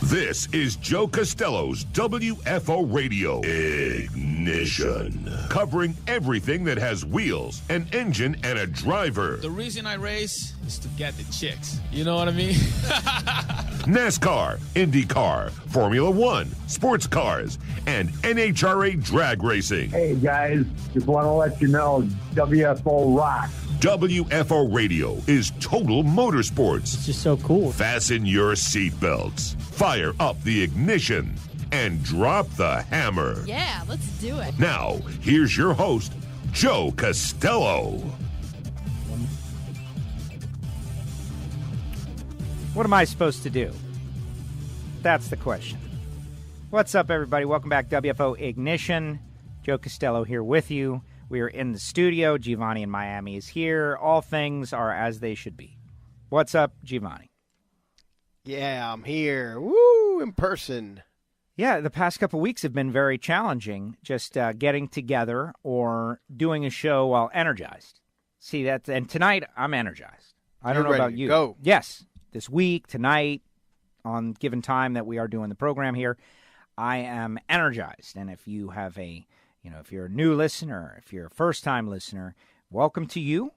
This is Joe Castello's WFO Radio Ignition, covering everything that has wheels, an engine, and a driver. The reason I race is to get the chicks. You know what I mean? NASCAR, IndyCar, Formula One, sports cars, and NHRA drag racing. Hey guys, just want to let you know, WFO rocks. WFO Radio is total motorsports. It's just so cool. Fasten your seatbelts, fire up the ignition, and drop the hammer. Yeah, let's do it. Now, here's your host, Joe Castello. What am I supposed to do? That's the question. What's up, everybody? Welcome back, WFO Ignition. Joe Castello here with you. We are in the studio. Giovanni in Miami is here. All things are as they should be. What's up, Giovanni? Yeah, I'm here. Woo, in person. Yeah, the past couple weeks have been very challenging, just getting together or doing a show while energized. See, and tonight I'm energized. I don't know about you. Go. Yes, this week, tonight, on given time that we are doing the program here, I am energized. And if you have if you're a new listener, if you're a first-time listener, welcome to you.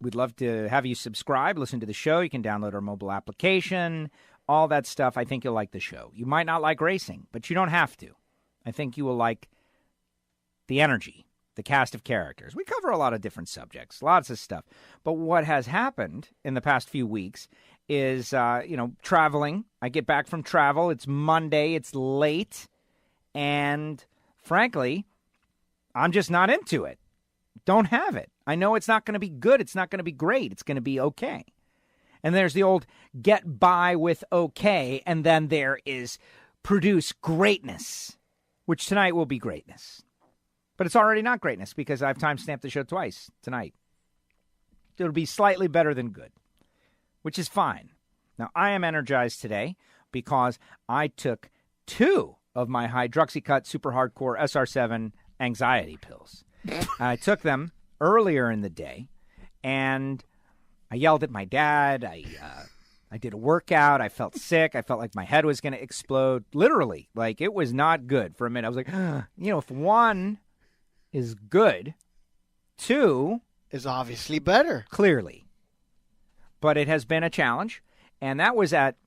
We'd love to have you subscribe, listen to the show. You can download our mobile application, all that stuff. I think you'll like the show. You might not like racing, but you don't have to. I think you will like the energy, the cast of characters. We cover a lot of different subjects, lots of stuff. But what has happened in the past few weeks is, traveling. I get back from travel. It's Monday. It's late. And frankly, I'm just not into it. Don't have it. I know it's not going to be good. It's not going to be great. It's going to be okay. And there's the old get by with okay, and then there is produce greatness, which tonight will be greatness. But it's already not greatness because I've time-stamped the show twice tonight. It'll be slightly better than good, which is fine. Now, I am energized today because I took 2 of my Hydroxycut Super Hardcore SR7 anxiety pills. I took them earlier in the day, and I yelled at my dad. I did a workout. I felt sick. I felt like my head was going to explode. Literally, like it was not good for a minute. I was like, if 1 is good, 2 is obviously better. Clearly. But it has been a challenge, and that was at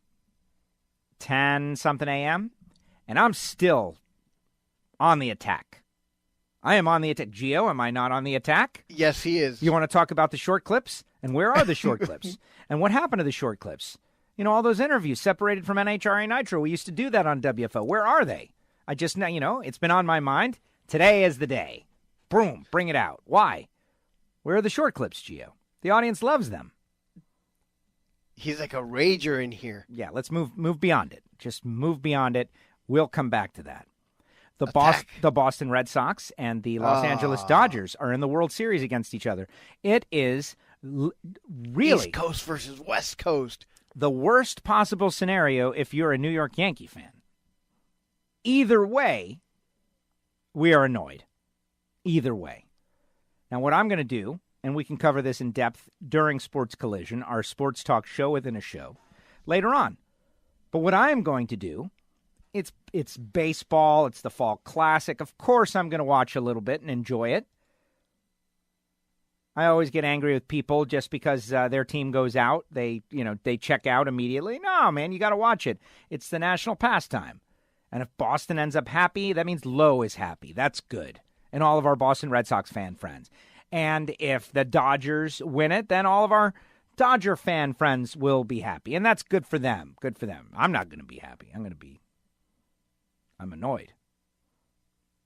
10-something a.m., and I'm still on the attack. I am on the attack. Gio, am I not on the attack? Yes, he is. You want to talk about the short clips? And where are the short clips? And what happened to the short clips? All those interviews separated from NHRA Nitro. We used to do that on WFO. Where are they? I just, it's been on my mind. Today is the day. Boom, bring it out. Why? Where are the short clips, Gio? The audience loves them. He's like a rager in here. Yeah, let's move beyond it. Just move beyond it. We'll come back to that. The Boston Red Sox and the Los Angeles Dodgers are in the World Series against each other. It is really East Coast versus West Coast. The worst possible scenario if you're a New York Yankee fan. Either way, we are annoyed. Either way. Now, what I'm going to do, and we can cover this in depth during SportsCollision, our sports talk show within a show, later on. But what I am going to do, it's baseball, it's the Fall Classic. Of course I'm going to watch a little bit and enjoy it. I always get angry with people just because their team goes out. They check out immediately. No, man, you got to watch it. It's the national pastime. And if Boston ends up happy, that means Lowe is happy. That's good. And all of our Boston Red Sox fan friends. And if the Dodgers win it, then all of our Dodger fan friends will be happy. And that's good for them. Good for them. I'm not going to be happy. I'm annoyed.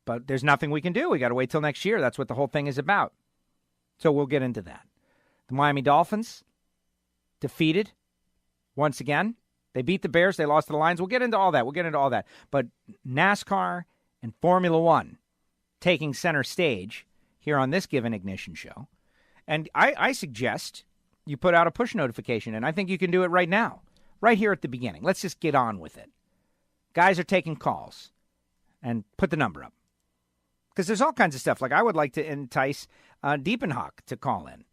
But there's nothing we can do. We got to wait till next year. That's what the whole thing is about. So we'll get into that. The Miami Dolphins defeated once again. They beat the Bears. They lost to the Lions. We'll get into all that. But NASCAR and Formula One taking center stage here on this given Ignition show. And I suggest you put out a push notification, and I think you can do it right now, right here at the beginning. Let's just get on with it. Guys are taking calls, and put the number up. Because there's all kinds of stuff. Like I would like to entice Diepenhock to call in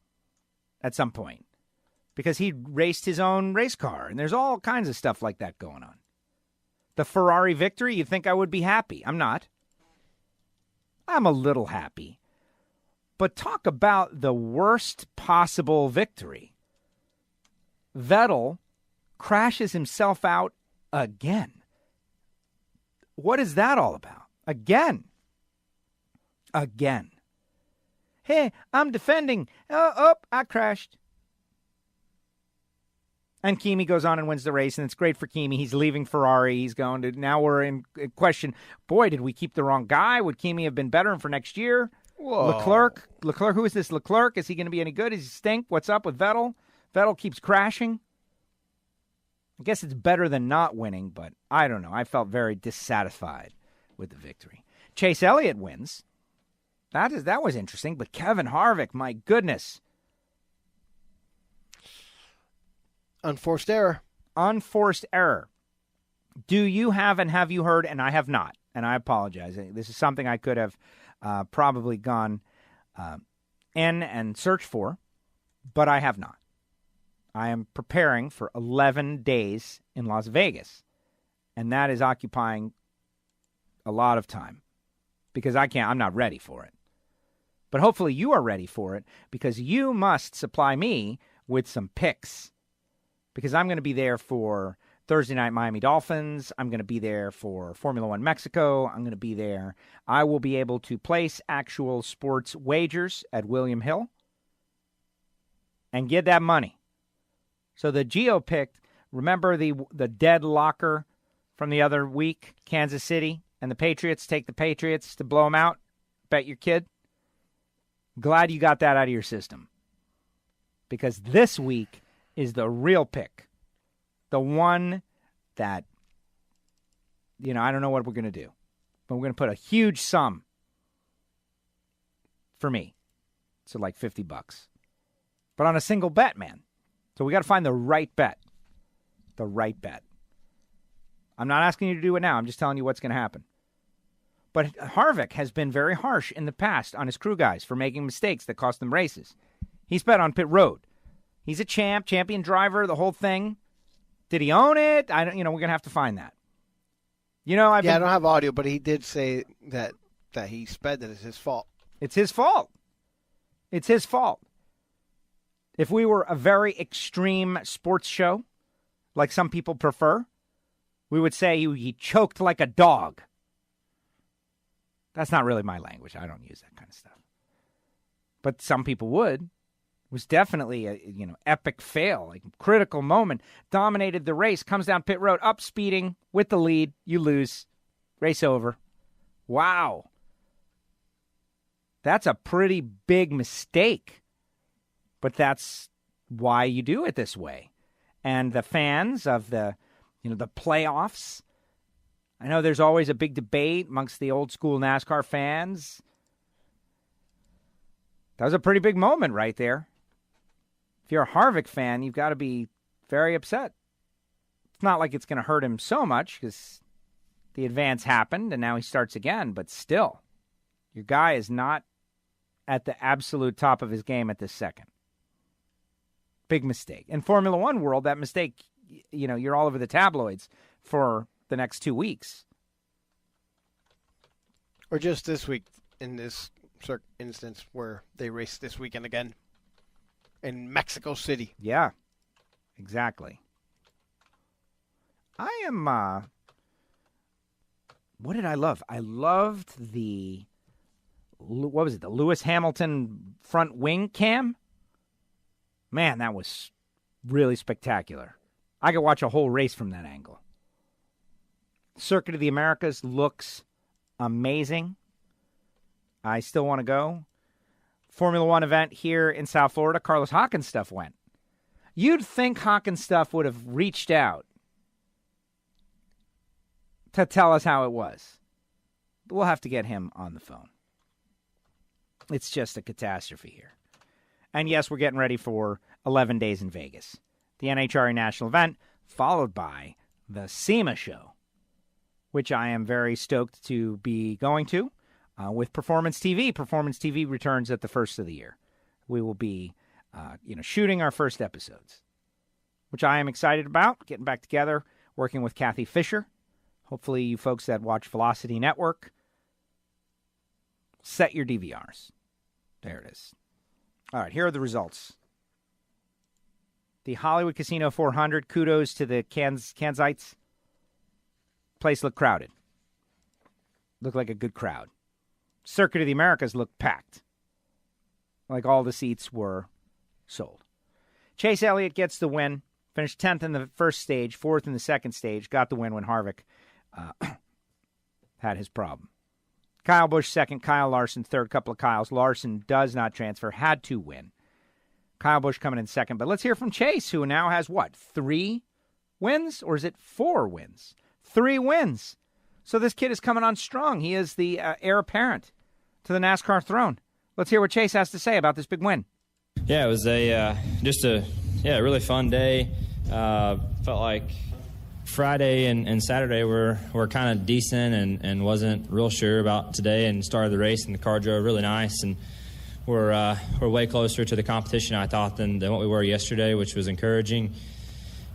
at some point. Because he raced his own race car, and there's all kinds of stuff like that going on. The Ferrari victory, you'd think I would be happy. I'm not. I'm a little happy. But talk about the worst possible victory. Vettel crashes himself out again. What is that all about? Again. Hey, I'm defending. I crashed. And Kimi goes on and wins the race, and it's great for Kimi. He's leaving Ferrari. He's going to, now we're in question. Boy, did we keep the wrong guy? Would Kimi have been better for next year? Whoa. Leclerc, who is this Leclerc? Is he going to be any good? Does he stink? What's up with Vettel? Vettel keeps crashing. I guess it's better than not winning, but I don't know. I felt very dissatisfied with the victory. Chase Elliott wins. That was interesting, but Kevin Harvick, my goodness. Unforced error. Unforced error. Do you have and have you heard, and I have not, and I apologize. This is something I could have probably gone in and searched for, but I have not. I am preparing for 11 days in Las Vegas, and that is occupying a lot of time because I'm not ready for it. But hopefully you are ready for it because you must supply me with some picks because I'm going to be there for Thursday night Miami Dolphins. I'm going to be there for Formula One Mexico. I'm going to be there. I will be able to place actual sports wagers at William Hill and get that money. So the Geo picked, remember the dead locker from the other week, Kansas City, and the Patriots, take the Patriots to blow them out? Bet your kid. Glad you got that out of your system. Because this week is the real pick. The one that, I don't know what we're going to do. But we're going to put a huge sum for me. So like $50. But on a single bet, man. So we got to find the right bet. The right bet. I'm not asking you to do it now. I'm just telling you what's going to happen. But Harvick has been very harsh in the past on his crew guys for making mistakes that cost them races. He's bet on pit road. He's a champion driver, the whole thing. Did he own it? We're going to have to find that. I don't have audio, but he did say that he sped that it's his fault. It's his fault. It's his fault. If we were a very extreme sports show, like some people prefer, we would say he choked like a dog. That's not really my language. I don't use that kind of stuff. But some people would. It was definitely a epic fail, like critical moment. Dominated the race, comes down pit road, up speeding with the lead. You lose. Race over. Wow. That's a pretty big mistake. But that's why you do it this way. And the fans of the playoffs, I know there's always a big debate amongst the old school NASCAR fans. That was a pretty big moment right there. If you're a Harvick fan, you've got to be very upset. It's not like it's going to hurt him so much because the advance happened and now he starts again. But still, your guy is not at the absolute top of his game at this second. Big mistake. In Formula One world, that mistake, you're all over the tabloids for the next 2 weeks. Or just this week in this instance where they race this weekend again in Mexico City. Yeah, exactly. I am, what did I love? I loved the Lewis Hamilton front wing cam? Man, that was really spectacular. I could watch a whole race from that angle. Circuit of the Americas looks amazing. I still want to go. Formula One event here in South Florida, Carlos Hockenstuff went. You'd think Hockenstuff would have reached out to tell us how it was. But we'll have to get him on the phone. It's just a catastrophe here. And yes, we're getting ready for 11 days in Vegas. The NHRA national event, followed by the SEMA show, which I am very stoked to be going to with Performance TV. Performance TV returns at the first of the year. We will be, shooting our first episodes, which I am excited about, getting back together, working with Kathy Fisher, Hopefully you folks that watch Velocity Network, set your DVRs. There it is. All right, here are the results. The Hollywood Casino 400, kudos to the Kansites. Place looked crowded. Looked like a good crowd. Circuit of the Americas looked packed. Like all the seats were sold. Chase Elliott gets the win. Finished 10th in the first stage, 4th in the second stage. Got the win when Harvick had his problem. Kyle Busch second, Kyle Larson third, couple of Kyles. Larson does not transfer, had to win. Kyle Busch coming in second. But let's hear from Chase, who now has, 3 wins? Or is it 4 wins? 3 wins. So this kid is coming on strong. He is the heir apparent to the NASCAR throne. Let's hear what Chase has to say about this big win. Yeah, it was a really fun day. Felt like Friday and Saturday were kind of decent and wasn't real sure about today, and started the race, and the car drove really nice, and we're way closer to the competition, I thought, than what we were yesterday, which was encouraging.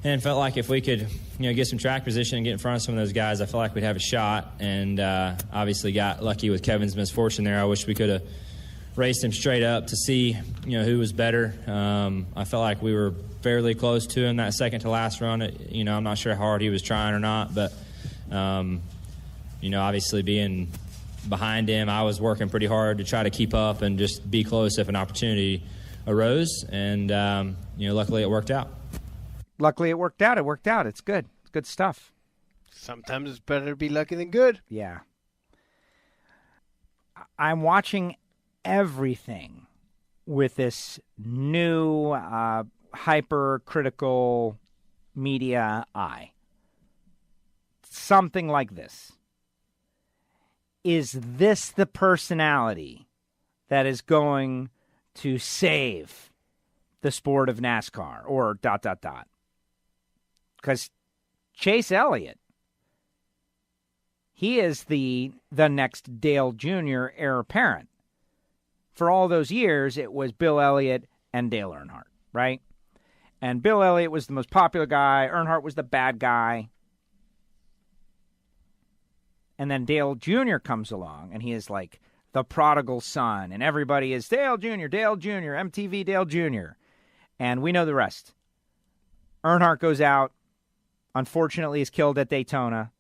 And felt like if we could, get some track position and get in front of some of those guys, I felt like we'd have a shot. And obviously got lucky with Kevin's misfortune there. I wish we could have raced him straight up to see, who was better. I felt like we were fairly close to him that second to last run. I'm not sure how hard he was trying or not, but obviously being behind him, I was working pretty hard to try to keep up and just be close if an opportunity arose. And luckily it worked out. Luckily, it worked out. It's good. It's good stuff. Sometimes it's better to be lucky than good. Yeah. I'm watching everything with this new hypercritical media eye. Something like this. Is this the personality that is going to save the sport of NASCAR or ... Because Chase Elliott, he is the next Dale Jr. heir apparent. For all those years, it was Bill Elliott and Dale Earnhardt, right? And Bill Elliott was the most popular guy. Earnhardt was the bad guy. And then Dale Jr. comes along, and he is like the prodigal son. And everybody is Dale Jr., MTV Dale Jr. And we know the rest. Earnhardt goes out. Unfortunately, is killed at Daytona.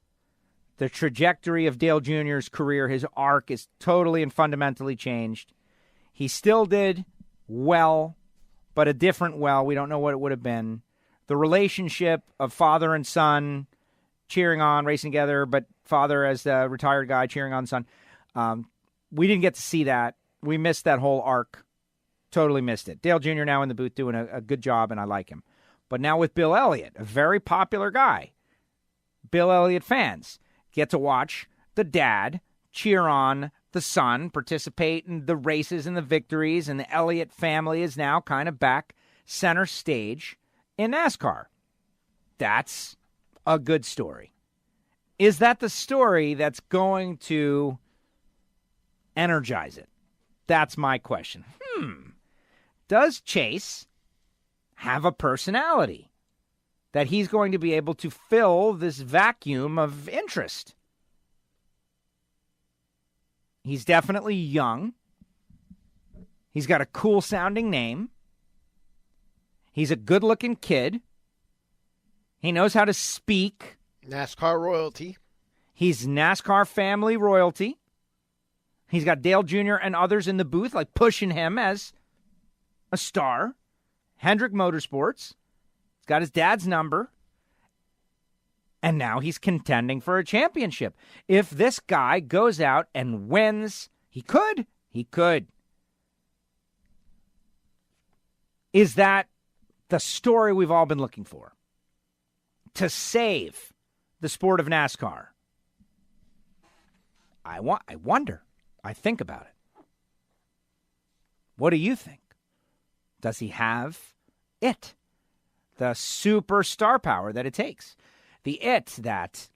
The trajectory of Dale Jr.'s career, his arc, is totally and fundamentally changed. He still did well, but a different well. We don't know what it would have been. The relationship of father and son cheering on, racing together, but father as the retired guy cheering on son. We didn't get to see that. We missed that whole arc. Totally missed it. Dale Jr. now in the booth doing a good job, and I like him. But now with Bill Elliott, a very popular guy, Bill Elliott fans get to watch the dad cheer on the son, participate in the races and the victories, and the Elliott family is now kind of back center stage in NASCAR. That's a good story. Is that the story that's going to energize it? That's my question. Does Chase have a personality that he's going to be able to fill this vacuum of interest? He's definitely young. He's got a cool-sounding name. He's a good-looking kid. He knows how to speak. NASCAR royalty. He's NASCAR family royalty. He's got Dale Jr. and others in the booth, like pushing him as a star. Hendrick Motorsports. He's got his dad's number. And now he's contending for a championship. If this guy goes out and wins, he could. Is that the story we've all been looking for? To save the sport of NASCAR? I wonder. I think about it. What do you think? Does he have it? The superstar power that it takes. The it that,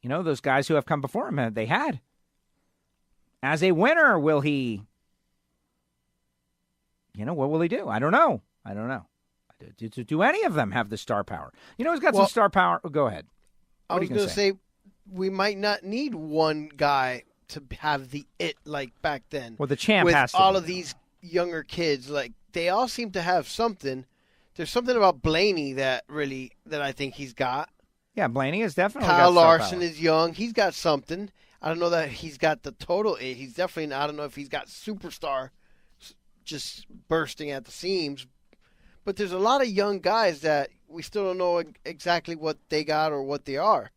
those guys who have come before him, they had. As a winner, will he, what will he do? I don't know. Do any of them have the star power? Who's got some star power? Oh, go ahead. I was going to say, we might not need one guy to have the it like back then. Well, the champ with has to all be. of these younger kids, like they all seem to have something. There's something about Blaney that I think he's got. Yeah, Blaney is definitely Kyle got Larson is young. He's got something. I don't know that he's got the total it. He's definitely not. I don't know if he's got superstar just bursting at the seams. But there's a lot of young guys that we still don't know exactly what they got or what they are.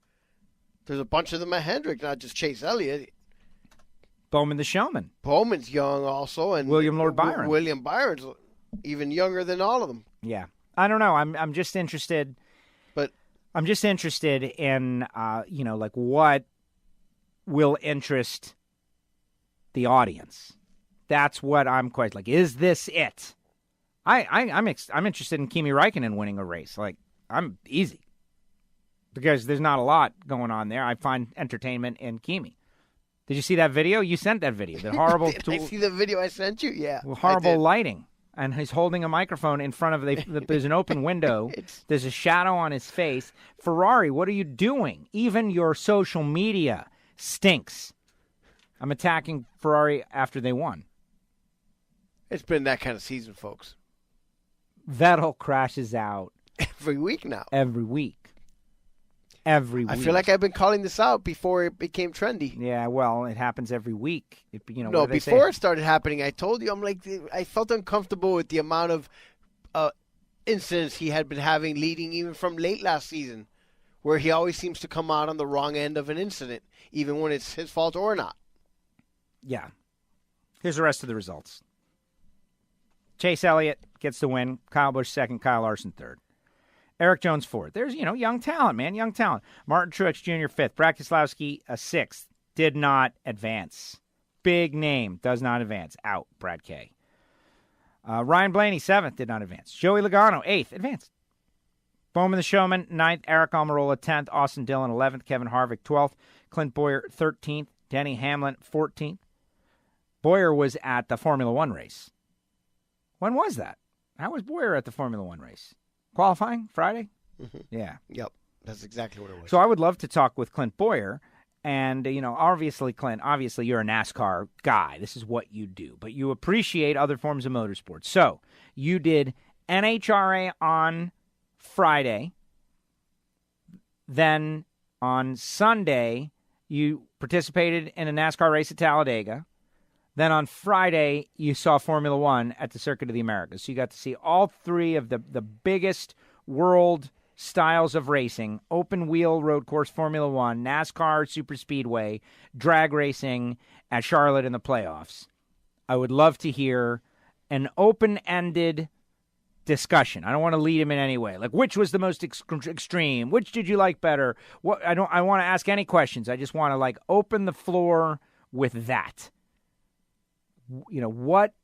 There's a bunch of them at Hendrick, not just Chase Elliott. Bowman the Showman. Bowman's young also, and William Lord Byron. William Byron's even younger than all of them. Yeah, I don't know. I'm just interested. But I'm just interested in like what will interest the audience. That's what I'm quite like. Is this it? I'm interested in Kimi Raikkonen winning a race. Like, I'm easy because there's not a lot going on there. I find entertainment in Kimi. Did you see that video? You sent that video. The horrible. Did I see the video I sent you? Yeah. Horrible lighting, and he's holding a microphone in front of there's an open window. There's a shadow on his face. Ferrari, what are you doing? Even your social media stinks. I'm attacking Ferrari after they won. It's been that kind of season, folks. Vettel crashes out every week now. Every week. I feel like I've been calling this out before it became trendy. Yeah, well, it happens every week. No, before it started happening, I told you, I felt uncomfortable with the amount of incidents he had been having leading even from late last season, where he always seems to come out on the wrong end of an incident, even when it's his fault or not. Yeah. Here's the rest of the results. Chase Elliott gets the win. Kyle Busch second. Kyle Larson third. Eric Jones fourth. There's, young talent, man. Young talent. Martin Truex Jr. fifth. Brad Keselowski sixth. Did not advance. Big name. Does not advance. Out. Brad K. Ryan Blaney seventh. Did not advance. Joey Logano eighth. Advanced. Bowman the Showman ninth. Eric Almirola 10th. Austin Dillon 11th. Kevin Harvick 12th. Clint Bowyer 13th. Denny Hamlin 14th. Bowyer was at the Formula One race. When was that? How was Bowyer at the Formula One race? Qualifying? Friday? Mm-hmm. Yeah. Yep. That's exactly what it was. So I would love to talk with Clint Bowyer. And, obviously, Clint, you're a NASCAR guy. This is what you do. But you appreciate other forms of motorsports. So you did NHRA on Friday. Then on Sunday, you participated in a NASCAR race at Talladega. Then on Friday, you saw Formula One at the Circuit of the Americas. So you got to see all three of the biggest world styles of racing: open wheel road course Formula One, NASCAR Super Speedway, drag racing at Charlotte in the playoffs. I would love to hear an open-ended discussion. I don't want to lead him in any way. Like, which was the most extreme? Which did you like better? What I want to ask any questions. I just want to open the floor with that. What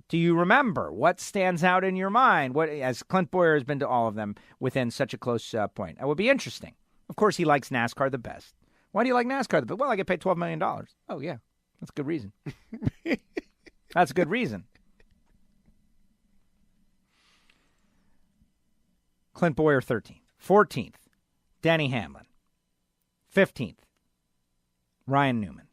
do you remember? What stands out in your mind? What, as Clint Bowyer has been to all of them within such a close point. That would be interesting. Of course, he likes NASCAR the best. Why do you like NASCAR the best? Well, I get paid $12 million. Oh, yeah. That's a good reason. That's a good reason. Clint Bowyer, 13th. 14th, Denny Hamlin. 15th, Ryan Newman.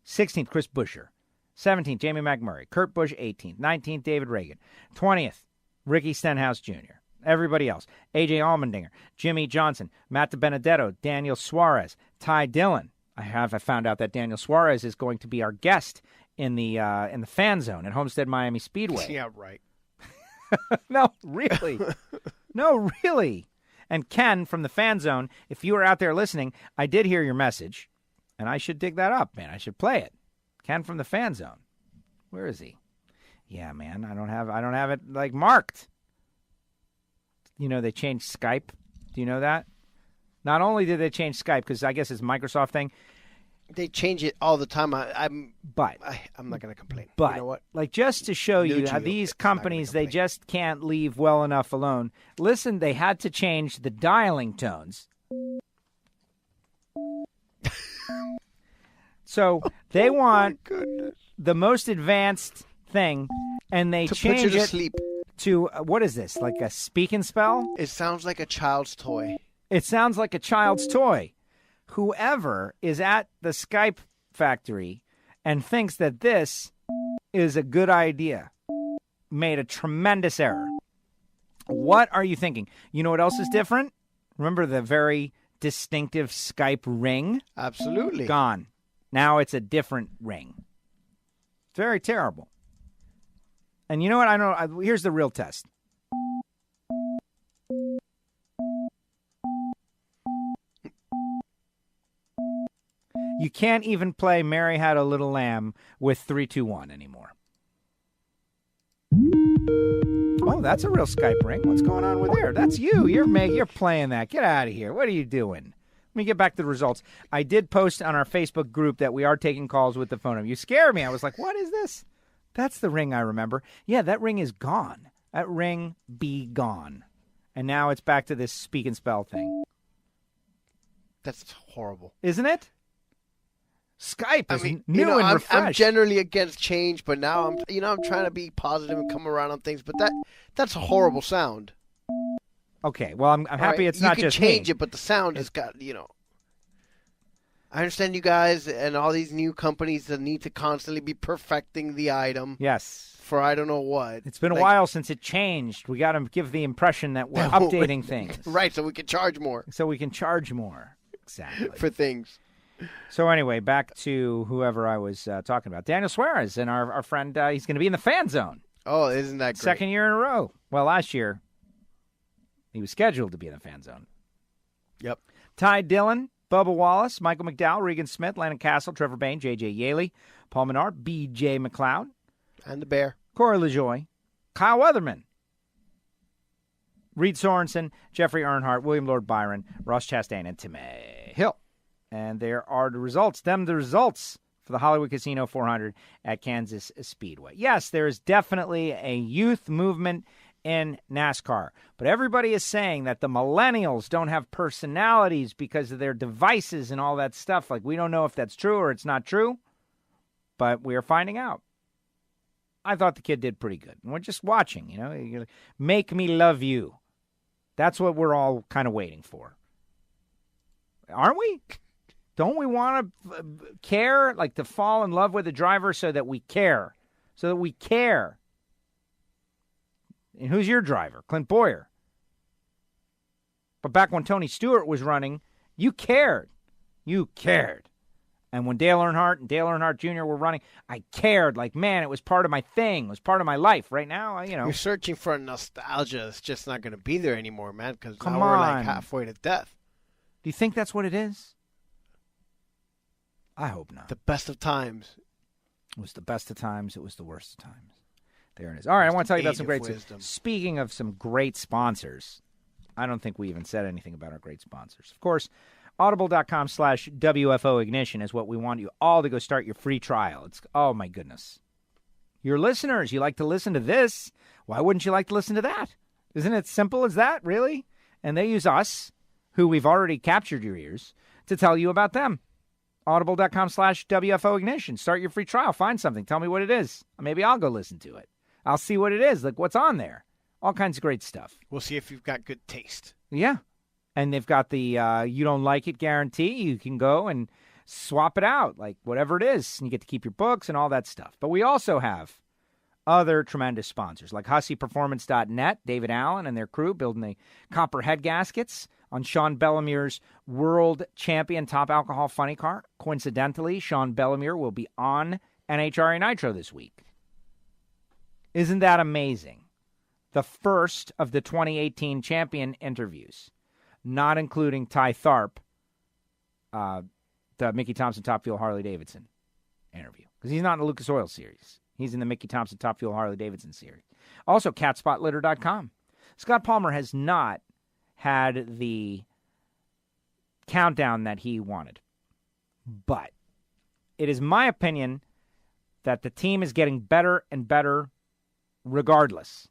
16th, Chris Buescher. 17th, Jamie McMurray. Kurt Busch, 18th. 19th, David Reagan. 20th, Ricky Stenhouse Jr. Everybody else: A.J. Allmendinger, Jimmy Johnson, Matt DiBenedetto, Daniel Suarez, Ty Dillon. I found out that Daniel Suarez is going to be our guest in the fan zone at Homestead Miami Speedway. Yeah, right. No, really. No, really. And Ken from the fan zone, if you were out there listening, I did hear your message, and I should dig that up, man. I should play it. Ken from the fan zone. Where is he? Yeah, man, I don't have it marked. They changed Skype. Do you know that? Not only did they change Skype, because I guess it's a Microsoft thing. They change it all the time. I'm not going to complain. But you know what? Just to show you how these companies, they just can't leave well enough alone. Listen, they had to change the dialing tones. So they want the most advanced thing, and they change it sleep. To what is this? Like a speak and spell? It sounds like a child's toy. It sounds like a child's toy. whoever is at the Skype factory and thinks that this is a good idea made a tremendous error. What are you thinking? You know what else is different? Remember the very distinctive Skype ring? Absolutely. Gone. Now it's a different ring. It's very terrible. And you know what? Here's the real test. You can't even play Mary Had a Little Lamb with 3-2-1 anymore. Oh, that's a real Skype ring. What's going on with there? That's you. You're playing that. Get out of here. What are you doing? Let me get back to the results. I did post on our Facebook group that we are taking calls with the phone. You scared me. I was like, what is this? That's the ring I remember. Yeah, that ring is gone. That ring be gone. And now it's back to this speak and spell thing. That's horrible. Isn't it? Skype is new and refreshed. I'm generally against change, but now I'm trying to be positive and come around on things. But that's a horrible sound. Okay, well, I'm happy it's not just me. You can change it, but the sound has got, I understand you guys and all these new companies that need to constantly be perfecting the item. Yes. For I don't know what. It's been a while since it changed. We got to give the impression that we're updating things. Right, so we can charge more. Exactly. For things. So anyway, back to whoever I was talking about. Daniel Suarez and our friend, he's going to be in the fan zone. Oh, isn't that great? Second year in a row. Well, last year, he was scheduled to be in the fan zone. Yep. Ty Dillon, Bubba Wallace, Michael McDowell, Regan Smith, Landon Castle, Trevor Bain, J.J. Yaley, Paul Menard, B.J. McLeod. And the Bear. Corey LaJoie, Kyle Weatherman, Reed Sorensen, Jeffrey Earnhardt, William Lord Byron, Ross Chastain, and Tim Hill. And there are the results. The results for the Hollywood Casino 400 at Kansas Speedway. Yes, there is definitely a youth movement in NASCAR. But everybody is saying that the millennials don't have personalities because of their devices and all that stuff. Like, we don't know if that's true or it's not true. But we are finding out. I thought the kid did pretty good. And we're just watching, Make me love you. That's what we're all kind of waiting for. Aren't we? Don't we want to care, like to fall in love with the driver so that we care? And who's your driver? Clint Boyer. But back when Tony Stewart was running, you cared. And when Dale Earnhardt and Dale Earnhardt Jr. were running, I cared. Like, man, it was part of my thing. It was part of my life. Right now, You're searching for a nostalgia that's just not going to be there anymore, man, because now we're like halfway to death. Do you think that's what it is? I hope not. The best of times. It was the best of times. It was the worst of times. There it is. All right, I want to tell you about some great wisdom. Speaking of some great sponsors, I don't think we even said anything about our great sponsors. Of course, Audible.com/WFO Ignition is what we want you all to go start your free trial. Oh, my goodness. Your listeners, you like to listen to this. Why wouldn't you like to listen to that? Isn't it simple as that, really? And they use us, who we've already captured your ears, to tell you about them. Audible.com/WFO Ignition. Start your free trial. Find something. Tell me what it is. Maybe I'll go listen to it. I'll see what it is. Like, what's on there. All kinds of great stuff. We'll see if you've got good taste. Yeah. And they've got the you don't like it guarantee. You can go and swap it out, like whatever it is. And you get to keep your books and all that stuff. But we also have other tremendous sponsors like HusseyPerformance.net, David Allen and their crew building the copper head gaskets on Sean Bellemier's world champion top alcohol funny car. Coincidentally, Sean Bellemier will be on NHRA Nitro this week. Isn't that amazing? The first of the 2018 champion interviews, not including Ty Tharp, the Mickey Thompson Top Fuel Harley Davidson interview. Because he's not in the Lucas Oil series. He's in the Mickey Thompson Top Fuel Harley Davidson series. Also, CatSpotLitter.com. Scott Palmer has not had the countdown that he wanted. But it is my opinion that the team is getting better and better regardless.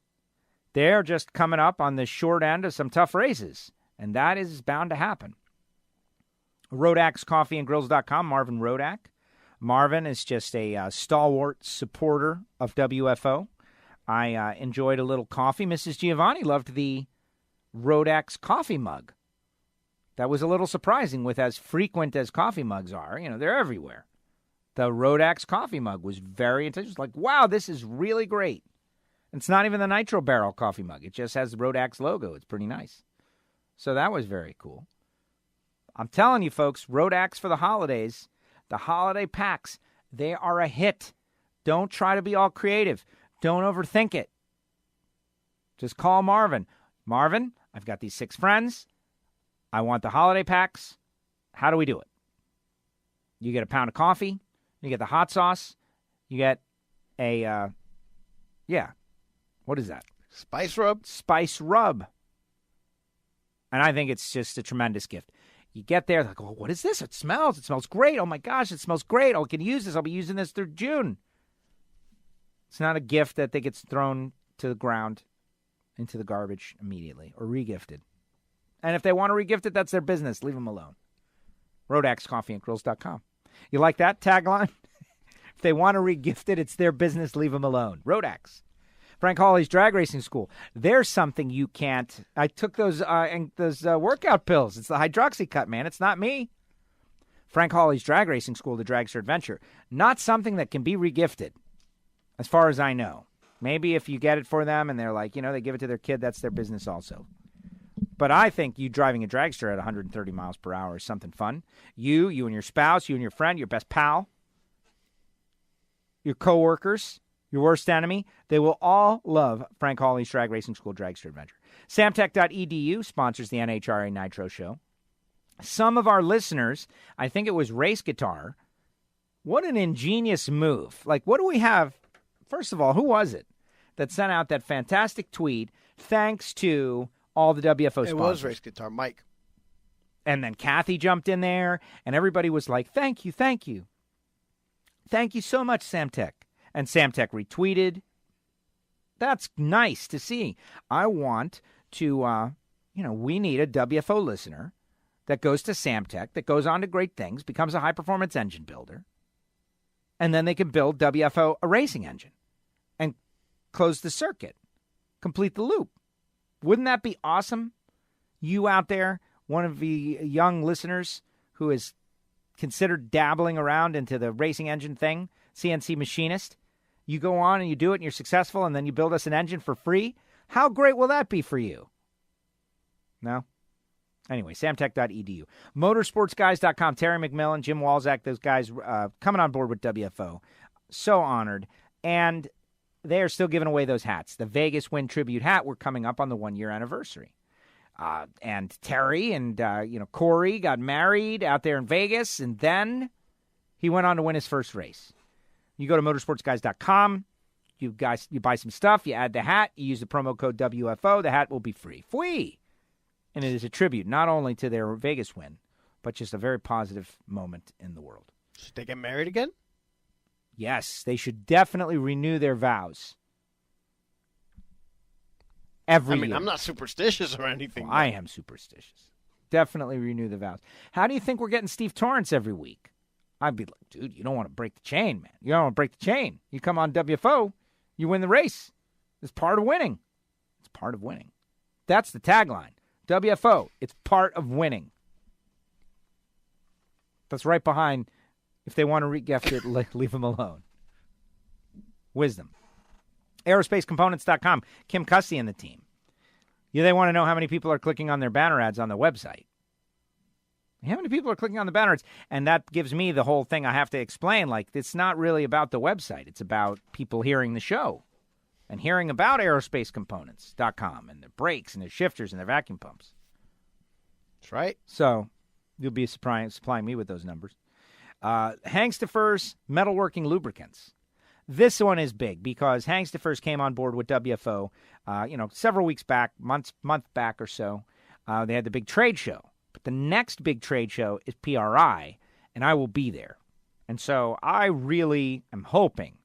They're just coming up on the short end of some tough races, and that is bound to happen. Rodak's Coffee and Grills.com, Marvin Rodak. Marvin is just a stalwart supporter of WFO. I enjoyed a little coffee. Mrs. Giovanni loved the Rodak's coffee mug That was a little surprising with as frequent as coffee mugs are. They're everywhere. The Rodax coffee mug was very intense. Like, wow, this is really great. It's not even the Nitro Barrel coffee mug. It just has the Rodax logo. It's pretty nice. So that was very cool. I'm telling you, folks, Rodax for the holidays, the holiday packs, they are a hit. Don't try to be all creative. Don't overthink it. Just call Marvin. Marvin, I've got these 6 friends. I want the holiday packs. How do we do it? You get a pound of coffee. You get the hot sauce. You get a, what is that? Spice rub? Spice rub. And I think it's just a tremendous gift. You get there, like, oh, what is this? It smells great. Oh, my gosh, it smells great. Oh, I can use this. I'll be using this through June. It's not a gift that gets thrown to the ground, into the garbage immediately, or regifted. And if they want to regift it, that's their business. Leave them alone. RodaxCoffeeandGrills.com. You like that tagline? If they want to regift it, it's their business. Leave them alone. Rodax. Frank Hawley's Drag Racing School. There's something you can't. I took those workout pills. It's the hydroxycut, man. It's not me. Frank Hawley's Drag Racing School, the Dragster Adventure. Not something that can be regifted, as far as I know. Maybe if you get it for them and they're like, they give it to their kid, that's their business also. But I think you driving a dragster at 130 miles per hour is something fun. You and your spouse, you and your friend, your best pal, your coworkers, your worst enemy, they will all love Frank Hawley's Drag Racing School Dragster Adventure. Samtech.edu sponsors the NHRA Nitro Show. Some of our listeners, I think it was Race Guitar, what an ingenious move. Like, what do we have? First of all, who was it that sent out that fantastic tweet thanks to all the WFO sponsors? It was Race Guitar, Mike. And then Kathy jumped in there, and everybody was like, thank you, thank you. Thank you so much, Samtech. And Samtech retweeted. That's nice to see. I want to, we need a WFO listener that goes to Samtech, that goes on to great things, becomes a high-performance engine builder, and then they can build WFO a racing engine and close the circuit, complete the loop. Wouldn't that be awesome? You out there, one of the young listeners who is considered dabbling around into the racing engine thing, CNC machinist, you go on and you do it and you're successful and then you build us an engine for free. How great will that be for you? No? Anyway, samtech.edu. Motorsportsguys.com. Terry McMillan, Jim Walzak, those guys coming on board with WFO. So honored. And they are still giving away those hats. The Vegas Win Tribute hat, we're coming up on the 1-year anniversary. And Terry and, Corey got married out there in Vegas, and then he went on to win his first race. You go to motorsportsguys.com, you buy some stuff, you add the hat, you use the promo code WFO, the hat will be free. Free! And it is a tribute not only to their Vegas win, but just a very positive moment in the world. Should they get married again? Yes, they should definitely renew their vows. Every year. I'm not superstitious or anything. Well, I am superstitious. Definitely renew the vows. How do you think we're getting Steve Torrance every week? I'd be like, dude, you don't want to break the chain, man. You don't want to break the chain. You come on WFO, you win the race. It's part of winning. It's part of winning. That's the tagline. WFO, it's part of winning. That's right behind, if they want to re-gift it, leave them alone. Wisdom. Aerospacecomponents.com. Kim Cussy and the team. They want to know how many people are clicking on their banner ads on the website. How many people are clicking on the banner ads? And that gives me the whole thing I have to explain. Like, it's not really about the website. It's about people hearing the show and hearing about aerospacecomponents.com and their brakes and their shifters and their vacuum pumps. That's right. So you'll be supplying me with those numbers. Hangstifer's Metalworking Lubricants. This one is big because Hangstifer's came on board with WFO, several weeks back, month back or so. They had the big trade show. But the next big trade show is PRI, and I will be there. And so I really am hoping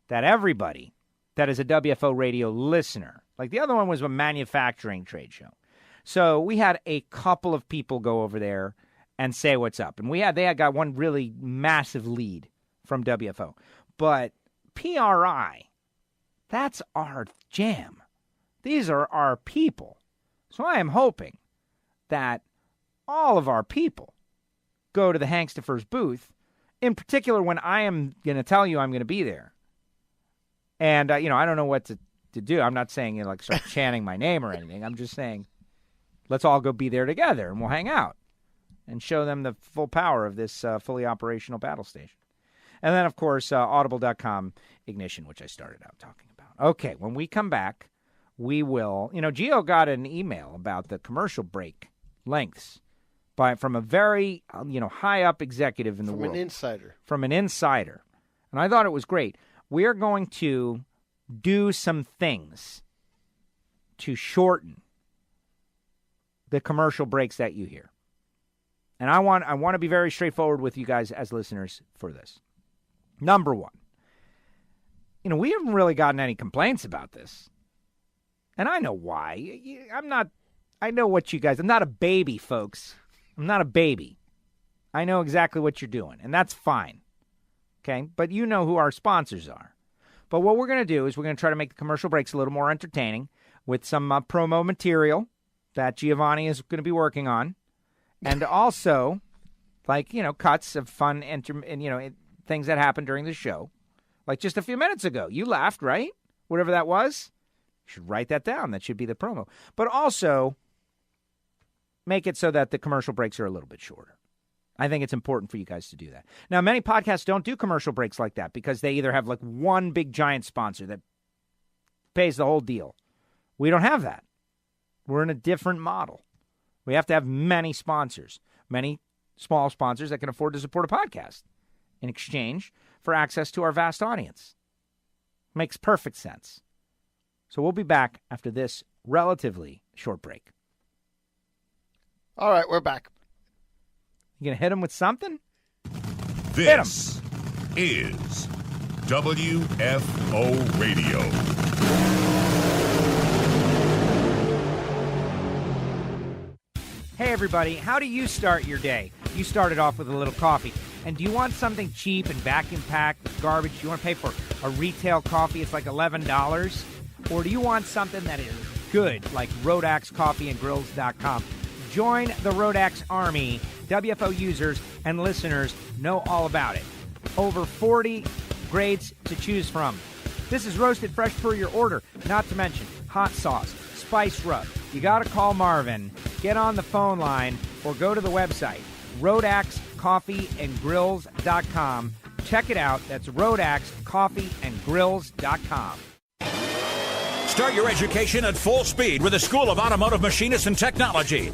that everybody that is a WFO radio listener, like the other one was a manufacturing trade show. So we had a couple of people go over there and say what's up. And they had got one really massive lead from WFO. But PRI, that's our jam. These are our people. So I am hoping that all of our people go to the Hankstafers booth, in particular when I am going to tell you I'm going to be there. And, I don't know what to do. I'm not saying, start chanting my name or anything. I'm just saying, let's all go be there together and we'll hang out and show them the full power of this fully operational battle station. And then, of course, Audible.com Ignition, which I started out talking about. Okay, when we come back, we will, Gio got an email about the commercial break lengths from a very, high-up executive in the world. From an insider. And I thought it was great. We are going to do some things to shorten the commercial breaks that you hear. And I want to be very straightforward with you guys as listeners for this. Number one, we haven't really gotten any complaints about this. And I know why. I know what you guys, I'm not a baby, folks. I'm not a baby. I know exactly what you're doing, and that's fine. Okay? But you know who our sponsors are. But what we're going to do is we're going to try to make the commercial breaks a little more entertaining with some promo material that Giovanni is going to be working on. And also, cuts of fun, things that happened during the show. Like just a few minutes ago. You laughed, right? Whatever that was. You should write that down. That should be the promo. But also, make it so that the commercial breaks are a little bit shorter. I think it's important for you guys to do that. Now, many podcasts don't do commercial breaks like that because they either have one big giant sponsor that pays the whole deal. We don't have that. We're in a different model. We have to have many sponsors, many small sponsors that can afford to support a podcast in exchange for access to our vast audience. Makes perfect sense. So we'll be back after this relatively short break. All right, we're back. You going to hit him with something? This is WFO Radio. Hey, everybody. How do you start your day? You started off with a little coffee. And do you want something cheap and vacuum-packed with garbage? You want to pay for a retail coffee? It's like $11. Or do you want something that is good, like RoadAxeCoffeeandGrills.com? Join the RoadAxe Army. WFO users and listeners know all about it. Over 40 grades to choose from. This is roasted fresh per your order, not to mention hot sauce, spice rub. You got to call Marvin, get on the phone line, or go to the website, RoadAxeCoffeeandGrills.com. Check it out. That's RoadAxeCoffeeandGrills.com. Start your education at full speed with the School of Automotive Machinists and Technology.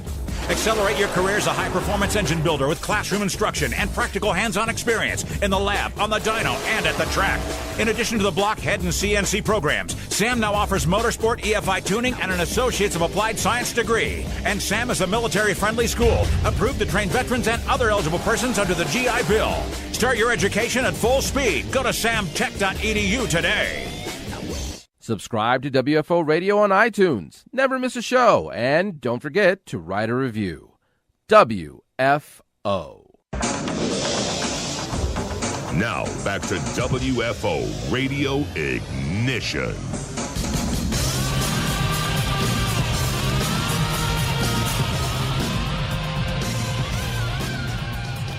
Accelerate your career as a high-performance engine builder with classroom instruction and practical hands-on experience in the lab, on the dyno, and at the track. In addition to the blockhead and CNC programs, SAM now offers motorsport, EFI tuning, and an Associates of Applied Science degree. And SAM is a military-friendly school, approved to train veterans and other eligible persons under the GI Bill. Start your education at full speed. Go to samtech.edu today. Subscribe to WFO Radio on iTunes. Never miss a show. And don't forget to write a review. WFO. Now, back to WFO Radio Ignition.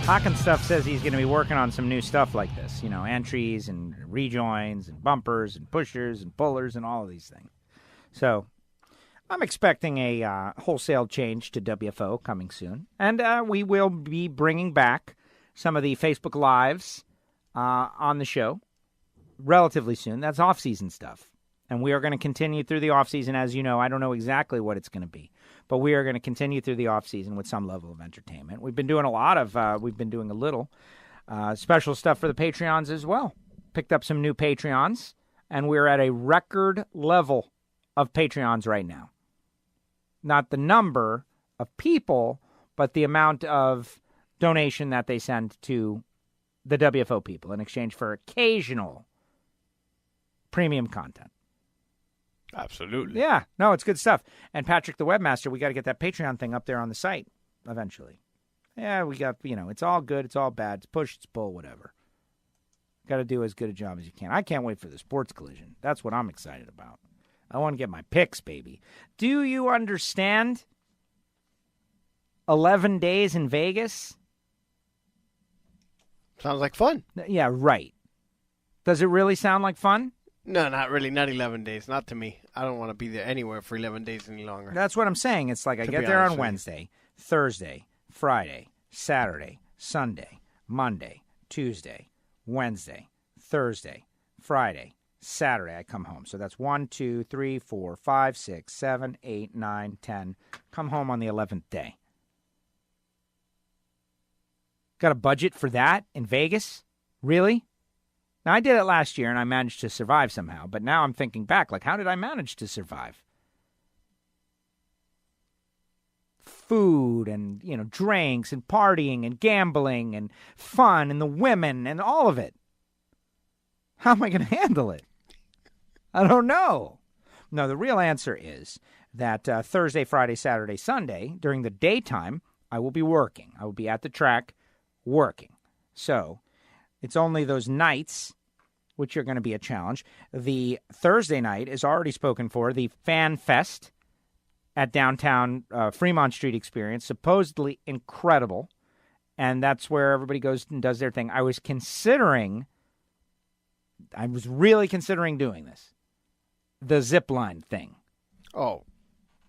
Hockenstuff says he's going to be working on some new stuff like this, entries and rejoins and bumpers and pushers and pullers and all of these things. So I'm expecting a wholesale change to WFO coming soon. And we will be bringing back some of the Facebook Lives on the show relatively soon. That's off-season stuff. And we are going to continue through the off-season. As you know, I don't know exactly what it's going to be. But we are going to continue through the off-season with some level of entertainment. We've been doing a little special stuff for the Patreons as well. Picked up some new Patreons, and we're at a record level of Patreons right now. Not the number of people, but the amount of donation that they send to the WFO people in exchange for occasional premium content. Absolutely. Yeah. No, it's good stuff. And Patrick, the webmaster, we got to get that Patreon thing up there on the site eventually. Yeah, we got, it's all good. It's all bad. It's push, it's pull, whatever. Got to do as good a job as you can. I can't wait for the SportsCollision. That's what I'm excited about. I want to get my picks, baby. Do you understand? 11 days in Vegas? Sounds like fun. Yeah, right. Does it really sound like fun? No, not really. Not 11 days. Not to me. I don't want to be there anywhere for 11 days any longer. That's what I'm saying. It's like I get there on Wednesday, Thursday, Friday, Saturday, Sunday, Monday, Tuesday, Wednesday, Thursday, Friday, Saturday. I come home. So that's 1, 2, 3, 4, 5, 6, 7, 8, 9, 10. Come home on the 11th day. Got a budget for that in Vegas? Really? Now, I did it last year, and I managed to survive somehow. But now I'm thinking back, like, how did I manage to survive? Food and, drinks and partying and gambling and fun and the women and all of it. How am I going to handle it? I don't know. No, the real answer is that Thursday, Friday, Saturday, Sunday, during the daytime, I will be working. I will be at the track working. So it's only those nights which are going to be a challenge. The Thursday night is already spoken for, the Fan Fest at downtown Fremont Street Experience, supposedly incredible, and that's where everybody goes and does their thing. I was really considering doing this, the zip line thing. Oh.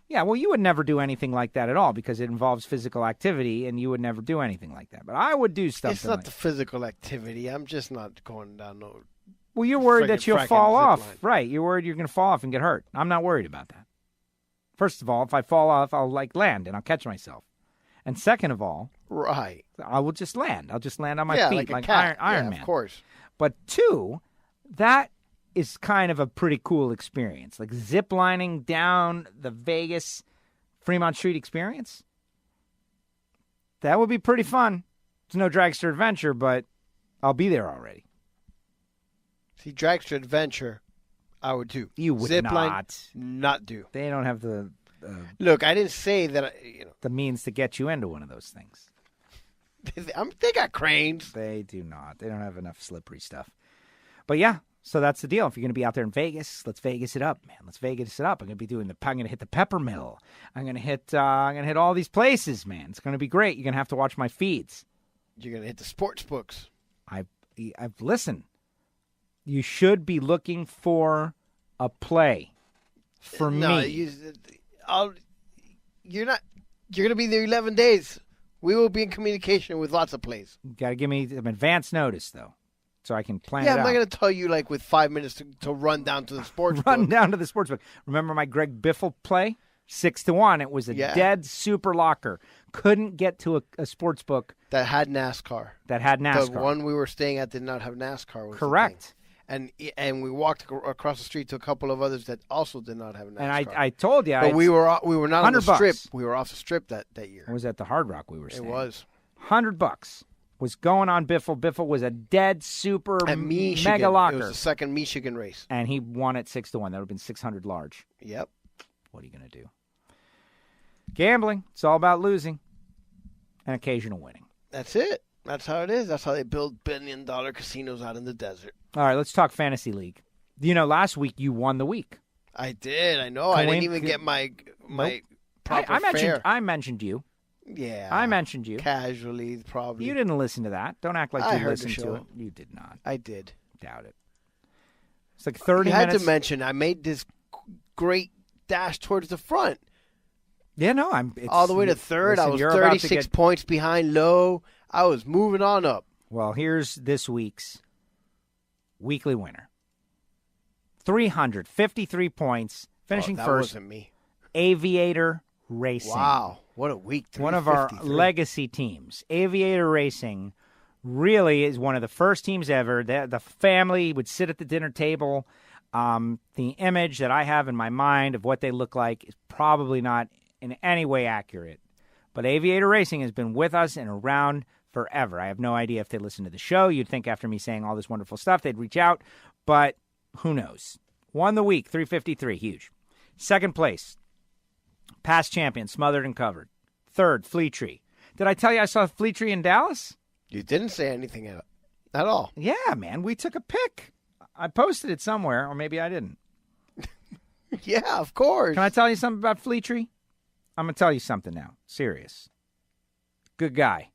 Yeah, well, you would never do anything like that at all because it involves physical activity, and you would never do anything like that. But I would do something. It's not the physical activity. I'm just not going down no. Well, you're worried that you'll fall off. Right, you're worried you're going to fall off and get hurt. I'm not worried about that. First of all, if I fall off, I'll land and I'll catch myself. And second of all, right, I will just land. I'll just land on my feet like Iron Man. Of course. But two, that is kind of a pretty cool experience. Like zip lining down the Vegas Fremont Street Experience. That would be pretty fun. It's no Dragster Adventure, but I'll be there already. See, Dragster Adventure, I would do. You would not do. They don't have the... Look, I didn't say that, the means to get you into one of those things. They got cranes. They do not. They don't have enough slippery stuff. But yeah, so that's the deal. If you're going to be out there in Vegas, let's Vegas it up, man. Let's Vegas it up. I'm going to hit the Pepper Mill. I'm going to hit all these places, man. It's going to be great. You're going to have to watch my feeds. You're going to hit the sports books. I've listened. You should be looking for a play for me. You're not. You're going to be there 11 days. We will be in communication with lots of plays. You got to give me some advance notice, though, so I can plan it out. Yeah, I'm not going to tell you, with 5 minutes to run down to the sports book. Run down to the sports book. Remember my Greg Biffle play? 6-1. It was a dead super locker. Couldn't get to a sports book. That had NASCAR. The one we were staying at did not have NASCAR. Correct. And we walked across the street to a couple of others that also did not have NASCAR. And I told you. But we were not on the strip. Bucks. We were off the strip that year. It was at the Hard Rock we were staying. It was. $100 was going on Biffle. Biffle was a dead super mega locker. It was the second Michigan race. And he won at 6-1. That would have been 600 large. Yep. What are you going to do? Gambling. It's all about losing and occasional winning. That's it. That's how it is. That's how they build billion-dollar casinos out in the desert. All right, let's talk Fantasy League. Last week you won the week. I did. I know. I didn't even get my proper fare. I mentioned you. Yeah. I mentioned you. Casually, probably. You didn't listen to that. Don't act like you listened to it. You did not. I did. Doubt it. It's like 30 minutes. I had to mention, I made this great dash towards the front. Yeah, no, all the way to third. Listen, I was 36 points behind low. I was moving on up. Well, here's this week's weekly winner. 353 points, finishing that first. Wasn't me. Aviator Racing. Wow, what a week. One of our legacy teams. Aviator Racing really is one of the first teams ever. The family would sit at the dinner table. The image that I have in my mind of what they look like is probably not in any way accurate. But Aviator Racing has been with us and around forever. I have no idea if they listen to the show. You'd think after me saying all this wonderful stuff, they'd reach out. But who knows? Won the week, 353. Huge. Second place, past champion, Smothered and Covered. Third, Flea Tree. Did I tell you I saw Flea Tree in Dallas? You didn't say anything at all. Yeah, man. We took a pic. I posted it somewhere, or maybe I didn't. Yeah, of course. Can I tell you something about Flea Tree? I'm going to tell you something now. Serious. Good guy.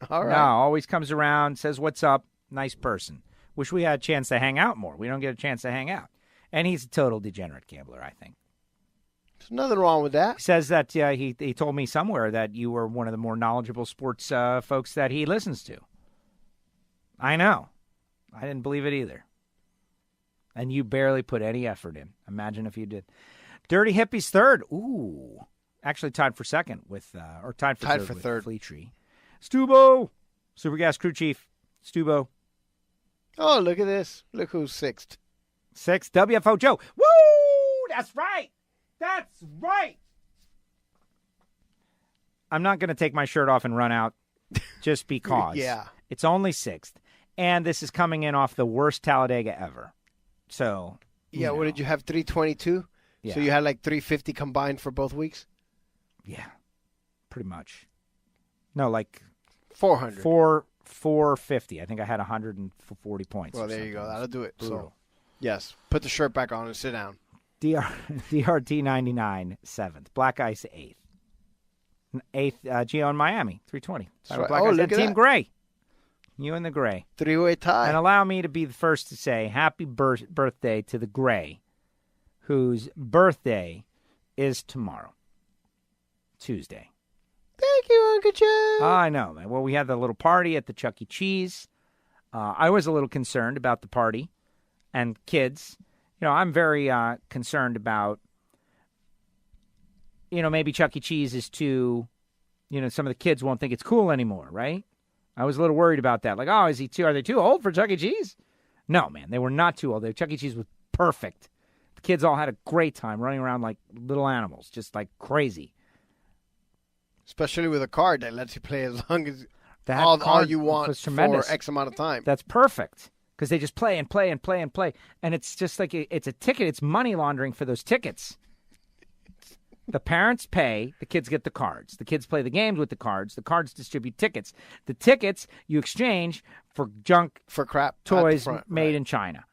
All right. No, always comes around, says what's up. Nice person. Wish we had a chance to hang out more. We don't get a chance to hang out. And he's a total degenerate gambler, I think. There's nothing wrong with that. He says that he told me somewhere that you were one of the more knowledgeable sports folks that he listens to. I know. I didn't believe it either. And you barely put any effort in. Imagine if you did. Dirty Hippie's third. Ooh. Actually tied for second with, or tied for third with Flea Tree. Stubo. Supergas crew chief. Stubo. Oh, look at this. Look who's sixth. Sixth, WFO Joe. Woo! That's right. That's right. I'm not going to take my shirt off and run out just because. Yeah. It's only sixth. And this is coming in off the worst Talladega ever. So. Yeah, what did you have? 322? Yeah. So you had like 350 combined for both weeks? Yeah. Pretty much. No, like 400. 450. I think I had 140 points. Well, there you go. That'll do it. Brutal. So, yes. Put the shirt back on and sit down. DRT 99, 7th. Black Ice, 8th. 8th, Gio in Miami, 320. Right. Black Oh, Ice look at Team that. Gray. You and the Gray. Three-way tie. And allow me to be the first to say happy birthday to the Gray, whose birthday is tomorrow, Tuesday. Thank you, Uncle Joe. I know, man. Well, we had the little party at the Chuck E. Cheese. I was a little concerned about the party and kids. You know, I'm very concerned about, maybe Chuck E. Cheese is too, some of the kids won't think it's cool anymore, right? I was a little worried about that. Like, are they too old for Chuck E. Cheese? No, man, they were not too old. Chuck E. Cheese was perfect. The kids all had a great time running around like little animals, just like crazy. Especially with a card that lets you play as long as That all card you want was tremendous. for X amount of time. That's perfect because they just play and play and play and play. And it's just like it's a ticket. It's money laundering for those tickets. The parents pay. The kids get the cards. The kids play the games with the cards. The cards distribute tickets. The tickets you exchange for junk, for crap toys front, made right. in China.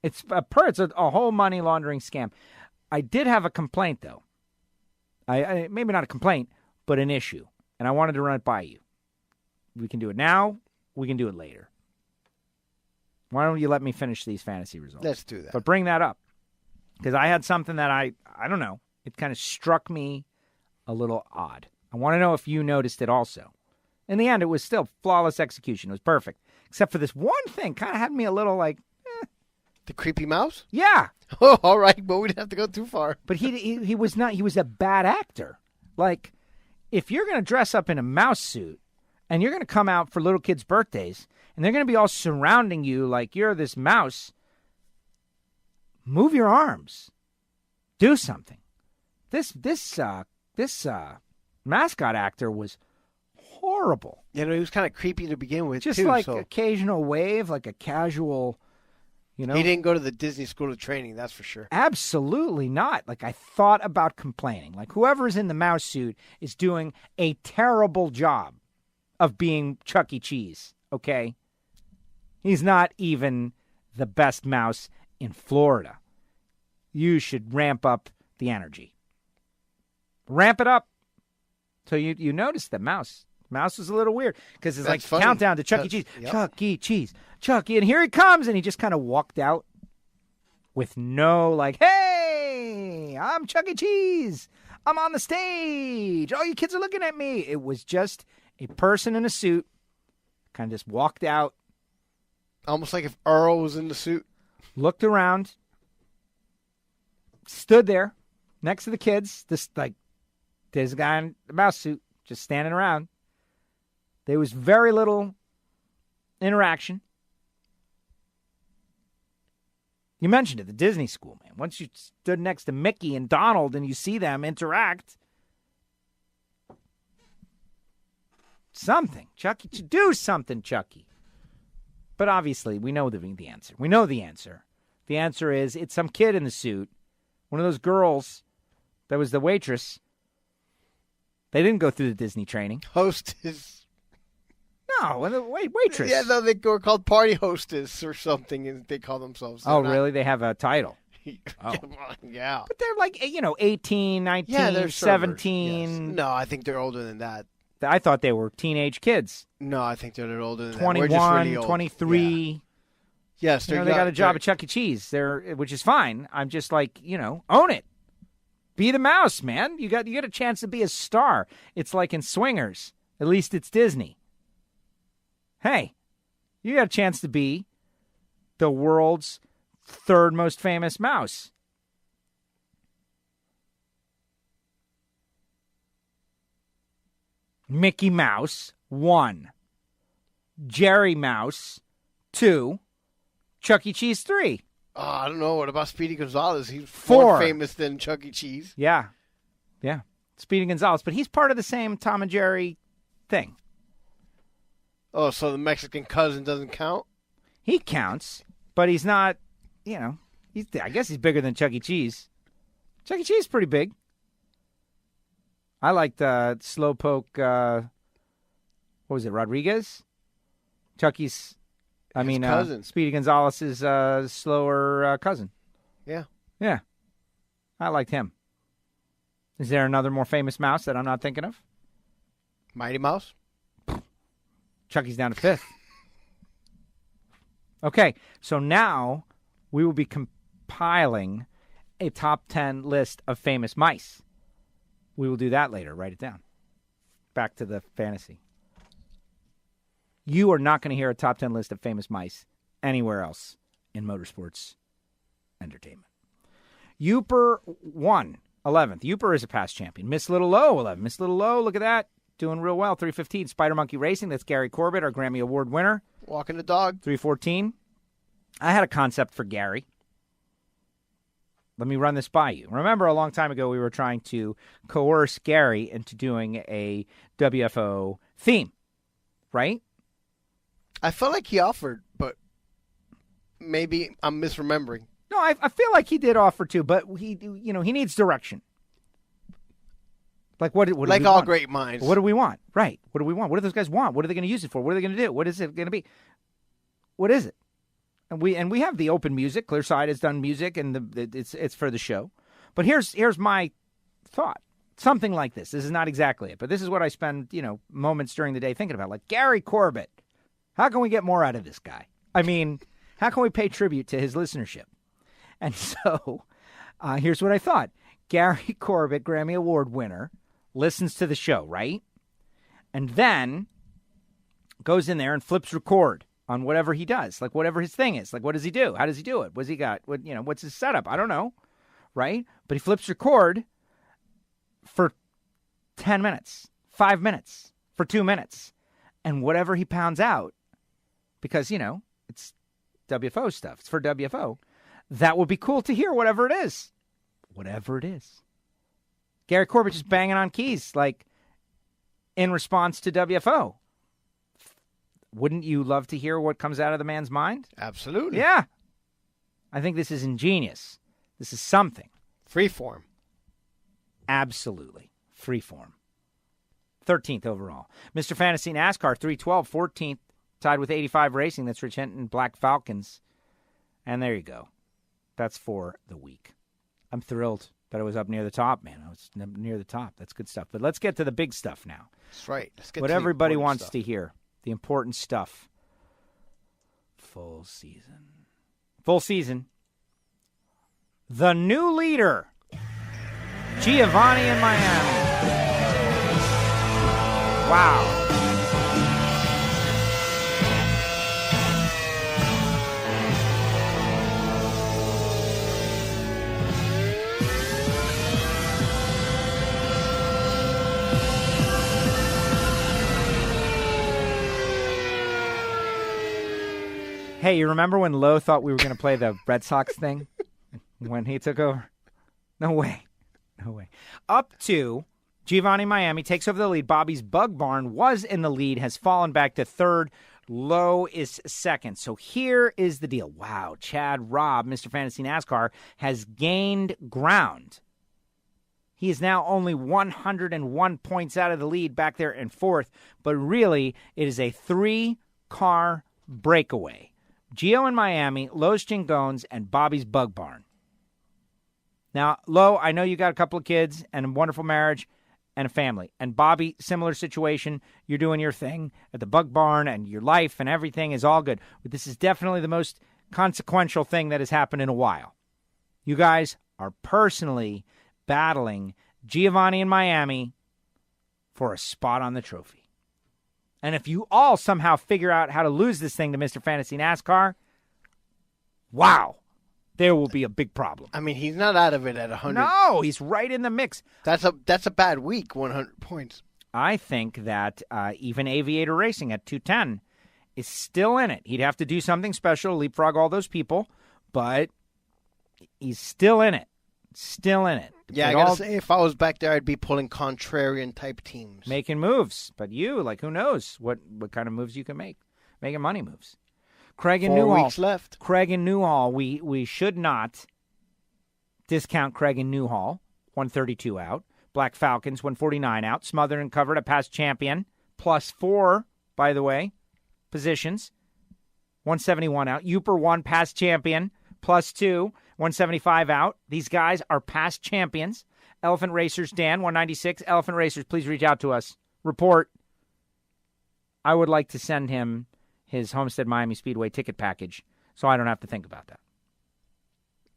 It's a whole money laundering scam. I did have a complaint, though. I maybe not a complaint, but an issue. And I wanted to run it by you. We can do it now. We can do it later. Why don't you let me finish these fantasy results? Let's do that. But bring that up. Because I had something that I don't know. It kind of struck me a little odd. I want to know if you noticed it also. In the end, it was still flawless execution. It was perfect. Except for this one thing. Kind of had me a little like, The creepy mouse? yeah. Oh, all right, but we didn't have to go too far. But he was not. He was a bad actor. Like, if you're going to dress up in a mouse suit and you're going to come out for little kids' birthdays and they're going to be all surrounding you like you're this mouse, move your arms. Do something. This mascot actor was horrible. He was kind of creepy to begin with, Just too. like So occasional wave, like a casual, he didn't go to the Disney School of Training, that's for sure. Absolutely not. Like, I thought about complaining. Like, whoever's in the mouse suit is doing a terrible job of being Chuck E. Cheese, okay? He's not even the best mouse in Florida. You should ramp up the energy. Ramp it up. So you notice the mouse. Mouse was a little weird because it's That's like funny. countdown to Chuck E. Cheese. Yep. Chuck E. Cheese. Chuck E. And here he comes. And he just kind of walked out with no like, hey, I'm Chuck E. Cheese. I'm on the stage. Oh, you kids are looking at me. It was just a person in a suit kind of just walked out, Almost like if Earl was in the suit. looked around, stood there next to the kids. There's a guy in the mouse suit just standing around. There was very little interaction. You mentioned it, the Disney school, man. Once you stood next to Mickey and Donald and you see them interact, something. Chucky, do something, Chucky. But obviously, we know the answer. We know the answer. The answer is it's some kid in the suit, one of those girls that was the waitress. They didn't go through the Disney training. Hostess. No, waitress. Yeah, no, they were called party hostess or something, and they call themselves. Oh, really? They have a title. Oh. Yeah. But they're like, 18, 19, Yeah, they're servers, 17. yes. No, I think they're older than that. I thought they were teenage kids. No, I think they're older than 21, that. We're just really old. 23. Yeah. Yes, they got a job at Chuck E. Cheese, which is fine. I'm just like, own it. Be the mouse, man. You got a chance to be a star. It's like in Swingers. At least it's Disney. Hey, you got a chance to be the world's third most famous mouse. Mickey Mouse, 1. Jerry Mouse, 2. Chuck E. Cheese, 3. Oh, I don't know. What about Speedy Gonzalez? He's 4. more famous than Chuck E. Cheese. Yeah. Speedy Gonzalez. But he's part of the same Tom and Jerry thing. Oh, so the Mexican cousin doesn't count? He counts, but he's not, I guess he's bigger than Chuck E. Cheese. Chuck E. Cheese is pretty big. I liked Slowpoke, what was it, Rodriguez? Chucky's, cousin. Speedy Gonzalez's slower cousin. Yeah. Yeah. I liked him. Is there another more famous mouse that I'm not thinking of? Mighty Mouse? Chucky's down to 5th. Okay, so now we will be compiling a top 10 list of famous mice. We will do that later. Write it down. Back to the fantasy. You are not going to hear a top 10 list of famous mice anywhere else in motorsports entertainment. Uper 1, 11th. Uper is a past champion. Miss Little Low, 11. Miss Little Low, look at that. Doing real well. 315. Spider Monkey Racing. That's Gary Corbett, our Grammy Award winner. Walking the dog. 314. I had a concept for Gary. Let me run this by you. Remember, a long time ago, we were trying to coerce Gary into doing a WFO theme, right? I felt like he offered, but maybe I'm misremembering. No, I feel like he did offer to, but he needs direction. Like what like do we all want? Great minds. What do we want? Right. What do we want? What do those guys want? What are they going to use it for? What are they going to do? What is it going to be? What is it? And we have the open music. Clearside has done music, and it's for the show. But here's my thought. Something like this. This is not exactly it, but this is what I spend moments during the day thinking about. Like Gary Corbett. How can we get more out of this guy? I mean, how can we pay tribute to his listenership? And so here's what I thought. Gary Corbett, Grammy Award winner, listens to the show, right? And then goes in there and flips record on whatever he does, like whatever his thing is. Like, what does he do? How does he do it? What's he got? What's his setup? I don't know, right? But he flips record for 10 minutes, 5 minutes, for 2 minutes. And whatever he pounds out, because, it's WFO stuff. It's for WFO. That would be cool to hear, whatever it is. Whatever it is. Gary Corbett just banging on keys, like, in response to WFO. Wouldn't you love to hear what comes out of the man's mind? Absolutely. Yeah. I think this is ingenious. This is something. Freeform. Absolutely. Freeform. 13th overall. Mr. Fantasy NASCAR, 312. 14th, tied with 85 Racing. That's Rich Hinton, Black Falcons. And there you go. That's for the week. I'm thrilled that I was up near the top, man. I was near the top. That's good stuff. But let's get to the big stuff now. That's right. Let's get what to everybody wants stuff. to hear. The important stuff. Full season. Full season. The new leader. Giovanni in Miami. Wow. Hey, you remember when Lowe thought we were going to play the Red Sox thing when he took over? No way. No way. Up to Giovanni Miami takes over the lead. Bobby's Bug Barn was in the lead, has fallen back to third. Lowe is second. So here is the deal. Wow, Chad Robb, Mr. Fantasy NASCAR, has gained ground. He is now only 101 points out of the lead back there in fourth. But really, it is a 3-car breakaway. Gio in Miami, Lowe's Chingones, and Bobby's Bug Barn. Now, Lowe, I know you got a couple of kids and a wonderful marriage. and a family. And Bobby, similar situation. You're doing your thing at the Bug Barn, and your life and everything is all good. But this is definitely the most consequential thing that has happened in a while. You guys are personally battling Giovanni in Miami for a spot on the trophy. And if you all somehow figure out how to lose this thing to Mr. Fantasy NASCAR, wow, there will be a big problem. I mean, he's not out of it at 100. No, he's right in the mix. That's a bad week, 100 points. I think that even Aviator Racing at 210 is still in it. He'd have to do something special, leapfrog all those people, but he's still in it. Still in it. Yeah, I gotta say, if I was back there, I'd be pulling contrarian-type teams. Making moves. But you, who knows what kind of moves you can make. Making money moves. Craig and Newhall. 4 weeks left. Craig and Newhall. We should not discount Craig and Newhall. 132 out. Black Falcons, 149 out. Smothered and covered, a past champion. +4, by the way, positions. 171 out. Uper 1, past champion. +2. 175 out. These guys are past champions. Elephant Racers, Dan, 196. Elephant Racers, please reach out to us. Report. I would like to send him his Homestead Miami Speedway ticket package so I don't have to think about that.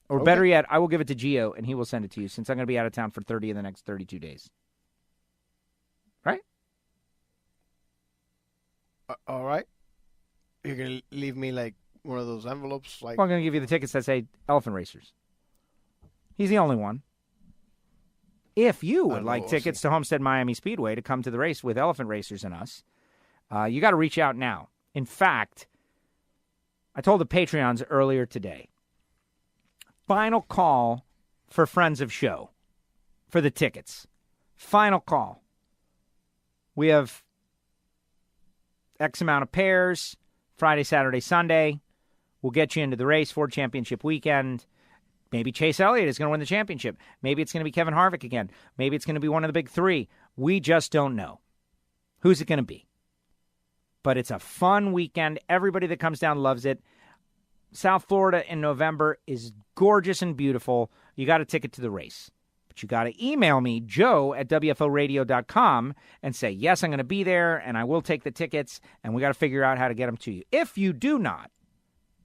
Or better yet, I will give it to Gio and he will send it to you since I'm going to be out of town for 30 of the next 32 days. Right? All right. You're going to leave me like one of those envelopes? Well, I'm going to give you the tickets that say Elephant Racers. He's the only one. If you would like tickets to Homestead Miami Speedway to come to the race with Elephant Racers and us, you got to reach out now. In fact, I told the Patreons earlier today, final call for Friends of Show for the tickets. Final call. We have X amount of pairs, Friday, Saturday, Sunday. We'll get you into the race, Ford Championship weekend. Maybe Chase Elliott is going to win the championship. Maybe it's going to be Kevin Harvick again. Maybe it's going to be one of the big three. We just don't know. Who's it going to be? But it's a fun weekend. Everybody that comes down loves it. South Florida in November is gorgeous and beautiful. You got a ticket to the race. But you got to email me, joe@wforadio.com, and say, yes, I'm going to be there, and I will take the tickets, and we got to figure out how to get them to you. If you do not,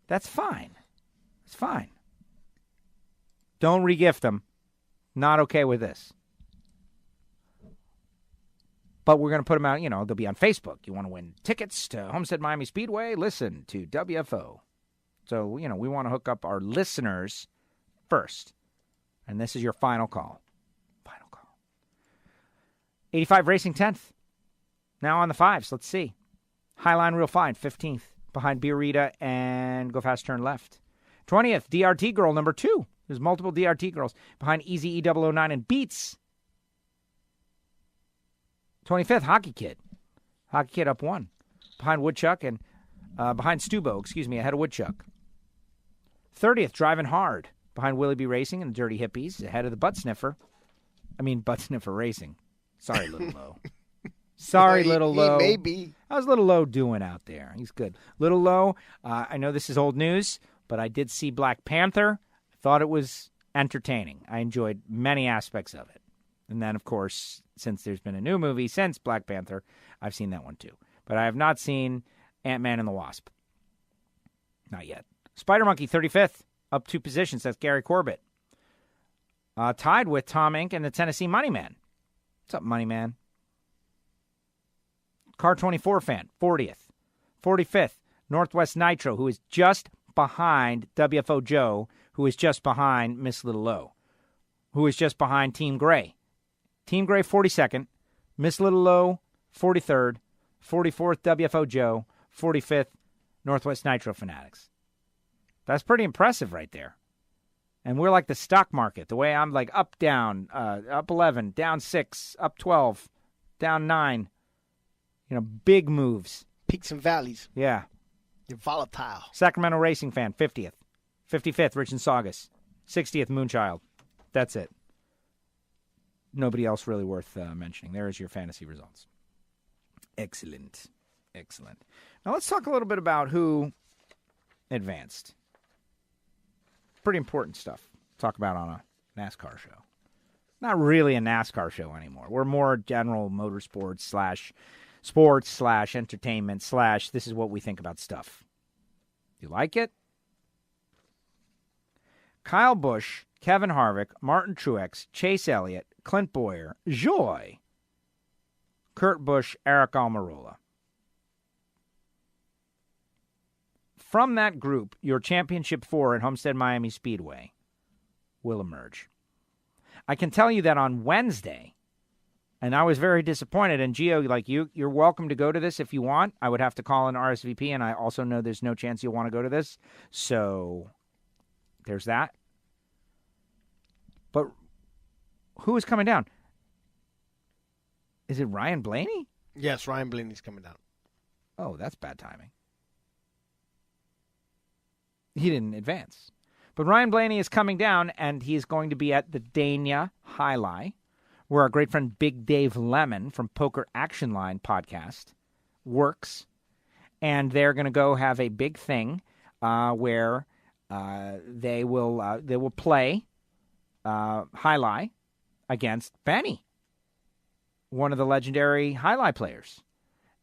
that's fine. It's fine. Don't regift them. Not okay with this. But we're going to put them out, they'll be on Facebook. You want to win tickets to Homestead Miami Speedway? Listen to WFO. So, we want to hook up our listeners first. And this is your final call. Final call. 85 Racing 10th. Now on the fives. Let's see. Highline Real Fine, 15th. Behind Beerita and Go Fast Turn Left. 20th, DRT Girl, number 2. There's multiple DRT girls. Behind Easy E009 and Beats. 25th, Hockey Kid. Hockey Kid up 1. Behind Woodchuck and behind Stubo, ahead of Woodchuck. 30th, Driving Hard. Behind Willie B. Racing and the Dirty Hippies. Ahead of the Butt Sniffer. Butt Sniffer Racing. Sorry, Little Low. Sorry, Little Low. Maybe. How's Little Low doing out there? He's good. Little Low, I know this is old news, but I did see Black Panther. Thought it was entertaining. I enjoyed many aspects of it. And then, of course, since there's been a new movie since Black Panther, I've seen that one too. But I have not seen Ant-Man and the Wasp. Not yet. Spider Monkey, 35th, up 2 positions. That's Gary Corbett. Tied with Tom Inc. and the Tennessee Moneyman. What's up, Moneyman? Car 24 fan, 40th. 45th, Northwest Nitro, who is just behind WFO Joe, who is just behind Miss Little Low, who is just behind Team Gray. Team Gray, 42nd. Miss Little Low, 43rd. 44th, WFO Joe. 45th, Northwest Nitro Fanatics. That's pretty impressive right there. And we're like the stock market, the way I'm like up, down, up 11, down 6, up 12, down 9. Big moves. Peaks and valleys. Yeah. You're volatile. Sacramento Racing Fan, 50th. 55th, Rich and Saugus. 60th, Moonchild. That's it. Nobody else really worth mentioning. There is your fantasy results. Excellent. Excellent. Now let's talk a little bit about who advanced. Pretty important stuff to talk about on a NASCAR show. not really a NASCAR show anymore. We're more general motorsports / sports / entertainment / this is what we think about stuff. You like it? Kyle Busch, Kevin Harvick, Martin Truex, Chase Elliott, Clint Bowyer, Joy, Kurt Busch, Eric Almirola. From that group, your championship 4 at Homestead Miami Speedway will emerge. I can tell you that on Wednesday, and I was very disappointed, and Gio, like you're welcome to go to this if you want. I would have to call an RSVP, and I also know there's no chance you'll want to go to this. So there's that. But who is coming down? Is it Ryan Blaney? Yes, Ryan Blaney's coming down. Oh, that's bad timing. He didn't advance. But Ryan Blaney is coming down, and he's going to be at the Dania Highlight, where our great friend Big Dave Lemon from Poker Action Line podcast works. And they're going to go have a big thing where they will play Highlight against Benny, one of the legendary Highlight players.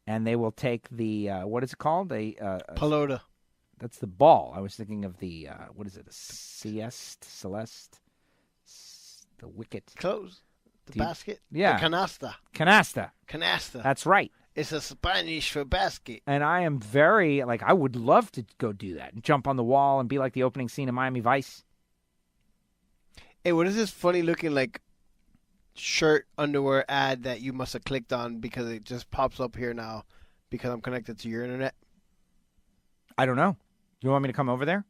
And they will take the, what is it called? Pelota. That's the ball. I was thinking of the, what is it, a Celeste? The wicket. Close. The basket? Yeah. The canasta. Canasta. That's right. It's a Spanish for basket. And I am very, I would love to go do that and jump on the wall and be like the opening scene of Miami Vice. Hey, what is this funny looking, shirt, underwear ad that you must have clicked on because it just pops up here now because I'm connected to your internet? I don't know. You want me to come over there?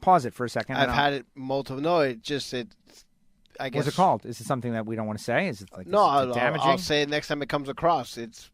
Pause it for a second. I've had it multiple. No, I guess. What's it called? Is it something that we don't want to say? Is it no? I'll say it next time it comes across. It's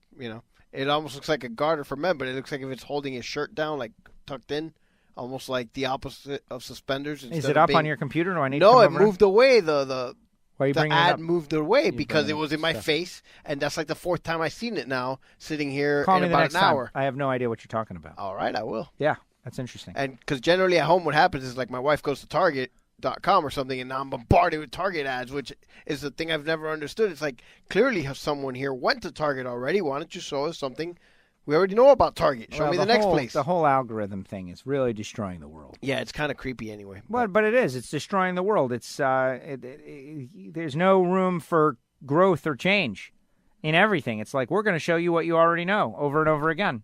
it almost looks like a garter for men, but it looks like if it's holding his shirt down, tucked in, almost like the opposite of suspenders. Is it up on your computer? Or I need no, to it moved away. The ad moved away because it was in my face, and that's the 4th time I've seen it now, sitting here in about an hour. I have no idea what you're talking about. All right, I will. Yeah, that's interesting. And because generally at home what happens is my wife goes to Target.com or something, and now I'm bombarded with Target ads, which is the thing I've never understood. It's clearly someone here went to Target already. Why don't you show us something we already know about Target? Show me the next place. The whole algorithm thing is really destroying the world. Yeah, it's kind of creepy anyway. But it is. It's destroying the world. It's there's no room for growth or change in everything. It's we're going to show you what you already know over and over again.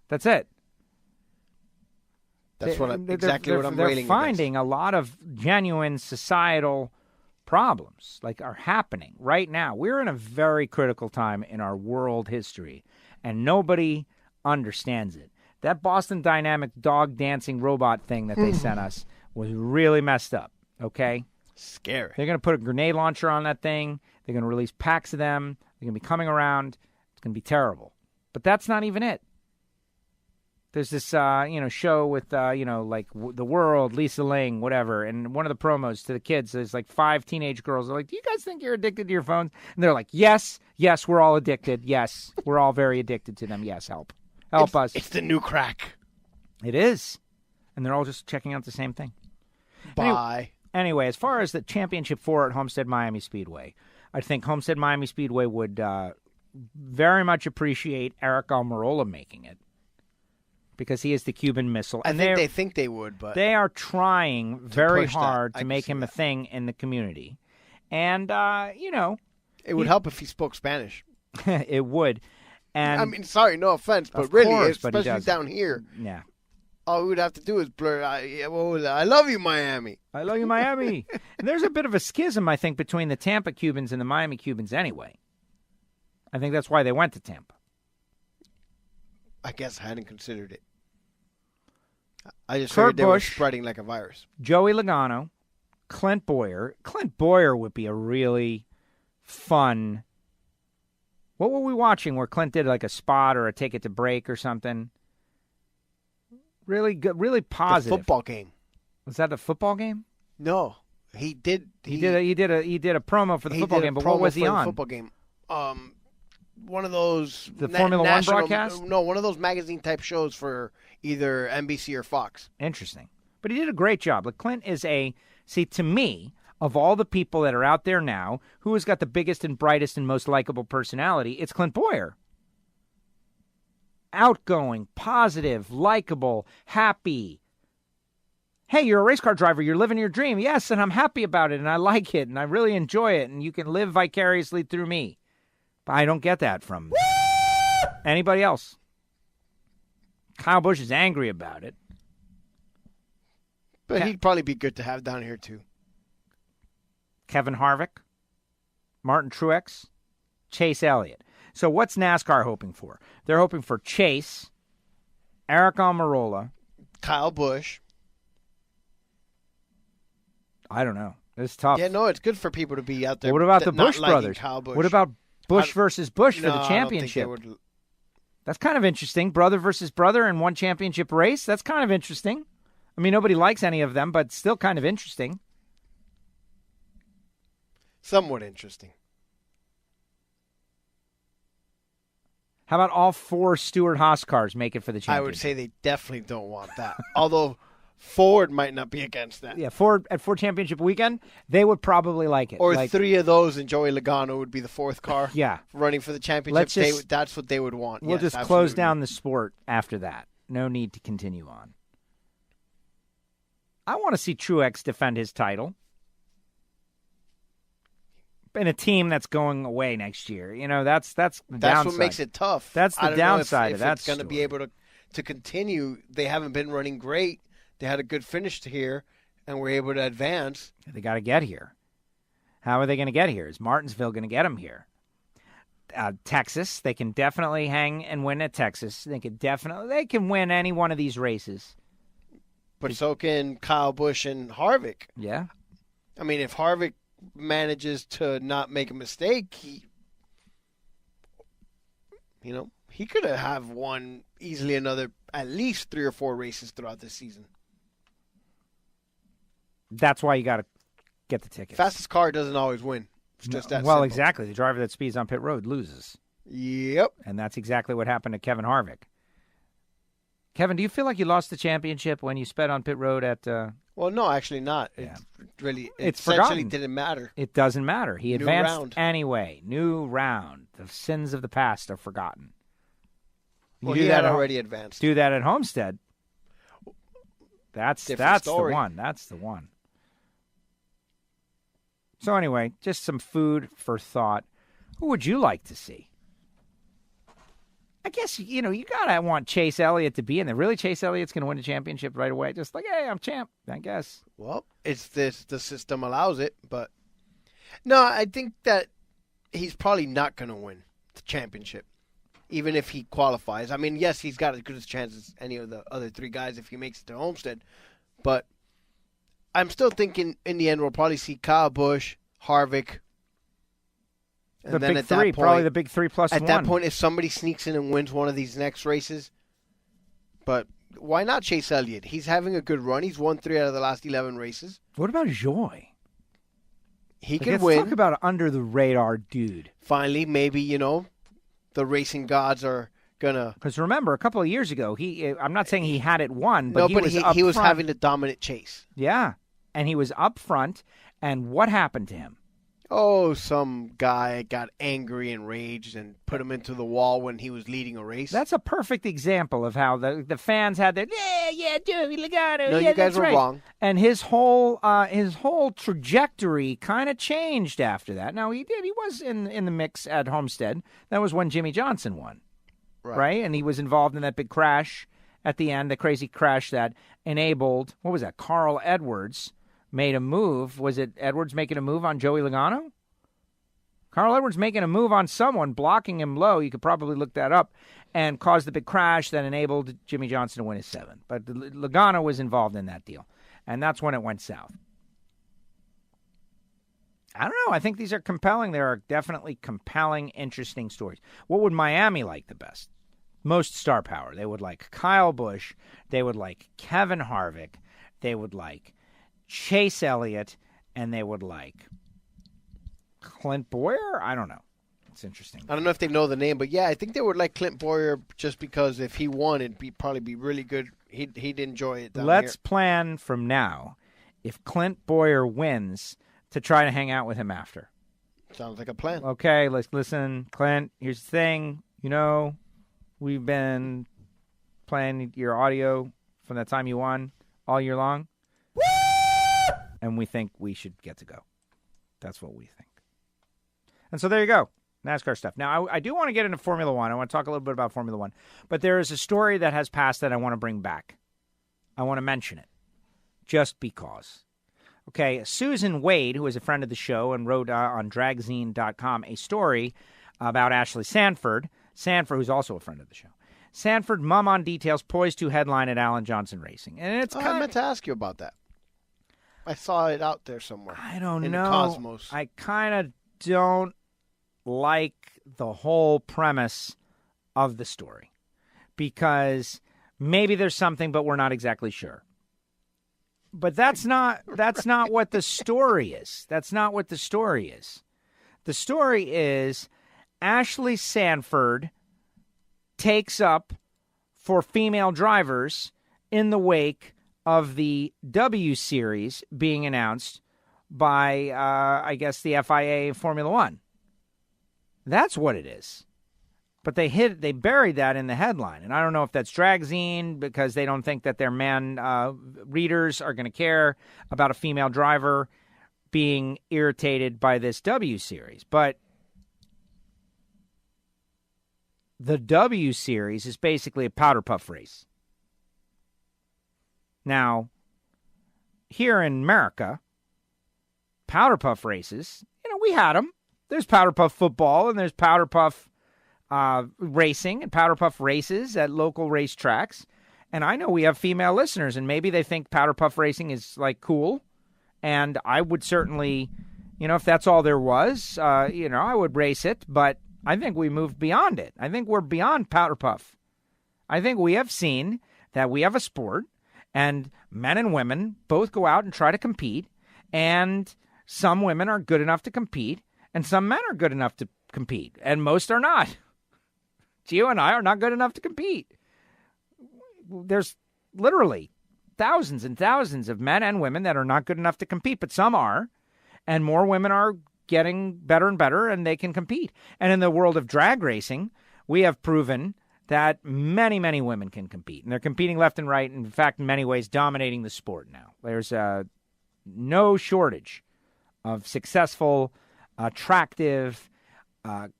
That's it. That's what I'm railing against. They're finding a lot of genuine societal problems are happening right now. We're in a very critical time in our world history, and nobody understands it. That Boston Dynamic dog dancing robot thing that they sent us was really messed up, okay? Scary. They're going to put a grenade launcher on that thing. They're going to release packs of them. They're going to be coming around. It's going to be terrible. But that's not even it. There's this, show with, The World, Lisa Ling, whatever, and one of the promos to the kids, there's 5 teenage girls. They're do you guys think you're addicted to your phones? And they're yes, we're all addicted. Yes, we're all very addicted to them. Yes, help us. It's the new crack. It is. And they're all just checking out the same thing. Bye. Anyway, as far as the Championship 4 at Homestead Miami Speedway, I think Homestead Miami Speedway would very much appreciate Eric Almirola making it, because he is the Cuban Missile. And they think they would, but they are trying very hard to make him a thing in the community. And, it would help if he spoke Spanish. It would. And sorry, no offense, but really, especially down here. Yeah. All we would have to do is blur, I love you, Miami. I love you, Miami. And there's a bit of a schism, I think, between the Tampa Cubans and the Miami Cubans anyway. I think that's why they went to Tampa. I guess I hadn't considered it. I just figured they were spreading like a virus. Joey Logano, Clint Bowyer. Clint Bowyer would be a really fun. What were we watching where Clint did a spot or a take it to break or something? Really good, really positive. The football game. Was that a football game? No, he did. He did a promo for the football game. But what was he on? Football game. One of those Formula One broadcast? No, one of those magazine type shows for either NBC or Fox. Interesting. But he did a great job. Clint is to me, of all the people that are out there now, who has got the biggest and brightest and most likable personality? It's Clint Bowyer. Outgoing, positive, likable, happy. Hey, you're a race car driver. You're living your dream. Yes, and I'm happy about it, and I like it, and I really enjoy it, and you can live vicariously through me. But I don't get that from anybody else. Kyle Busch is angry about it. But he'd probably be good to have down here, too. Kevin Harvick, Martin Truex, Chase Elliott. So what's NASCAR hoping for? They're hoping for Chase, Eric Almirola, Kyle Busch. I don't know. It's tough. Yeah, no, it's good for people to be out there. Well, what about the Busch brothers? Busch. What about Busch versus Busch for the championship? I don't think they would... That's kind of interesting. Brother versus brother in one championship race. That's kind of interesting. I mean, nobody likes any of them, but still kind of interesting. Somewhat interesting. How about all 4 Stewart Haas cars make it for the championship? I would say they definitely don't want that. Although Ford might not be against that. Yeah, Ford at Ford Championship weekend, they would probably like it. Or 3 of those, and Joey Logano would be the 4th car. Yeah, running for the championship. That's what they would want. We'll just close down the sport after that. No need to continue on. I want to see Truex defend his title in a team that's going away next year. You know, that's the downside. That's what makes it tough. That's the downside of that. If it's going to be able to continue. They haven't been running great. They had a good finish to here, and were able to advance. They got to get here. How are they going to get here? Is Martinsville going to get them here? Texas, they can definitely hang and win at Texas. They can win any one of these races. But so can Kyle Busch and Harvick. Yeah. I mean, if Harvick manages to not make a mistake, he could have won easily at least 3 or 4 races throughout this season. That's why you got to get the tickets. Fastest car doesn't always win. It's just that well, simple. exactly. The driver that speeds on pit road loses. Yep. And that's exactly what happened to Kevin Harvick. Kevin, do you feel like you lost the championship when you sped on pit road at... Well, no, actually not. Yeah. It it's essentially forgotten. Didn't matter. It doesn't matter. He New advanced round. anyway. New round. The sins of the past are forgotten. Well, he had already advanced. Do that at Homestead. That's the story. one. That's the one. So anyway, just some food for thought. Who would you like to see? I guess, you got to want Chase Elliott to be in there. Really, Chase Elliott's going to win the championship right away? Just like, hey, I'm champ, I guess. Well, it's this. The system allows it, but... No, I think that he's probably not going to win the championship, even if he qualifies. I mean, yes, he's got as good a chance as any of the other 3 guys if he makes it to Homestead, but I'm still thinking in the end we'll probably see Kyle Busch, Harvick, and the then big at 3, that point, probably the big 3 plus 1. At that point, if somebody sneaks in and wins one of these next races, but why not Chase Elliott? He's having a good run. He's won 3 out of the last 11 races. What about Joy? He could let's win. Talk about an under-the-radar dude. Finally, maybe, the racing gods are going to... Because remember, a couple of years ago, I'm not saying he had it won, but he was front. having a dominant chase. Yeah, and he was up front, and what happened to him? Oh, some guy got angry and raged and put him into the wall when he was leading a race. That's a perfect example of how the fans had their, Joey Logano. No, you guys were wrong. And his whole trajectory kind of changed after that. Now, he was in the mix at Homestead. That was when Jimmy Johnson won, right? And he was involved in that big crash at the end, the crazy crash that enabled, what was that, Carl Edwards made a move. Was it Edwards making a move on Joey Logano? Carl Edwards making a move on someone, blocking him low. You could probably look that up, and caused the big crash that enabled Jimmy Johnson to win his 7th. But Logano was involved in that deal, and that's when it went south. I don't know. I think these are compelling. There are definitely compelling, interesting stories. What would Miami like the best? Most star power. They would like Kyle Busch. They would like Kevin Harvick. They would like Chase Elliott, and they would like Clint Bowyer? I don't know. It's interesting. I don't know if they know the name, but yeah, I think they would like Clint Bowyer just because if he won, it'd probably be really good. He'd enjoy it down Let's here. plan from now. If Clint Bowyer wins to try to hang out with him after. Sounds like a plan. Okay, let's listen. Clint, here's the thing. We've been playing your audio from the time you won all year long. Woo! And we think we should get to go. That's what we think. And so there you go. NASCAR stuff. Now, I do want to get into Formula One. I want to talk a little bit about Formula One. But there is a story that has passed that I want to bring back. I want to mention it. Just because. Okay, Susan Wade, who is a friend of the show and wrote on dragzine.com a story about Ashley Sanford, who's also a friend of the show. Sanford, mom on details, poised to headline at Alan Johnson Racing. And it's I meant to ask you about that. I saw it out there somewhere. I don't in know. The Cosmos. I kind of don't like the whole premise of the story because maybe there's something, but we're not exactly sure. But that's not what the story is. That's not what the story is. The story is Ashley Sanford takes up for female drivers in the wake of the W Series being announced by, I guess, the FIA Formula One. That's what it is. But they buried that in the headline. And I don't know if that's Dragzine because they don't think that their readers are going to care about a female driver being irritated by this W Series. But the W Series is basically a powder puff race. Now, here in America, powder puff races, we had them. There's powder puff football and there's powder puff racing and powder puff races at local racetracks. And I know we have female listeners, and maybe they think powder puff racing is like cool. And I would certainly, if that's all there was, I would race it. But I think we moved beyond it. I think we're beyond powder puff. I think we have seen that we have a sport, and men and women both go out and try to compete. And some women are good enough to compete, and some men are good enough to compete, and most are not. You and I are not good enough to compete. There's literally thousands and thousands of men and women that are not good enough to compete, but some are, and more women are getting better and better, and they can compete. And in the world of drag racing, we have proven that many, many women can compete, and they're competing left and right, and in fact, in many ways, dominating the sport now. There's no shortage of successful, attractive,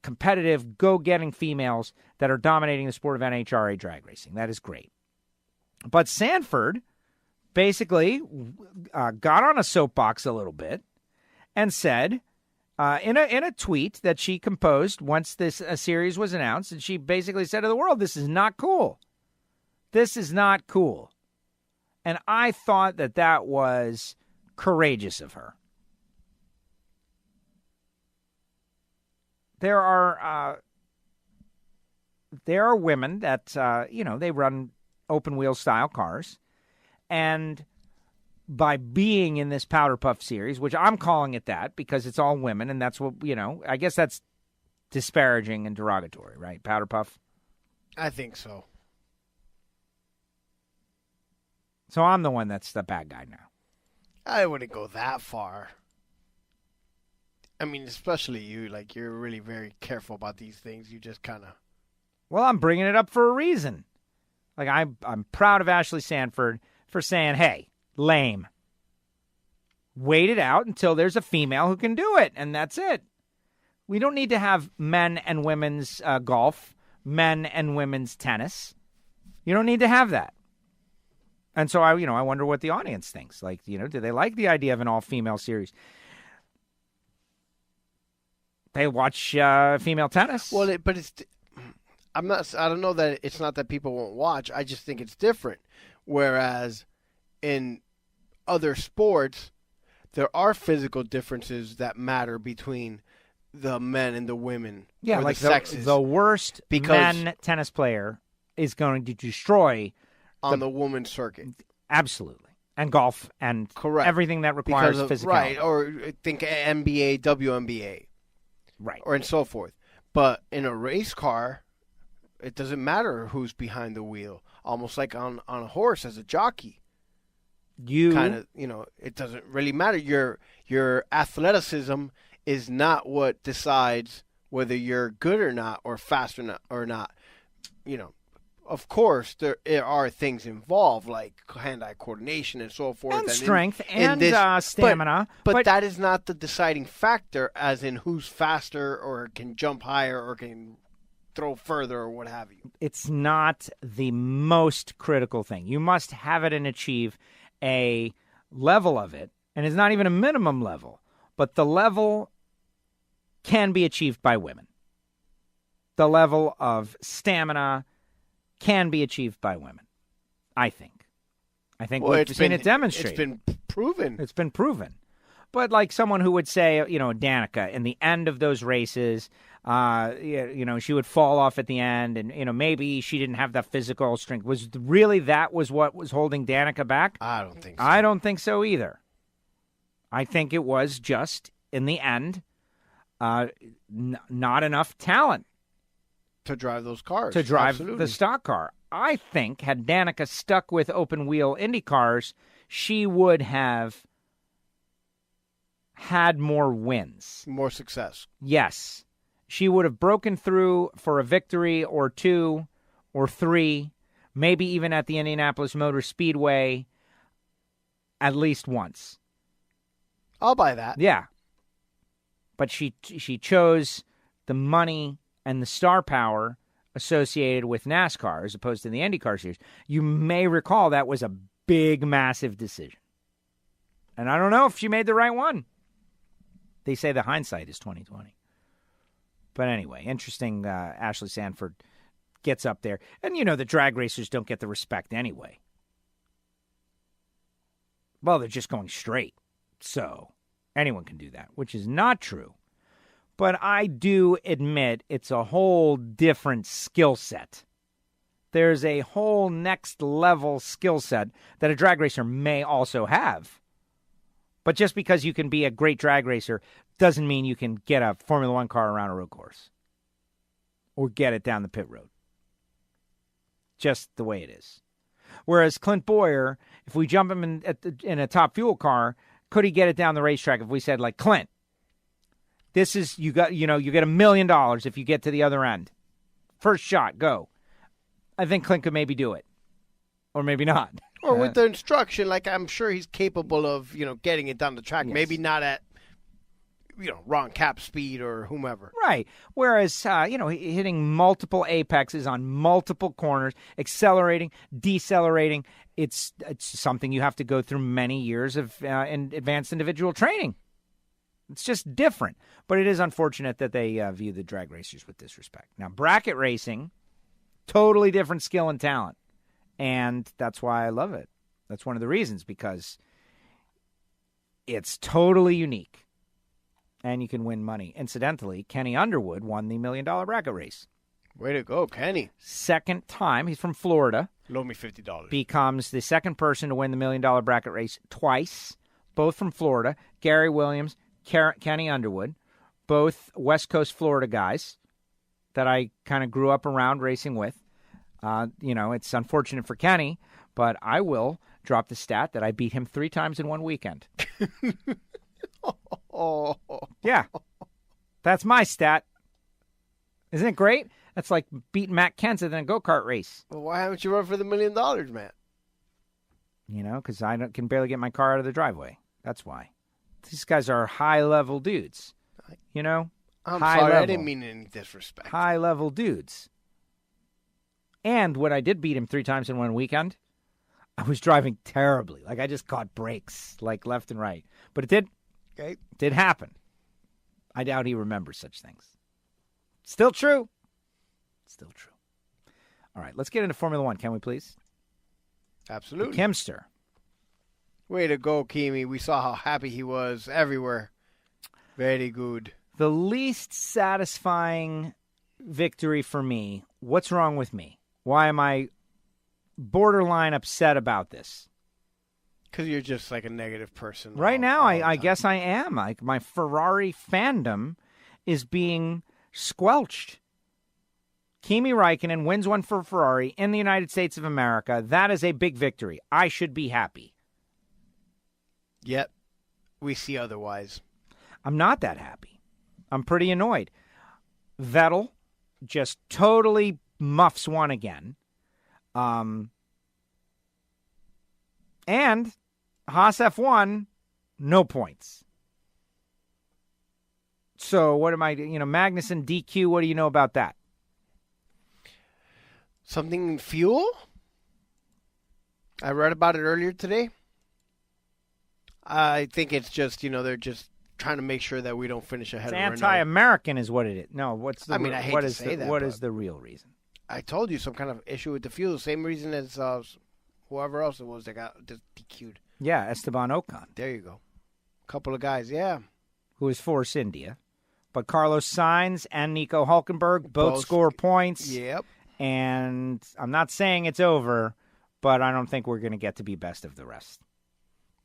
competitive, go-getting females that are dominating the sport of NHRA drag racing. That is great. But Sanford basically got on a soapbox a little bit and said in a tweet that she composed once this series was announced, and she basically said to the world, this is not cool. This is not cool. And I thought that was courageous of her. There are women that, they run open-wheel style cars. And by being in this powder puff series, which I'm calling it that because it's all women, and that's what, I guess that's disparaging and derogatory, right? Powder puff? I think so. So I'm the one that's the bad guy now. I wouldn't go that far. I mean, especially you, you're really very careful about these things. You just kind of... Well, I'm bringing it up for a reason. I'm proud of Ashley Sanford for saying, hey, lame. Wait it out until there's a female who can do it, and that's it. We don't need to have men and women's golf, men and women's tennis. You don't need to have that. And so, I wonder what the audience thinks. Do they like the idea of an all-female series? They watch female tennis. Well, but it's. I don't know that it's not that people won't watch. I just think it's different. Whereas in other sports, there are physical differences that matter between the men and the women. Yeah, or like the sexes. The worst men tennis player is going to destroy on the women's circuit. Absolutely. And golf and correct. Everything that requires physicality. Right, or think NBA, WNBA. Right. Or and so forth. But in a race car, it doesn't matter who's behind the wheel. Almost like on a horse as a jockey. kind of, it doesn't really matter. Your athleticism is not what decides whether you're good or not, or fast or not. Of course, there are things involved like hand-eye coordination and so forth. And strength and stamina. But that is not the deciding factor, as in who's faster or can jump higher or can throw further or what have you. It's not the most critical thing. You must have it and achieve a level of it, and it's not even a minimum level, but the level can be achieved by women. The level of stamina can be achieved by women, I think. We've seen it demonstrated. It's been proven. It's been proven. But like someone who would say, Danica, in the end of those races, she would fall off at the end, and, maybe she didn't have that physical strength. That was what was holding Danica back? I don't think so. I don't think so either. I think it was just, in the end, not enough talent. To drive those cars. To drive Absolutely. the stock car. I think had Danica stuck with open-wheel Indy cars, she would have had more wins. More success. Yes. She would have broken through for a victory or 2 or 3, maybe even at the Indianapolis Motor Speedway at least once. I'll buy that. Yeah. But she chose the money and the star power associated with NASCAR as opposed to the IndyCar series. You may recall that was a big, massive decision. And I don't know if she made the right one. They say the hindsight is 20/20. But anyway, interesting. Ashley Sanford gets up there. And the drag racers don't get the respect anyway. Well, they're just going straight. So anyone can do that, which is not true. But I do admit it's a whole different skill set. There's a whole next level skill set that a drag racer may also have. But just because you can be a great drag racer doesn't mean you can get a Formula One car around a road course or get it down the pit road. Just the way it is. Whereas Clint Boyer, if we jump him in a top fuel car, could he get it down the racetrack if we said, like, Clint, this is, you get $1 million if you get to the other end. First shot, go. I think Clint could maybe do it. Or maybe not. Or with the instruction, like I'm sure he's capable of, getting it down the track. Yes. Maybe not at, Ron Cap speed or whomever. Right. Whereas, hitting multiple apexes on multiple corners, accelerating, decelerating, it's something you have to go through many years of advanced individual training. It's just different. But it is unfortunate that they view the drag racers with disrespect. Now, bracket racing, totally different skill and talent. And that's why I love it. That's one of the reasons, because it's totally unique. And you can win money. Incidentally, Kenny Underwood won the $1 million bracket race. Way to go, Kenny. Second time. He's from Florida. Loan me $50. Becomes the second person to win the $1 million bracket race twice. Both from Florida. Gary Williams, Kenny Underwood. Both West Coast Florida guys that I kind of grew up around racing with. It's unfortunate for Kenny, but I will drop the stat that I beat him 3 times in one weekend. Yeah. That's my stat. Isn't it great? That's like beating Matt Kenseth in a go-kart race. Well, why haven't you run for the $1 million, Matt? Because I can barely get my car out of the driveway. That's why. These guys are high-level dudes. I'm high sorry, level. I didn't mean any disrespect. High-level dudes. And when I did beat him 3 times in one weekend, I was driving terribly. Like, I just caught brakes, like, left and right. But it did happen. I doubt he remembers such things. Still true. Still true. All right, let's get into Formula One, can we please? Absolutely. The Kimster. Way to go, Kimi. We saw how happy he was everywhere. Very good. The least satisfying victory for me. What's wrong with me? Why am I borderline upset about this? Because you're just like a negative person. Right now, I guess I am. Like, my Ferrari fandom is being squelched. Kimi Raikkonen wins one for Ferrari in the United States of America. That is a big victory. I should be happy. Yet, we see otherwise. I'm not that happy. I'm pretty annoyed. Vettel just totally muffs one again. And Haas F1, no points. So what am I, Magnussen DQ, what do you know about that? Something in fuel? I read about it earlier today. I think it's just, they're just trying to make sure that we don't finish ahead of Renault. It's anti-American is what it is. No, what's the I hate to say that. What is the real reason? I told you some kind of issue with the fuel. Same reason as whoever else it was that got DQ'd. Yeah, Esteban Ocon. There you go. A couple of guys, yeah. Who is Force India. But Carlos Sainz and Nico Hulkenberg both score points. Yep. And I'm not saying it's over, but I don't think we're going to get to be best of the rest.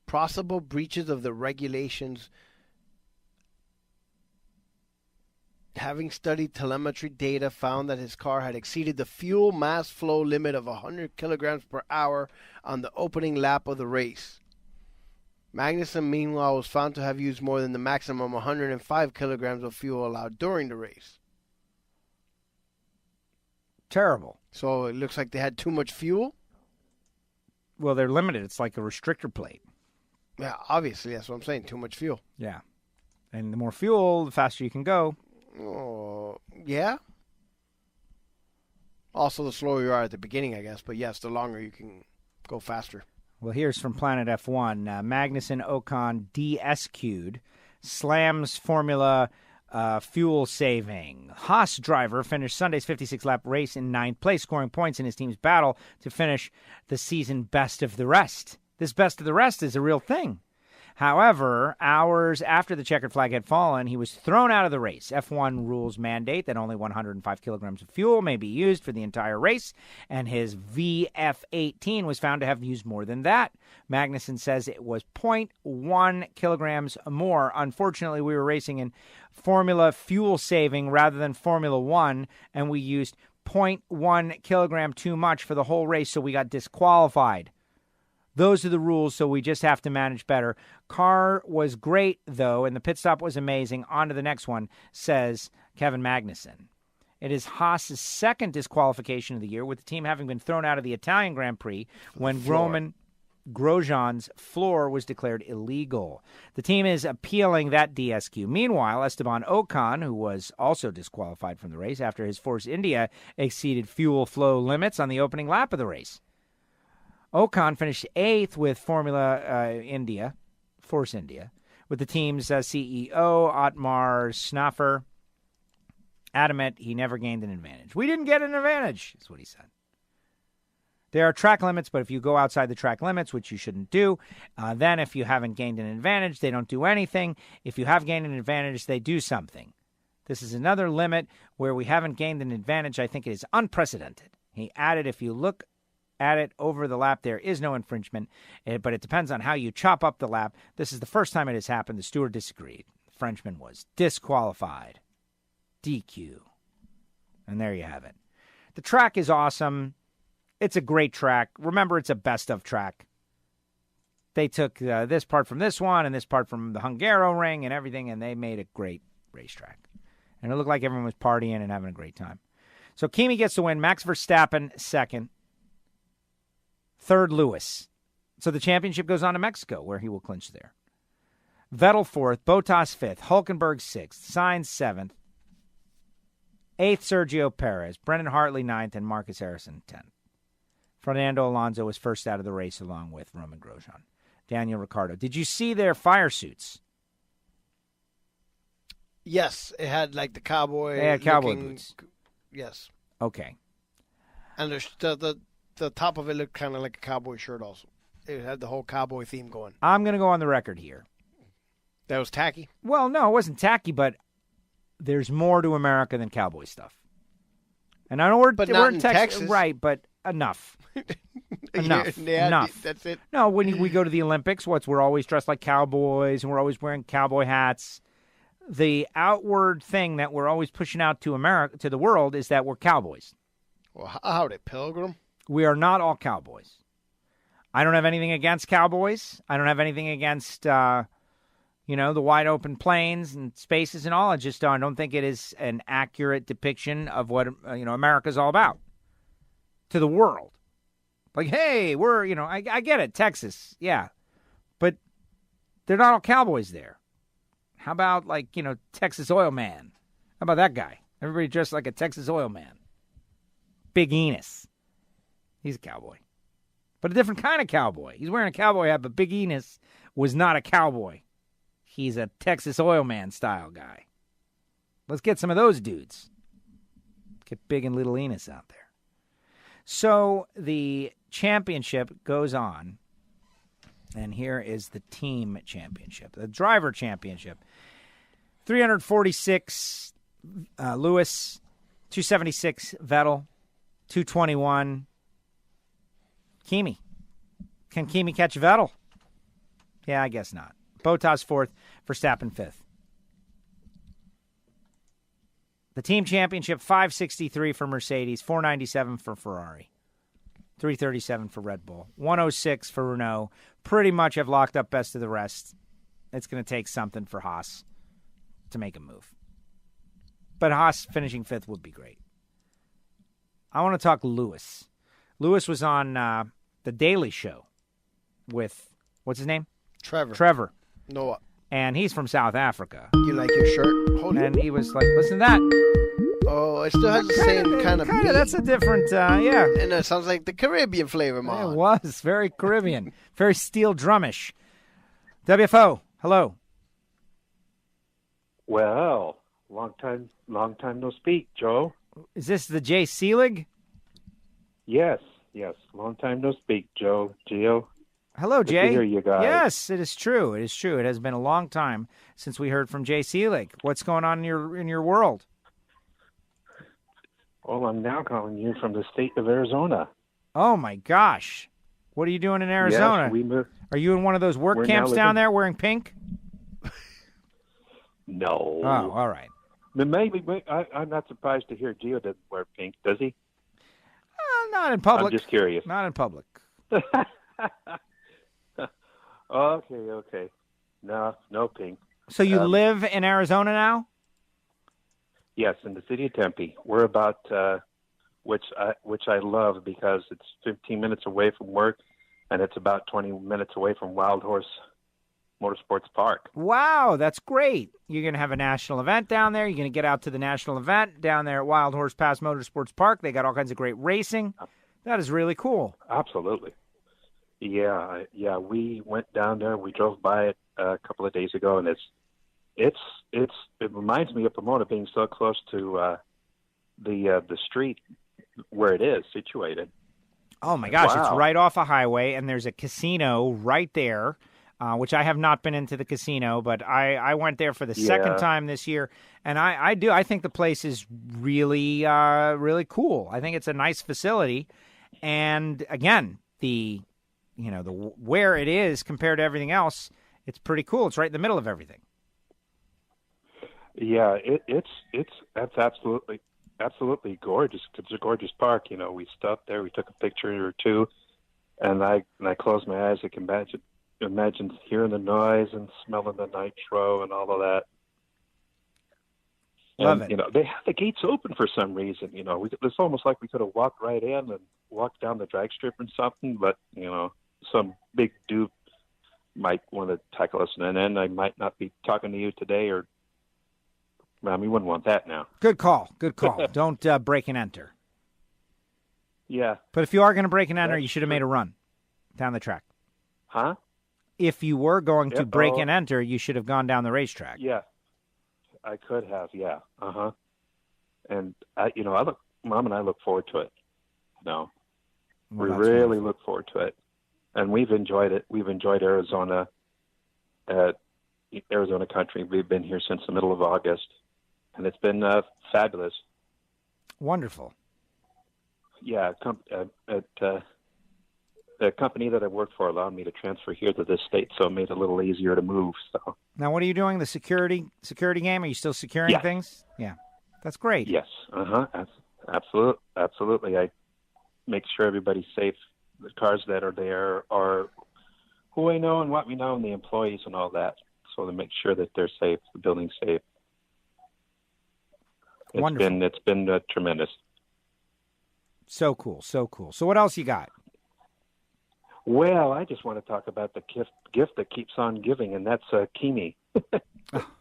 Possible breaches of the regulations. Having studied telemetry data, found that his car had exceeded the fuel mass flow limit of 100 kilograms per hour on the opening lap of the race. Magnussen, meanwhile, was found to have used more than the maximum 105 kilograms of fuel allowed during the race. Terrible. So it looks like they had too much fuel? Well, they're limited. It's like a restrictor plate. Yeah, obviously. That's what I'm saying. Too much fuel. Yeah. And the more fuel, the faster you can go. Oh, yeah. Also, the slower you are at the beginning, I guess. But yes, the longer you can go faster. Well, here's from Planet F1. Magnussen Ocon DSQ'd, slams Formula fuel saving. Haas driver finished Sunday's 56-lap race in 9th place, scoring points in his team's battle to finish the season best of the rest. This best of the rest is a real thing. However, hours after the checkered flag had fallen, he was thrown out of the race. F1 rules mandate that only 105 kilograms of fuel may be used for the entire race, and his VF18 was found to have used more than that. Magnussen says it was 0.1 kilograms more. Unfortunately, we were racing in Formula fuel saving rather than Formula One, and we used 0.1 kilogram too much for the whole race, so we got disqualified. Those are the rules, so we just have to manage better. Car was great, though, and the pit stop was amazing. On to the next one, says Kevin Magnussen. It is Haas's second disqualification of the year, with the team having been thrown out of the Italian Grand Prix when Roman Grosjean's floor was declared illegal. The team is appealing that DSQ. Meanwhile, Esteban Ocon, who was also disqualified from the race after his Force India exceeded fuel flow limits on the opening lap of the race. Ocon finished 8th with Force India, with the team's CEO, Otmar Snaffer, adamant he never gained an advantage. We didn't get an advantage, is what he said. There are track limits, but if you go outside the track limits, which you shouldn't do, then if you haven't gained an advantage, they don't do anything. If you have gained an advantage, they do something. This is another limit where we haven't gained an advantage. I think it is unprecedented. He added, if you look at it over the lap, there is no infringement, but it depends on how you chop up the lap. This is the first time it has happened. The steward disagreed. The Frenchman was disqualified. DQ. And there you have it. The track is awesome. It's a great track. Remember, it's a best of track. They took this part from this one and this part from the Hungaroring and everything, and they made a great racetrack. And it looked like everyone was partying and having a great time. So Kimi gets the win. Max Verstappen second. Third, Lewis. So the championship goes on to Mexico, where he will clinch there. Vettel fourth, Bottas fifth, Hulkenberg sixth, Sainz seventh, eighth, Sergio Perez, Brendan Hartley ninth, and Marcus Harrison 10th. Fernando Alonso was first out of the race along with Roman Grosjean. Daniel Ricciardo. Did you see their fire suits? Yes, it had like the cowboy. They had cowboy boots. Yes. Okay. And the top of it looked kind of like a cowboy shirt also. It had the whole cowboy theme going. I'm going to go on the record here. That was tacky? Well, no, it wasn't tacky, but there's more to America than cowboy stuff. And I know we're in Texas. Right, but enough. Enough. Enough. That's it. No, when we go to the Olympics, we're always dressed like cowboys, and we're always wearing cowboy hats. The outward thing that we're always pushing out to America, to the world, is that we're cowboys. Well, howdy, Pilgrim. We are not all cowboys. I don't have anything against cowboys. I don't have anything against, the wide open plains and spaces and all. I just don't think it is an accurate depiction of what, America's all about to the world. Like, hey, we're, I get it, Texas, yeah. But they're not all cowboys there. How about, Texas Oil Man? How about that guy? Everybody dressed like a Texas Oil Man. Big Enos. He's a cowboy. But a different kind of cowboy. He's wearing a cowboy hat, but Big Enos was not a cowboy. He's a Texas Oil Man style guy. Let's get some of those dudes. Get Big and Little Enos out there. So the championship goes on. And here is the team championship. The driver championship. 346, Lewis. 276, Vettel. 221, Kimi. Can Kimi catch Vettel? Yeah, I guess not. Bottas fourth, Verstappen fifth. The team championship, 563 for Mercedes, 497 for Ferrari, 337 for Red Bull, 106 for Renault. Pretty much have locked up best of the rest. It's going to take something for Haas to make a move. But Haas finishing fifth would be great. I want to talk Lewis. Lewis was on The Daily Show with, what's his name? Trevor. Noah. And he's from South Africa. You like your shirt? Hold and he was like, listen to that. Oh, it still has the same kind of beat. That's a different, yeah. And it sounds like the Caribbean flavor, man. It was very Caribbean. Very steel drumish. WFO, hello. Well, long time no speak, Joe. Is this the Jay Seelig? Yes. Long time no speak, Joe. Gio. Hello, Good Jay. to hear you guys. Yes, it is true. It has been a long time since we heard from Jay Seelig. What's going on in your world? Well, I'm now calling you from the state of Arizona. Oh my gosh! What are you doing in Arizona? Yes, we moved. Are you in one of those work camps down there wearing pink? No. Oh, all right. Maybe I'm not surprised to hear Gio doesn't wear pink. Does he? Not in public. I'm just curious. Not in public. Okay. No pink. So you live in Arizona now? Yes, in the city of Tempe. We're about, which I love because it's 15 minutes away from work, and it's about 20 minutes away from Wild Horse Motorsports Park. Wow, that's great. You're going to have a national event down there. You're going to get out to the national event down there at Wild Horse Pass Motorsports Park. They got all kinds of great racing. That is really cool. Absolutely. Yeah. We went down there. We drove by it a couple of days ago, and it reminds me of Pomona being so close to the street where it is situated. Oh my gosh, wow. It's right off a highway, and there's a casino right there. Which I have not been into the casino, but I went there for the second time this year, and I think the place is really really cool. I think it's a nice facility, and again, the where it is compared to everything else, it's pretty cool. It's right in the middle of everything. Yeah, that's absolutely gorgeous. It's a gorgeous park. We stopped there, we took a picture or two, and I closed my eyes. I can imagine hearing the noise and smelling the nitro and all of that. Love and, it. They have the gates open for some reason. It's almost like we could have walked right in and walked down the drag strip or something, but, some big dude might want to tackle us, and then I might not be talking to you today, or we wouldn't want that now. Good call. Don't break and enter. Yeah. But if you are going to break and enter, you should have made a run down the track. Huh? If you were going to break and enter, you should have gone down the racetrack. Yeah, I could have. Yeah. And Mom and I look forward to it. We really look forward to it, and we've enjoyed it. We've enjoyed Arizona, Arizona country. We've been here since the middle of August, and it's been fabulous. Wonderful. Yeah. The company that I worked for allowed me to transfer here to this state, so it made it a little easier to move. So now, what are you doing? The security game? Are you still securing things? Yeah, that's great. Yes. Absolutely. I make sure everybody's safe the cars that are there are who we know and what we know and the employees and all that, so to make sure that they're safe, the building's safe. It's been tremendous. So cool, so cool. So what else you got? Well, I just want to talk about the gift that keeps on giving, and that's Kimi.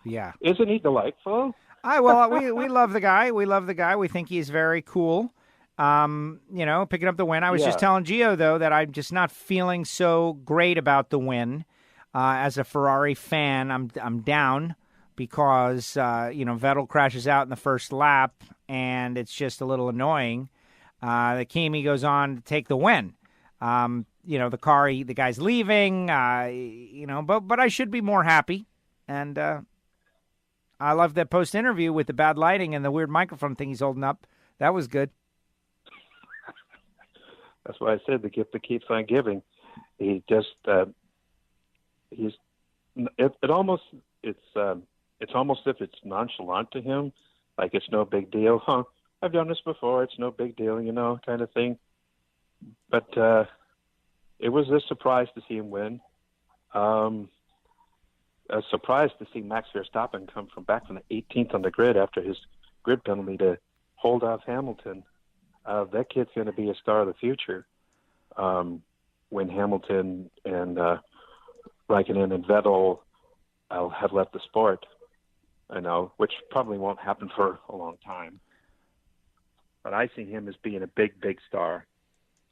Yeah. Isn't he delightful? We love the guy. We love the guy. We think he's very cool. Picking up the win. I was just telling Gio, though, that I'm just not feeling so great about the win. As a Ferrari fan, I'm down because, Vettel crashes out in the first lap, and it's just a little annoying. The Kimi goes on to take the win. The guy's leaving, but I should be more happy. And I love that post-interview with the bad lighting and the weird microphone thing he's holding up. That was good. That's why I said the gift that keeps on giving. He just it's almost if it's nonchalant to him, like it's no big deal. I've done this before. It's no big deal, kind of thing. But it was a surprise to see him win. A surprise to see Max Verstappen come back from the 18th on the grid after his grid penalty to hold off Hamilton. That kid's going to be a star of the future when Hamilton and Raikkonen and Vettel have left the sport. I know, which probably won't happen for a long time. But I see him as being a big, big star.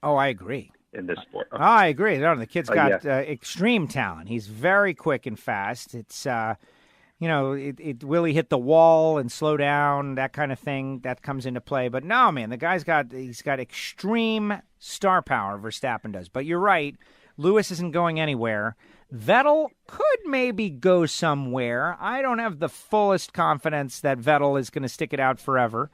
Oh, I agree. In this sport. Oh, I agree. No, the kid's got extreme talent. He's very quick and fast. It's, will he hit the wall and slow down, that kind of thing, that comes into play. But no, man, he's got extreme star power, Verstappen does. But you're right, Lewis isn't going anywhere. Vettel could maybe go somewhere. I don't have the fullest confidence that Vettel is going to stick it out forever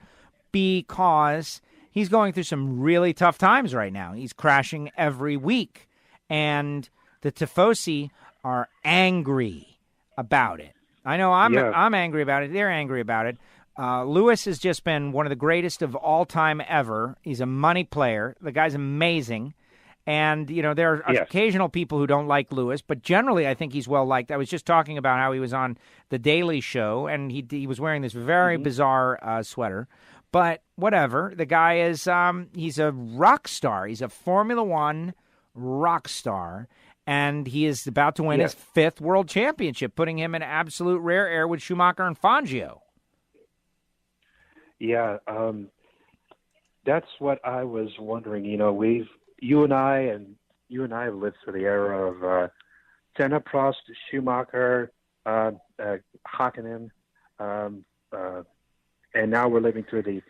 because he's going through some really tough times right now. He's crashing every week. And the Tifosi are angry about it. I know I'm angry about it. They're angry about it. Lewis has just been one of the greatest of all time ever. He's a money player. The guy's amazing. And, there are occasional people who don't like Lewis, but generally I think he's well-liked. I was just talking about how he was on The Daily Show, and he was wearing this very bizarre sweater. But whatever, the guy is he's a rock star. He's a Formula One rock star, and he is about to win his 5th world championship, putting him in absolute rare air with Schumacher and Fangio. Yeah, that's what I was wondering. You and I have lived through the era of Senna, Prost, Schumacher, Hakkinen, and now we're living through the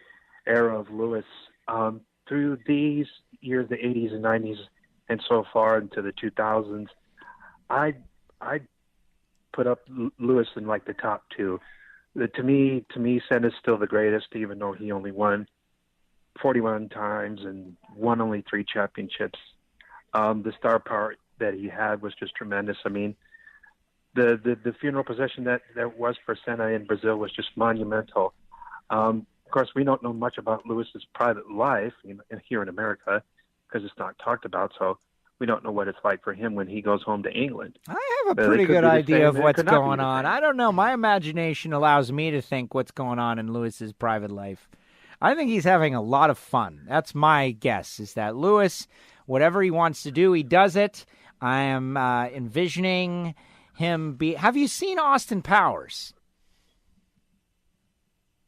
era of Lewis. Through these years, the 80s and 90s, and so far into the 2000s, I'd put up Lewis in like the top 2. To me, Senna's still the greatest, even though he only won 41 times and won only 3 championships. The star power that he had was just tremendous. I mean, the funeral procession that was for Senna in Brazil was just monumental. Of course, we don't know much about Lewis's private life here in America because it's not talked about, so we don't know what it's like for him when he goes home to England. I have a pretty good idea of what's going on. I don't know. My imagination allows me to think what's going on in Lewis's private life. I think he's having a lot of fun. That's my guess, is that Lewis, whatever he wants to do, he does it. I am envisioning him Have you seen Austin Powers?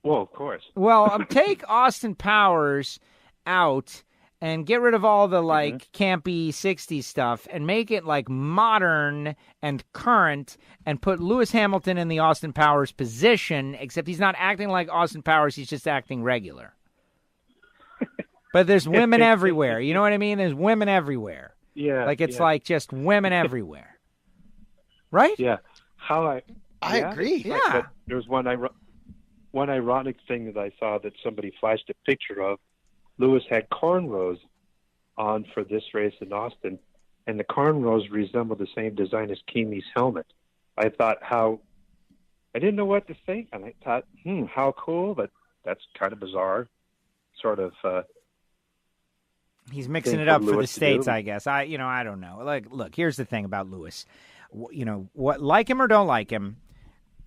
Well, of course. Well, take Austin Powers out and get rid of all the, campy 60s stuff and make it, modern and current and put Lewis Hamilton in the Austin Powers position, except he's not acting like Austin Powers. He's just acting regular. But there's women everywhere. You know what I mean? There's women everywhere. Yeah. It's just women everywhere. Right? Yeah. I agree. Yeah. But there was one ironic thing that I saw that somebody flashed a picture of. Lewis had cornrows on for this race in Austin, and the cornrows resemble the same design as Kimi's helmet. I thought I didn't know what to think, and I thought, how cool, but that's kind of bizarre, sort of He's mixing thing it up for the Lewis to States, do. I guess. I don't know. Look, here's the thing about Lewis. What, like him or don't like him,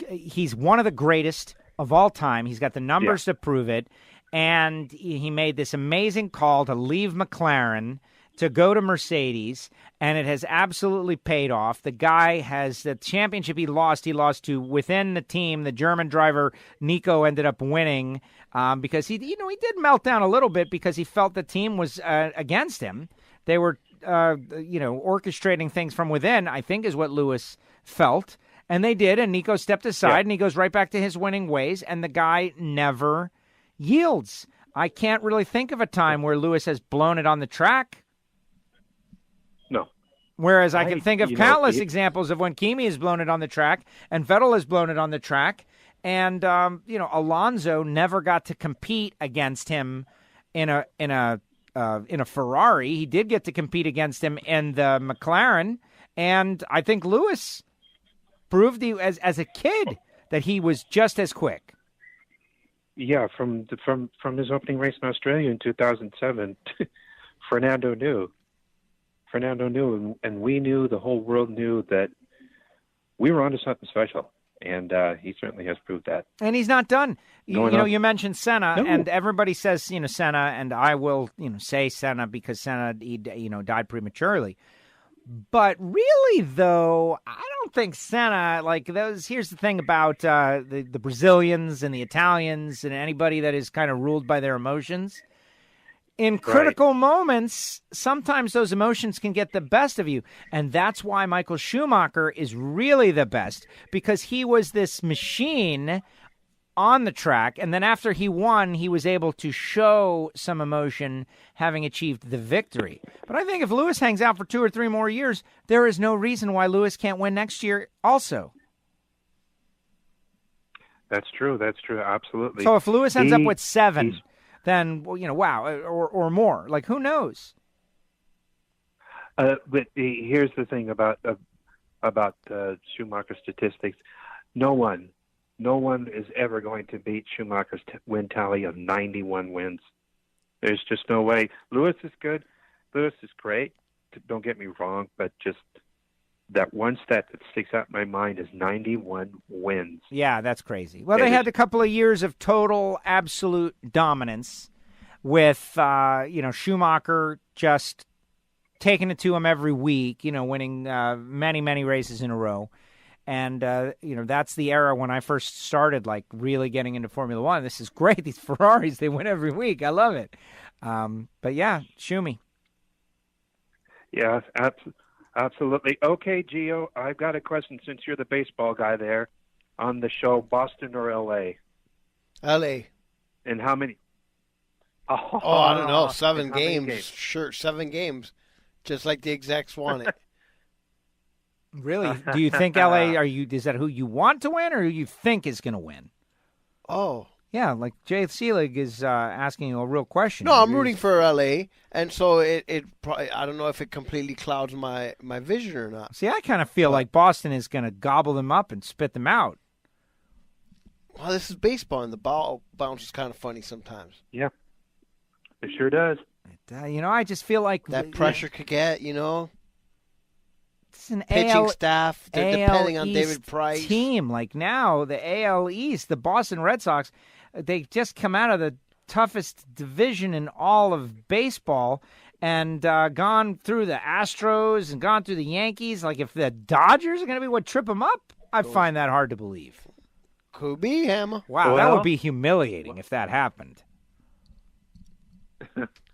he's one of the greatest of all time. He's got the numbers to prove it, and he made this amazing call to leave McLaren to go to Mercedes, and it has absolutely paid off. The guy has the championship he lost to within the team. The German driver Nico ended up winning because he did melt down a little bit because he felt the team was against him. They were orchestrating things from within, I think is what Lewis felt. And they did, and Nico stepped aside, and he goes right back to his winning ways, and the guy never yields. I can't really think of a time where Lewis has blown it on the track. No. Whereas I can think of countless examples of when Kimi has blown it on the track and Vettel has blown it on the track. And, Alonso never got to compete against him in a Ferrari. He did get to compete against him in the McLaren. And I think Lewis proved as a kid that he was just as quick. Yeah, from his opening race in Australia in 2007, Fernando knew, and we knew, the whole world knew that we were onto something special, and he certainly has proved that. And he's not done. You mentioned Senna, and everybody says Senna, and I will say Senna because Senna he died prematurely. But really, though, I don't think Senna, here's the thing about the Brazilians and the Italians and anybody that is kind of ruled by their emotions. In critical moments, sometimes those emotions can get the best of you. And that's why Michael Schumacher is really the best, because he was this machine on the track, and then after he won, he was able to show some emotion having achieved the victory. But I think if Lewis hangs out for 2 or 3 more years, there is no reason why Lewis can't win next year also. That's true, absolutely. So if Lewis ends up with 7, then, wow, or more. Who knows? But here's the thing about Schumacher's statistics. No one is ever going to beat Schumacher's win tally of 91 wins. There's just no way. Lewis is good. Lewis is great. Don't get me wrong, but just that one stat that sticks out in my mind is 91 wins. Yeah, that's crazy. Well, they had a couple of years of total, absolute dominance with, Schumacher just taking it to him every week, winning many, many races in a row. And, that's the era when I first started, really getting into Formula One. This is great. These Ferraris, they win every week. I love it. But, yeah, Schumi. Yeah, absolutely. Okay, Gio, I've got a question since you're the baseball guy there on the show, Boston or L.A.? L.A. And how many? Oh, I don't know. 7 games. Sure, 7 games. Just like the execs want it. Really? Do you think LA, is that who you want to win or who you think is going to win? Oh. Yeah, Jay Seelig is asking you a real question. No, I'm rooting for LA, and so it probably, I don't know if it completely clouds my vision or not. See, I kind of feel like Boston is going to gobble them up and spit them out. Well, this is baseball, and the ball bounces kind of funny sometimes. Yeah, it sure does. I just feel like that pressure could get, It's an pitching AL, staff. They're AL depending on East David Price. Team now, the AL East, the Boston Red Sox, they just come out of the toughest division in all of baseball and gone through the Astros and gone through the Yankees. If the Dodgers are going to be what trip them up, I find that hard to believe. Could be, Hammer. Wow, that would be humiliating if that happened.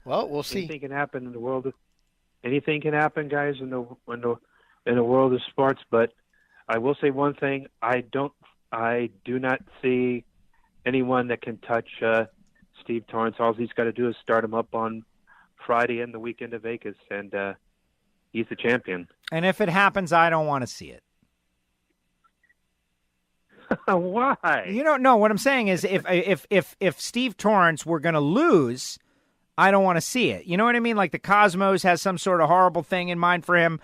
Well, we'll see. Anything can happen in the world. Anything can happen, guys, in the world of sports. But I will say one thing: I do not see anyone that can touch Steve Torrence. All he's got to do is start him up on Friday and the weekend of Vegas, and he's the champion. And if it happens, I don't want to see it. Why? No. What I'm saying is, if Steve Torrence were going to lose, I don't want to see it. You know what I mean? The Cosmos has some sort of horrible thing in mind for him.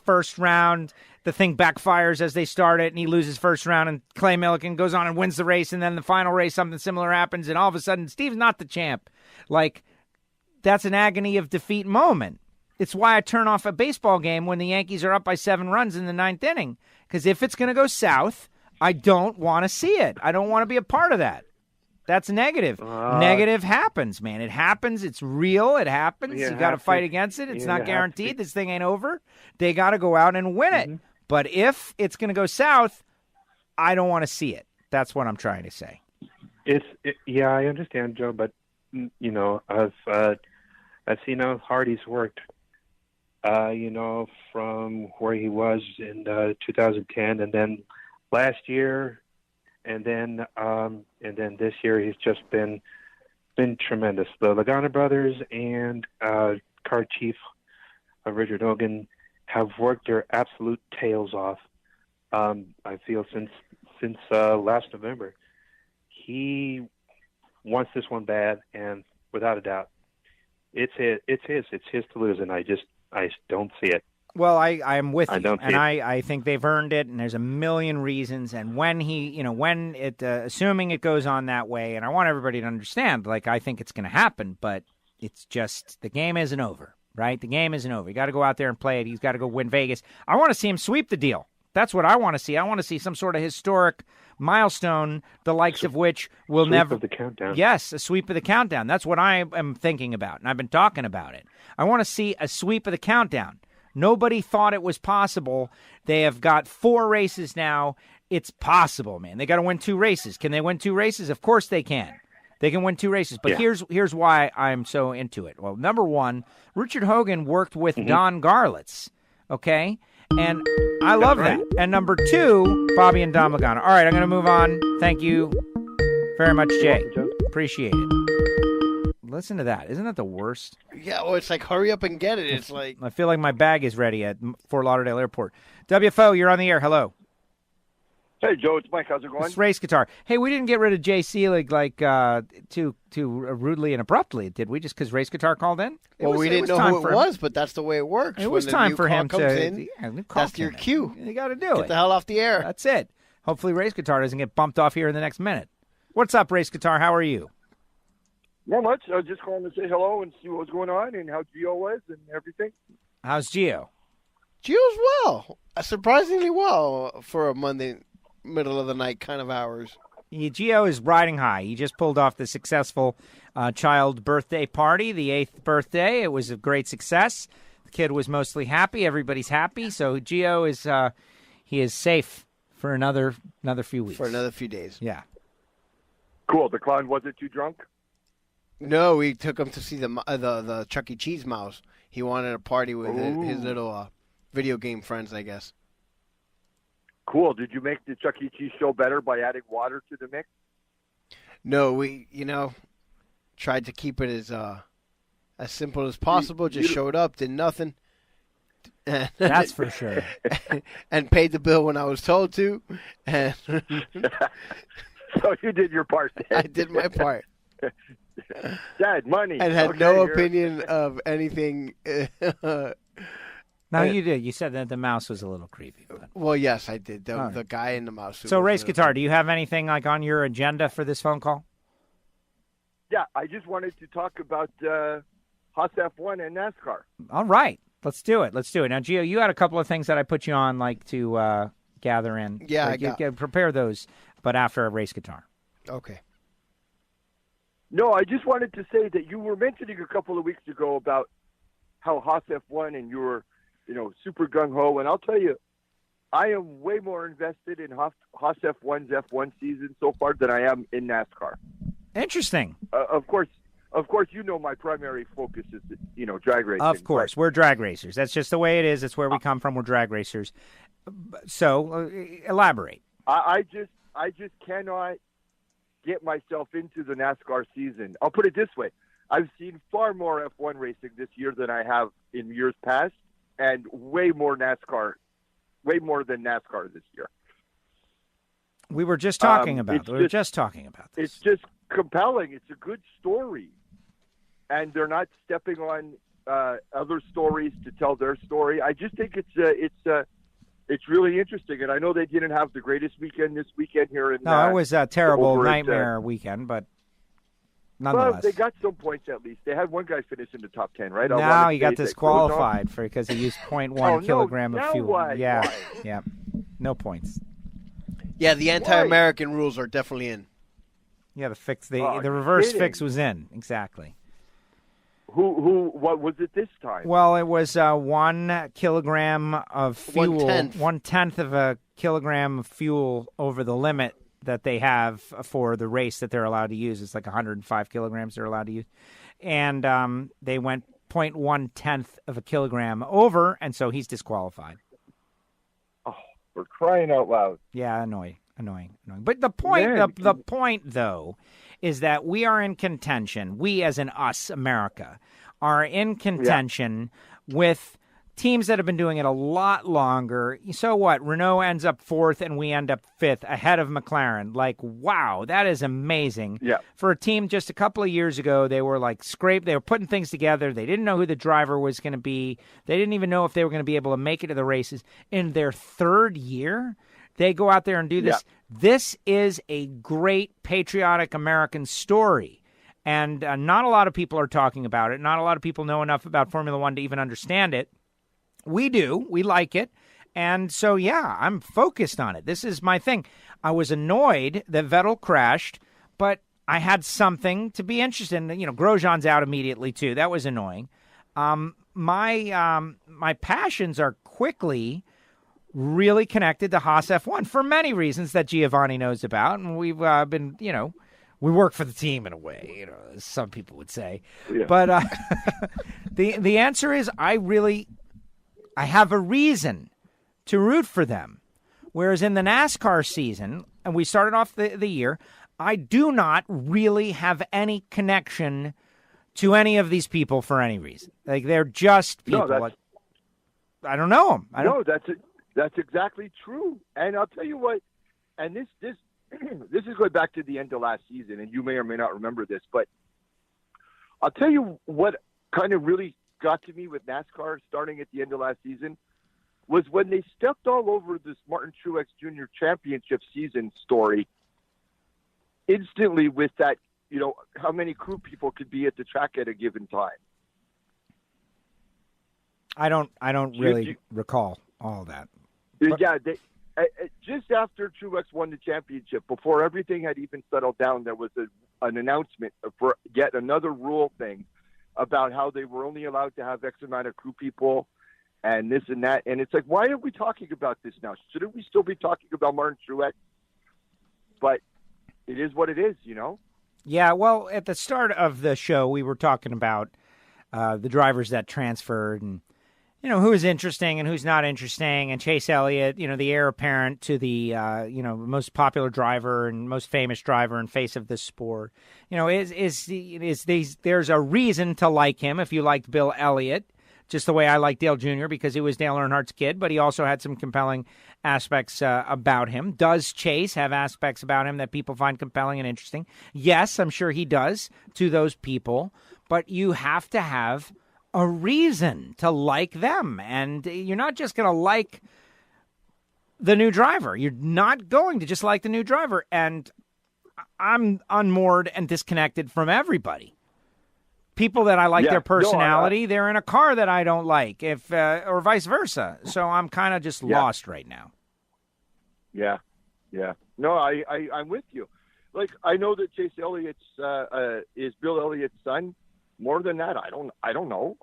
First round, the thing backfires as they start it, and he loses first round, and Clay Millican goes on and wins the race, and then the final race, something similar happens, and all of a sudden, Steve's not the champ. that's an agony of defeat moment. It's why I turn off a baseball game when the Yankees are up by 7 runs in the 9th inning. Because if it's going to go south, I don't want to see it. I don't want to be a part of that. That's negative. Negative happens, man. It happens. It's real. It happens. You got to fight against it. It's not guaranteed. This thing ain't over. They got to go out and win it. But if it's going to go south, I don't want to see it. That's what I'm trying to say. Yeah, I understand, Joe. But I've seen how Hardy's worked. From where he was in 2010, and then last year, and then this year, he's just been tremendous. The Lagana brothers and car chief Richard Hogan have worked their absolute tails off. I feel since last November, he wants this one bad, and without a doubt, it's his to lose, and I don't see it. Well, I'm with you, and I think they've earned it, and there's a million reasons. And when assuming it goes on that way, and I want everybody to understand, I think it's going to happen, but it's just the game isn't over, right? The game isn't over. You got to go out there and play it. He's got to go win Vegas. I want to see him sweep the deal. That's what I want to see. I want to see some sort of historic milestone, the likes of which will never. Sweep of the countdown. Yes, a sweep of the countdown. That's what I am thinking about, and I've been talking about it. I want to see a sweep of the countdown. Nobody thought it was possible. They have got 4 races now. It's possible, man. They got to win 2 races. Can they win 2 races? Of course they can. They can win 2 races. But here's why I'm so into it. Well, number one, Richard Hogan worked with Don Garlitz, okay? And I love that. And number 2, Bobby and Dom Lagana. All right, I'm going to move on. Thank you very much, Jay. Appreciate it. Listen to that. Isn't that the worst? Yeah, well, it's like, hurry up and get it. It's like... I feel like my bag is ready at Fort Lauderdale Airport. WFO, you're on the air. Hello. Hey, Joe. It's Mike. How's it going? It's Race Guitar. Hey, we didn't get rid of Jay Seelig too rudely and abruptly, did we? Just because Race Guitar called in? We didn't know who it was, but that's the way it works. It was time for him to... That's your cue. You got to do it. Get the hell off the air. That's it. Hopefully Race Guitar doesn't get bumped off here in the next minute. What's up, Race Guitar? How are you? Not much. I was just calling to say hello and see what was going on and how Gio was and everything. How's Gio? Gio's well. Surprisingly well for a Monday, middle of the night kind of hours. Gio is riding high. He just pulled off the successful child birthday party, the 8th birthday. It was a great success. The kid was mostly happy. Everybody's happy. So Gio is he is safe for another few weeks. For another few days. Yeah. Cool. The clown wasn't too drunk? No, we took him to see the Chuck E. Cheese mouse. He wanted a party with his little video game friends, I guess. Cool. Did you make the Chuck E. Cheese show better by adding water to the mix? No, we tried to keep it as simple as possible. Just showed up, did nothing. That's for sure. And paid the bill when I was told to. And so you did your part. I did my part. Dad, money. And had no opinion of anything. No, you did. You said that the mouse was a little creepy. But... Well, yes, I did. The guy in the mouse suit. So, Race Guitar, do you have anything on your agenda for this phone call? Yeah, I just wanted to talk about Haas F1 and NASCAR. All right. Let's do it. Now, Gio, you had a couple of things that I put you on to gather in. Yeah, prepare those, but after a Race Guitar. Okay. No, I just wanted to say that you were mentioning a couple of weeks ago about how Haas F1 and you were, super gung-ho. And I'll tell you, I am way more invested in Haas F1's F1 season so far than I am in NASCAR. Interesting. Of course, my primary focus is, drag racing. Of course, we're drag racers. That's just the way it is. It's where we come from. We're drag racers. So, elaborate. I just cannot get myself into the NASCAR season. I'll put it this way. I've seen far more F1 racing this year than I have in years past, and way more than NASCAR this year. We were just talking about this. It's just compelling. It's a good story. And they're not stepping on other stories to tell their story. I just think it's really interesting, and I know they didn't have the greatest weekend this weekend here in. No, it was a terrible nightmare weekend, but nonetheless. Well, they got some points at least. They had one guy finish in the top 10, right? No, he got disqualified because he used 0.1 kilogram of fuel. Why? Yeah, yeah, no points. Yeah, the anti-American rules are definitely in. Yeah, the reverse fix was in, exactly. What was it this time? Well, it was 1 kilogram of fuel, 1/10 of a kilogram of fuel over the limit that they have for the race that they're allowed to use. It's like 105 kilograms they're allowed to use. And they went 0.1/10 of a kilogram over, and so he's disqualified. Oh, we're crying out loud. Yeah, annoying. But the point, the point, though, is that we are in contention. We, as in us, America, are in contention with teams that have been doing it a lot longer. So what? Renault ends up 4th and we end up 5th ahead of McLaren. Like, wow, that is amazing. Yeah. For a team just a couple of years ago, they were like they were putting things together. They didn't know who the driver was going to be. They didn't even know if they were going to be able to make it to the races. In their 3rd year, they go out there and do this. Yeah. This is a great patriotic American story. And not a lot of people are talking about it. Not a lot of people know enough about Formula One to even understand it. We do. We like it. And so, yeah, I'm focused on it. This is my thing. I was annoyed that Vettel crashed, but I had something to be interested in. You know, Grosjean's out immediately, too. That was annoying. My passions are quickly really connected to Haas F1 for many reasons that Giovanni knows about. And we've been, we work for the team in a way, as some people would say. Yeah. But the answer is I have a reason to root for them. Whereas in the NASCAR season, and we started off the year, I do not really have any connection to any of these people for any reason. Like, they're just people. No, I don't know them. That's exactly true. And I'll tell you what, and this this is going back to the end of last season, and you may or may not remember this, but I'll tell you what kind of really got to me with NASCAR starting at the end of last season was when they stepped all over this Martin Truex Jr. championship season story instantly with that, how many crew people could be at the track at a given time. I don't really recall all that. Yeah, just after Truex won the championship, before everything had even settled down, there was an announcement for yet another rule thing about how they were only allowed to have X amount of crew people and this and that. And it's like, why are we talking about this now? Shouldn't we still be talking about Martin Truex? But it is what it is, Yeah, well, at the start of the show, we were talking about the drivers that transferred and, who is interesting and who's not interesting. And Chase Elliott, the heir apparent to the, most popular driver and most famous driver and face of this sport. There's a reason to like him if you liked Bill Elliott, just the way I like Dale Jr. because he was Dale Earnhardt's kid, but he also had some compelling aspects about him. Does Chase have aspects about him that people find compelling and interesting? Yes, I'm sure he does to those people, but you have to have a reason to like them. And you're not just going to like the new driver. You're not going to just like the new driver. And I'm unmoored and disconnected from everybody. People that I like their personality, they're in a car that I don't like, or vice versa. So I'm kind of just lost right now. Yeah. No, I'm with you. Like, I know that Chase Elliott's is Bill Elliott's son. More than that, I don't know.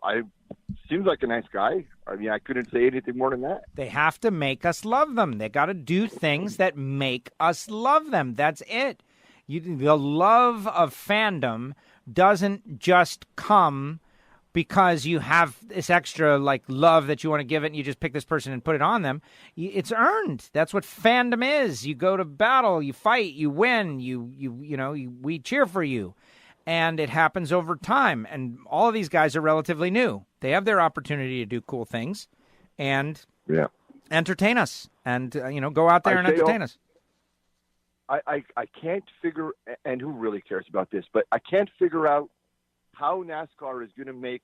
Seems like a nice guy. I mean, I couldn't say anything more than that. They have to make us love them. They got to do things that make us love them. That's it. The love of fandom doesn't just come because you have this extra love that you want to give it and you just pick this person and put it on them. It's earned. That's what fandom is. You go to battle, you fight, you win, we cheer for you. And it happens over time. And all of these guys are relatively new. They have their opportunity to do cool things and entertain us and, go out there and entertain us. I can't figure, and who really cares about this, but I can't figure out how NASCAR is going to make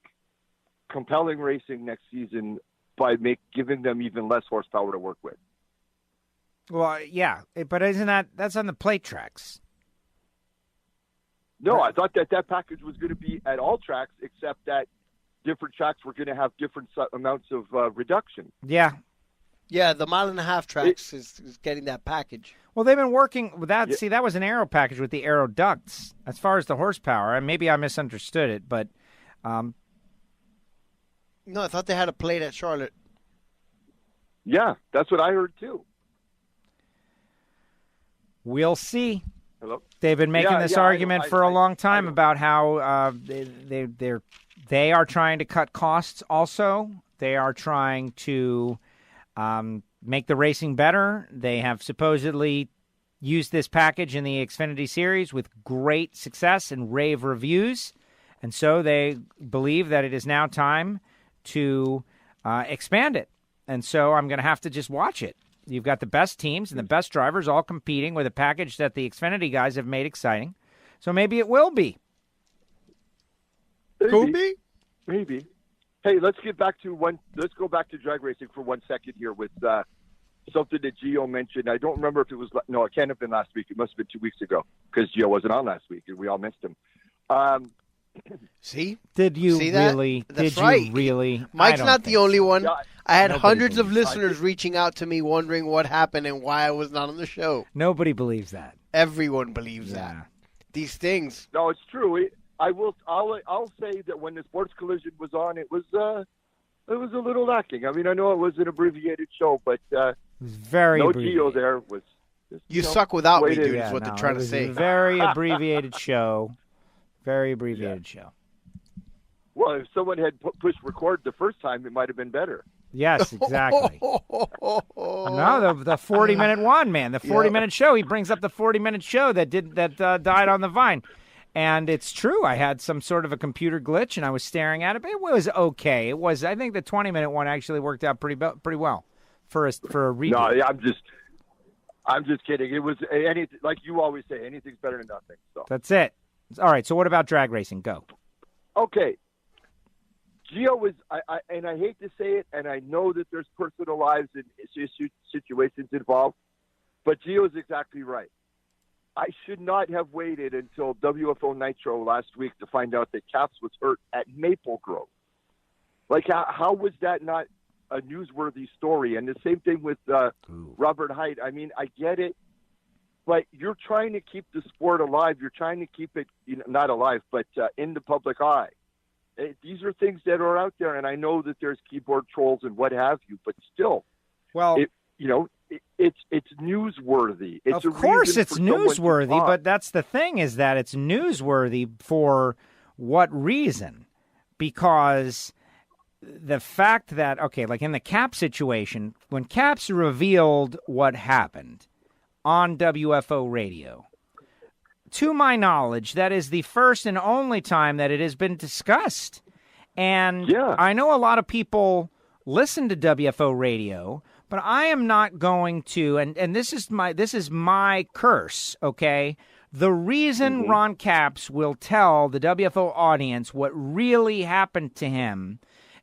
compelling racing next season by giving them even less horsepower to work with. Well, yeah, but that's on the plate tracks. No, I thought that package was going to be at all tracks, except that different tracks were going to have different amounts of reduction. Yeah. Yeah, the 1.5 mile tracks is getting that package. Well, they've been working with that. Yeah. See, that was an aero package with the aero ducts. As far as the horsepower, and maybe I misunderstood it, but no, I thought they had a plate at Charlotte. Yeah, that's what I heard too. We'll see. Hello? They've been making this argument for a long time about how they are trying to cut costs. Also, they are trying to make the racing better. They have supposedly used this package in the Xfinity Series with great success and rave reviews. And so they believe that it is now time to expand it. And so I'm going to have to just watch it. You've got the best teams and the best drivers all competing with a package that the Xfinity guys have made exciting. So maybe it will be. Maybe. Hey, let's go back to drag racing for 1 second here with something that Gio mentioned. I don't remember if it was it can't have been last week. It must have been 2 weeks ago because Gio wasn't on last week and we all missed him. See? Did you See really? That? That's did right. you really? Mike's not the only one. Yeah, I had hundreds of listeners reaching out to me wondering what happened and why I was not on the show. Nobody believes that. Everyone believes that. These things. No, it's true. I'll say that when the SportsCollision was on, it was a little lacking. I mean, I know it was an abbreviated show, but it was very no abbreviated. Gio there was. You suck without me, dude. Is what they're trying to say. Very abbreviated show. Very abbreviated show. Well, if someone had pushed record the first time, it might have been better. Yes, exactly. No, the 40-minute one, man. The 40-minute show. He brings up the 40-minute show that died on the vine. And it's true. I had some sort of a computer glitch, and I was staring at it. But it was okay. It was. I think the 20-minute one actually worked out pretty well for a redo. No, I'm just kidding. It was anything, like you always say, anything's better than nothing. So that's it. All right. So what about drag racing? Go. Okay. Gio was, and I hate to say it, and I know that there's personal lives and situations involved, but Gio is exactly right. I should not have waited until WFO Nitro last week to find out that Caps was hurt at Maple Grove. Like, how was that not a newsworthy story? And the same thing with Robert Height. I mean, I get it, but you're trying to keep the sport alive. You're trying to keep it, not alive, but in the public eye. These are things that are out there, and I know that there's keyboard trolls and what have you, but still, it's newsworthy. It's of course it's newsworthy, but that's the thing, is that it's newsworthy for what reason? Because the fact that, like in the Cap situation, when Caps revealed what happened on WFO radio, to my knowledge, that is the first and only time that it has been discussed. And I know a lot of people listen to WFO radio, but I am not going to, and this is my curse, okay? The reason Ron Capps will tell the WFO audience what really happened to him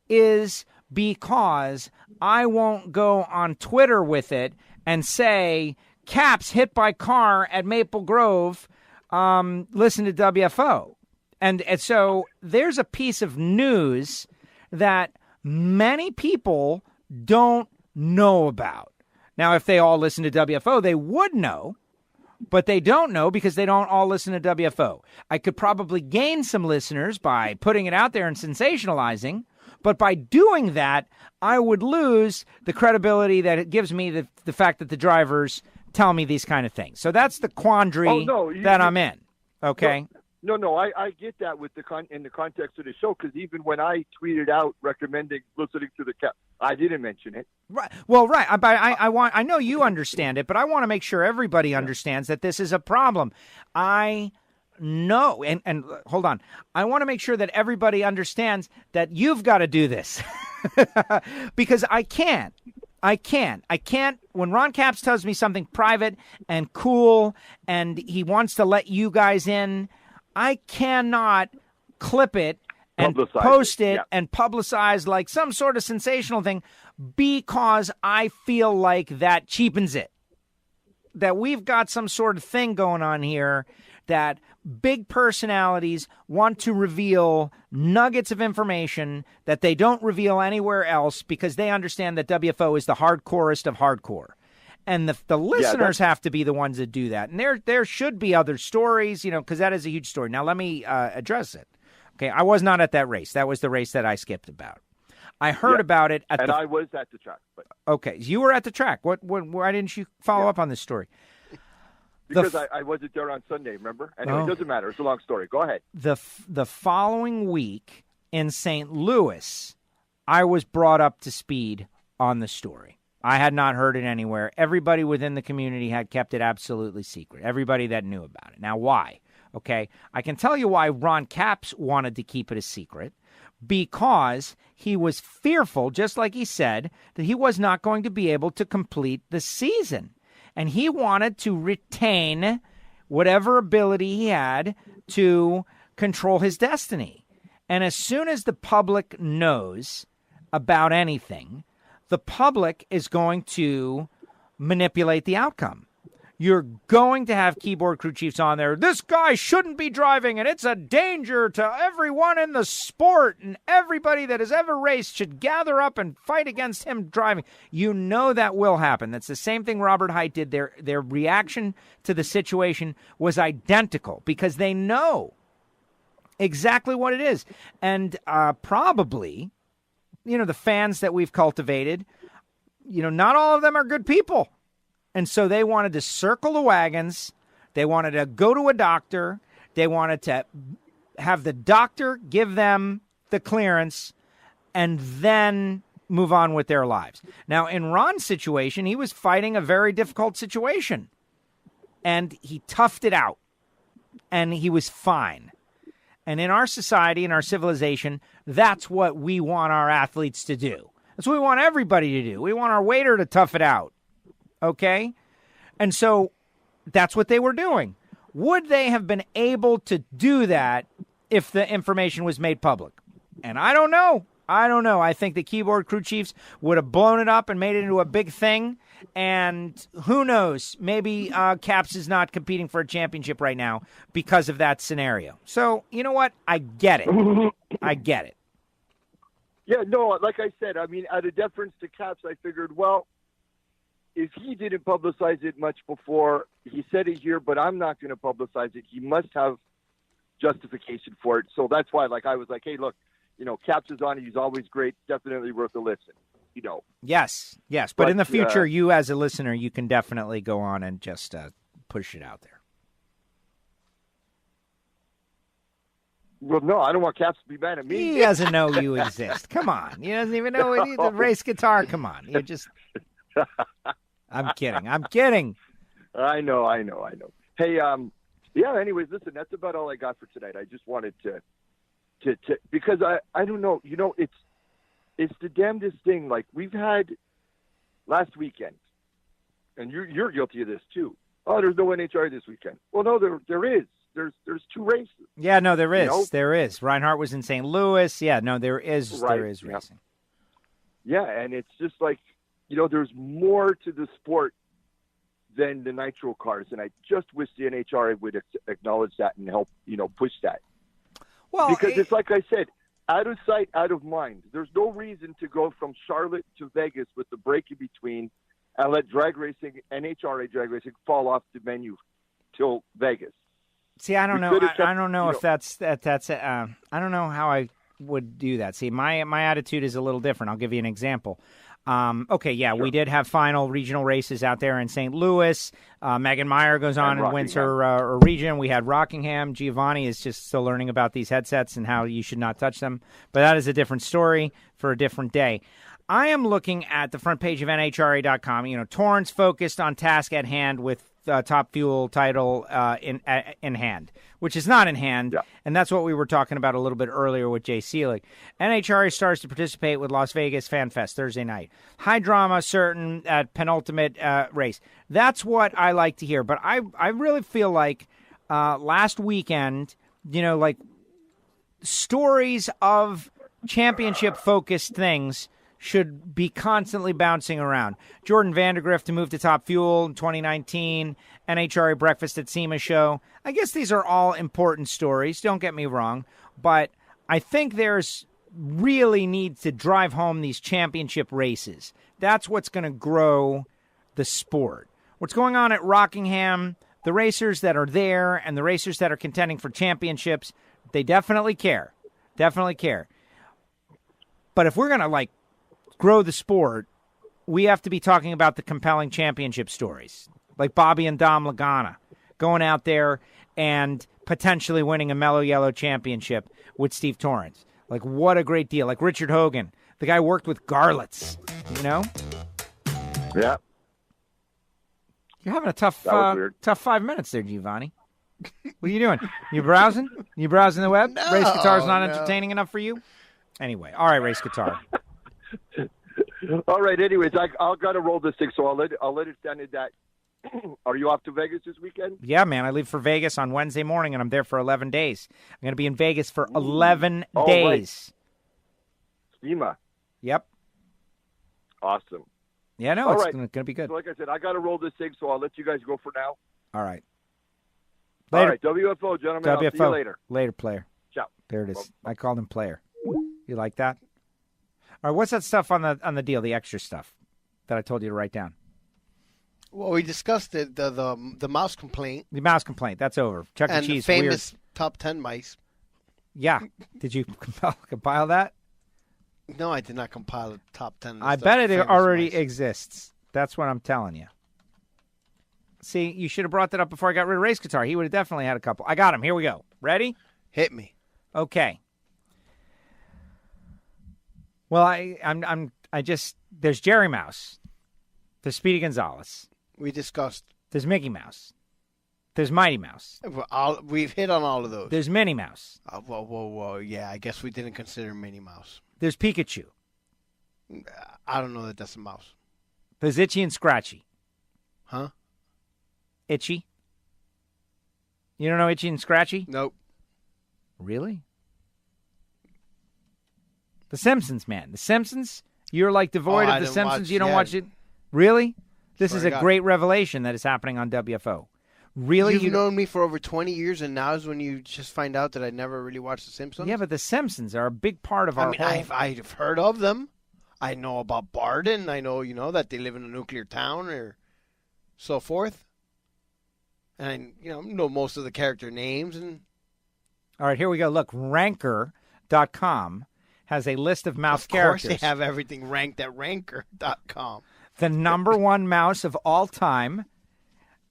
is because I won't go on Twitter with it and say, Capps hit by car at Maple Grove, listen to WFO. And so there's a piece of news that many people don't know about. Now, if they all listen to WFO, they would know, but they don't know because they don't all listen to WFO. I could probably gain some listeners by putting it out there and sensationalizing, but by doing that, I would lose the credibility that it gives me, the fact that the drivers tell me these kind of things. So that's the quandary that I'm in. Okay. No, I get that in the context of the show, because even when I tweeted out recommending listening to the Cap, I didn't mention it. Right. Well, right. I know you understand it, but I want to make sure everybody understands that this is a problem. I know, and hold on. I want to make sure that everybody understands that you've got to do this because I can't. When Ron Capps tells me something private and cool and he wants to let you guys in, I cannot clip it and post it and publicize like some sort of sensational thing because I feel like that cheapens it. That we've got some sort of thing going on here that big personalities want to reveal nuggets of information that they don't reveal anywhere else because they understand that WFO is the hardcorest of hardcore. And the listeners have to be the ones that do that. And there should be other stories, because that is a huge story. Now, let me address it. Okay, I was not at that race. That was the race that I skipped about. I heard about it at I was at the track. But... Okay, you were at the track. Why didn't you follow up on this story? Because I wasn't there on Sunday, remember? Anyway, It doesn't matter. It's a long story. Go ahead. The following week in St. Louis, I was brought up to speed on the story. I had not heard it anywhere. Everybody within the community had kept it absolutely secret. Everybody that knew about it. Now, why? Okay, I can tell you why Ron Capps wanted to keep it a secret. Because he was fearful, just like he said, that he was not going to be able to complete the season. And he wanted to retain whatever ability he had to control his destiny. And as soon as the public knows about anything, the public is going to manipulate the outcome. You're going to have keyboard crew chiefs on there. This guy shouldn't be driving, and it's a danger to everyone in the sport, and everybody that has ever raced should gather up and fight against him driving. You know that will happen. That's the same thing Robert Hight did. Their reaction to the situation was identical because they know exactly what it is. And probably, the fans that we've cultivated, not all of them are good people. And so they wanted to circle the wagons. They wanted to go to a doctor. They wanted to have the doctor give them the clearance and then move on with their lives. Now, in Ron's situation, he was fighting a very difficult situation. And he toughed it out. And he was fine. And in our society, in our civilization, that's what we want our athletes to do. That's what we want everybody to do. We want our waiter to tough it out. Okay? And so that's what they were doing. Would they have been able to do that if the information was made public? And I don't know. I think the keyboard crew chiefs would have blown it up and made it into a big thing. And who knows? Maybe Capps is not competing for a championship right now because of that scenario. So, you know what? I get it. Yeah, no, like I said, out of deference to Capps, I figured, well, if he didn't publicize it much before, he said it here, but I'm not going to publicize it. He must have justification for it. So that's why, I was like, hey, look, Capps is on it. He's always great. Definitely worth a listen. Yes. But in the future, you as a listener, you can definitely go on and just push it out there. Well, no, I don't want Capps to be mad at me. He doesn't know you exist. Come on. He doesn't even know the race guitar. Come on. You just... I'm kidding. I know. Hey, anyways, listen, that's about all I got for tonight. I just wanted to because I don't know, it's the damnedest thing. We've had last weekend, and you're guilty of this too. Oh, there's no NHRA this weekend. Well, no, there is. There's two races. Yeah, no, there is. There is. Reinhardt was in St. Louis. Yeah, no, there is. Right. There is racing. Yeah, and it's just there's more to the sport than the nitro cars, and I just wish the NHRA would acknowledge that and help, push that. Well, because it's like I said, out of sight, out of mind. There's no reason to go from Charlotte to Vegas with the break in between and let drag racing, NHRA drag racing, fall off the menu till Vegas. See, I don't know. I don't know if that's I don't know how I would do that. See, my attitude is a little different. I'll give you an example. Sure. We did have final regional races out there in St. Louis. Megan Meyer goes on and wins her region. We had Rockingham. Giovanni is just still learning about these headsets and how you should not touch them. But that is a different story for a different day. I am looking at the front page of NHRA.com. Torrance focused on task at hand with Top Fuel title in hand, which is not in hand, and that's what we were talking about a little bit earlier with Jay Seelig. NHRA starts to participate with Las Vegas Fan Fest Thursday night. High drama, certain at penultimate race. That's what I like to hear, but I really feel like last weekend, stories of championship-focused things should be constantly bouncing around. Jordan Vandergrift to move to Top Fuel in 2019, NHRA Breakfast at SEMA show. I guess these are all important stories, don't get me wrong, but I think there's really needs to drive home these championship races. That's what's going to grow the sport. What's going on at Rockingham, the racers that are there and the racers that are contending for championships, they definitely care. Definitely care. But if we're going to, grow the sport, we have to be talking about the compelling championship stories, like Bobby and Dom Lagana going out there and potentially winning a Mellow Yellow championship with Steve Torrance. Like, what a great deal. Like Richard Hogan, the guy worked with Garlits, you know? Yeah. You're having a tough 5 minutes there, Giovanni. What are you doing? You browsing? You browsing the web? No, Race guitar's not entertaining enough for you? Anyway, all right, race guitar. All right. Anyways, I'll gotta roll this thing, so I'll let it stand at that. Are you off to Vegas this weekend? Yeah, man. I leave for Vegas on Wednesday morning, and I'm there for 11 days. I'm going to be in Vegas for 11 days. Right. SEMA. Yep. Awesome. Yeah, no, it's going to be good. So like I said, I got to roll this thing, so I'll let you guys go for now. All right. Later. All right, WFO, gentlemen. WFO. I'll see you later. Later, player. Ciao. There it is. I called him player. You like that? All right, what's that stuff on the deal, the extra stuff that I told you to write down? Well, we discussed it, the mouse complaint. The mouse complaint, that's over. Chuck E. Cheese, the famous top 10 mice. Yeah. Did you compile that? No, I did not compile the top 10. I bet it already exists. That's what I'm telling you. See, you should have brought that up before I got rid of race guitar. He would have definitely had a couple. I got him. Here we go. Ready? Hit me. Okay. Well, there's Jerry Mouse. There's Speedy Gonzalez. We discussed. There's Mickey Mouse. There's Mighty Mouse. We've hit on all of those. There's Minnie Mouse. Whoa. Yeah, I guess we didn't consider Minnie Mouse. There's Pikachu. I don't know that that's a mouse. There's Itchy and Scratchy. Huh? Itchy? You don't know Itchy and Scratchy? Nope. Really? The Simpsons, man. The Simpsons? You're like devoid of The Simpsons? You don't watch it? Really? This is a great revelation that is happening on WFO. Really? You've known me for over 20 years, and now is when you just find out that I never really watched The Simpsons? Yeah, but The Simpsons are a big part of our whole... I've heard of them. I know about Barden. I know, that they live in a nuclear town or so forth. And I know most of the character names. And all right, here we go. Look, Ranker.com has a list of mouse characters. Of course they have everything ranked at Ranker.com. The number one mouse of all time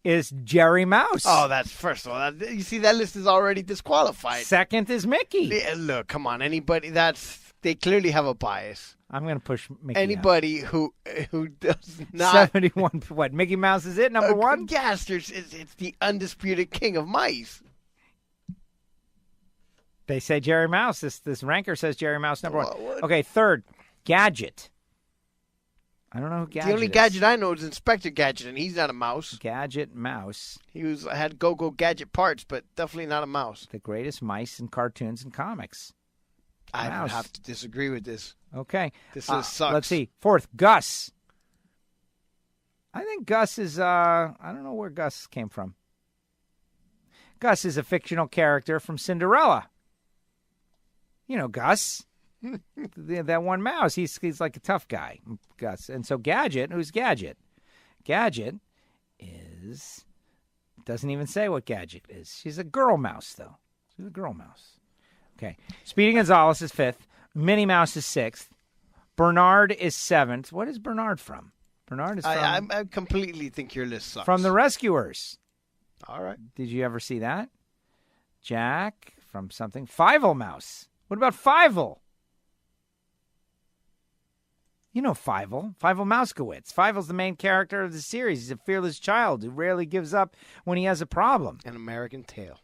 is Jerry Mouse. Oh, that's first of all. You see, that list is already disqualified. Second is Mickey. Look, come on. Anybody they clearly have a bias. I'm going to push Mickey Anybody out. who does not. 71. What? Mickey Mouse is it? Number one? Yes, it's the undisputed king of mice. They say Jerry Mouse. This ranker says Jerry Mouse number one. What? Okay, third, Gadget. I don't know who Gadget is. The only Gadget I know is Inspector Gadget, and he's not a mouse. Gadget Mouse. He had go-go Gadget parts, but definitely not a mouse. The greatest mice in cartoons and comics. I would have to disagree with this. Okay. This sucks. Let's see. Fourth, Gus. I think Gus is, I don't know where Gus came from. Gus is a fictional character from Cinderella. You know Gus. That one mouse. He's like a tough guy, Gus. And so Gadget, who's Gadget? Gadget doesn't even say what Gadget is. She's a girl mouse, though. She's a girl mouse. Okay. Speedy Gonzalez is fifth. Minnie Mouse is sixth. Bernard is seventh. What is Bernard from? Bernard is from... I completely think your list sucks. From The Rescuers. All right. Did you ever see that? Jack from something. Fievel Mouse. What about Fievel? You know Fievel. Fievel Mouskowitz. Fievel's the main character of the series. He's a fearless child who rarely gives up when he has a problem. An American Tale.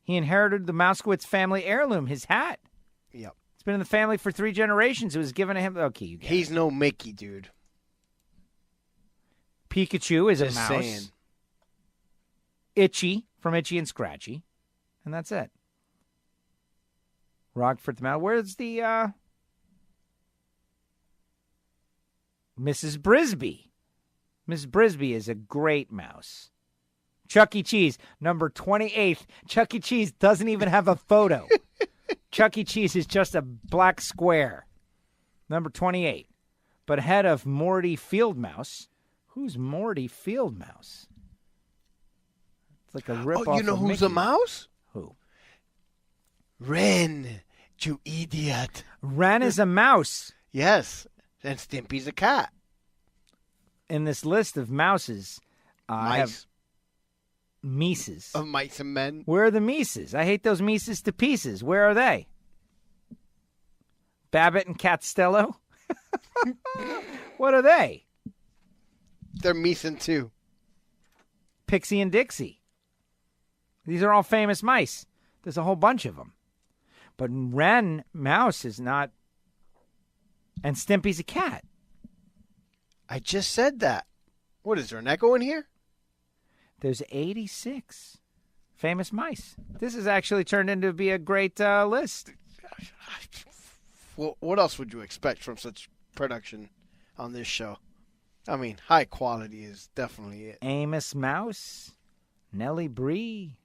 He inherited the Mouskowitz family heirloom, his hat. Yep. It's been in the family for 3 generations. It was given to him. Okay, you get He's it. no Mickey, dude. Pikachu is Just a mouse. saying. Itchy from Itchy and Scratchy. And that's it. Rockford the Mouse. Where's the Mrs. Brisby. Miss Brisby is a great mouse. Chuck E. Cheese, number 28. Chuck E. Cheese doesn't even have a photo. Chuck E. Cheese is just a black square. Number 28. But ahead of Morty Fieldmouse. Who's Morty Fieldmouse? It's like a rip-off. Oh, you know who's a mouse? Who? Ren, you idiot. Ren is a mouse. Yes, and Stimpy's a cat. In this list of mouses, I have Mises. Of mice and men. Where are the Mises? I hate those Mises to pieces. Where are they? Babbitt and Castello? What are they? They're Meeson too. Pixie and Dixie. These are all famous mice. There's a whole bunch of them. But Ren Mouse is not. And Stimpy's a cat. I just said that. What, is there an echo in here? There's 86 famous mice. This has actually turned into to be a great list. Well, what else would you expect from such production on this show? I mean, high quality is definitely it. Amos Mouse, Nellie Brie,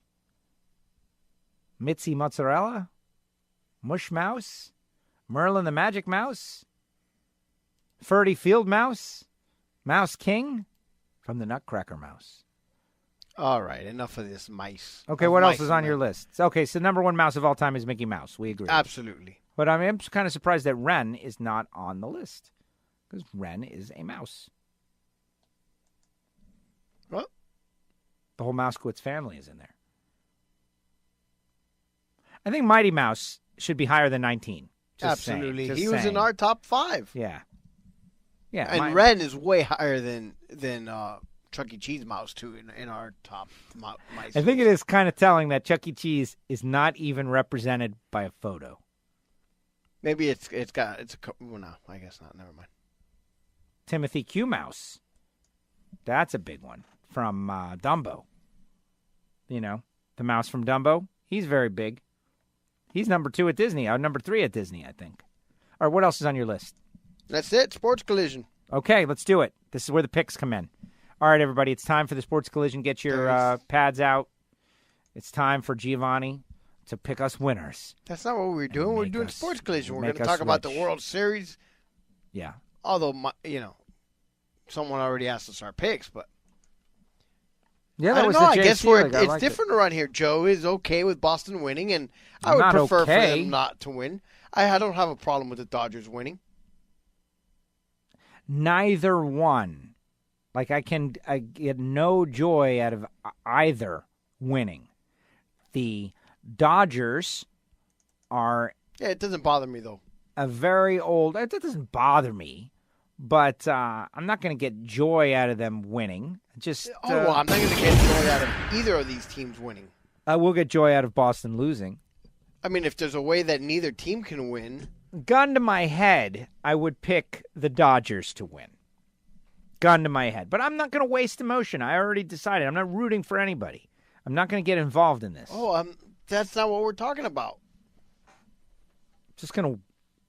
Mitzi Mozzarella, Mush Mouse, Merlin the Magic Mouse, Ferdy Field Mouse, Mouse King from the Nutcracker Mouse. All right, enough of this mice. Okay, what else is on your list? Okay, so number one mouse of all time is Mickey Mouse. We agree. Absolutely. But I mean, I'm kind of surprised that Ren is not on the list. Because Ren is a mouse. What? The whole Mousewitz family is in there. I think Mighty Mouse should be higher than 19. Absolutely. He was in our top 5. Yeah. Yeah. And Ren is way higher than Chuck E. Cheese Mouse, too, in our top mice. I think it is kind of telling that Chuck E. Cheese is not even represented by a photo. Maybe well, no, I guess not. Never mind. Timothy Q. Mouse. That's a big one from Dumbo. You know, the mouse from Dumbo. He's very big. He's number 2 at Disney. Number 3 at Disney, I think. All right, what else is on your list? That's it. Sports Collision. Okay, let's do it. This is where the picks come in. All right, everybody, it's time for the Sports Collision. Get your pads out. It's time for Giovanni to pick us winners. That's not what we're doing. We're doing Sports Collision. We're going to talk about the World Series. Yeah. Although, someone already asked us our picks, but yeah, I don't know. I guess it's different around here. Joe is okay with Boston winning, and I would prefer for them not to win. I don't have a problem with the Dodgers winning. Neither one. Like, I get no joy out of either winning. The Dodgers are... Yeah, it doesn't bother me, though. A very old... It doesn't bother me, but I'm not going to get joy out of them winning. I'm not going to get joy out of either of these teams winning. I will get joy out of Boston losing. I mean, if there's a way that neither team can win... Gun to my head, I would pick the Dodgers to win. Gun to my head. But I'm not going to waste emotion. I already decided. I'm not rooting for anybody. I'm not going to get involved in this. That's not what we're talking about. Just going to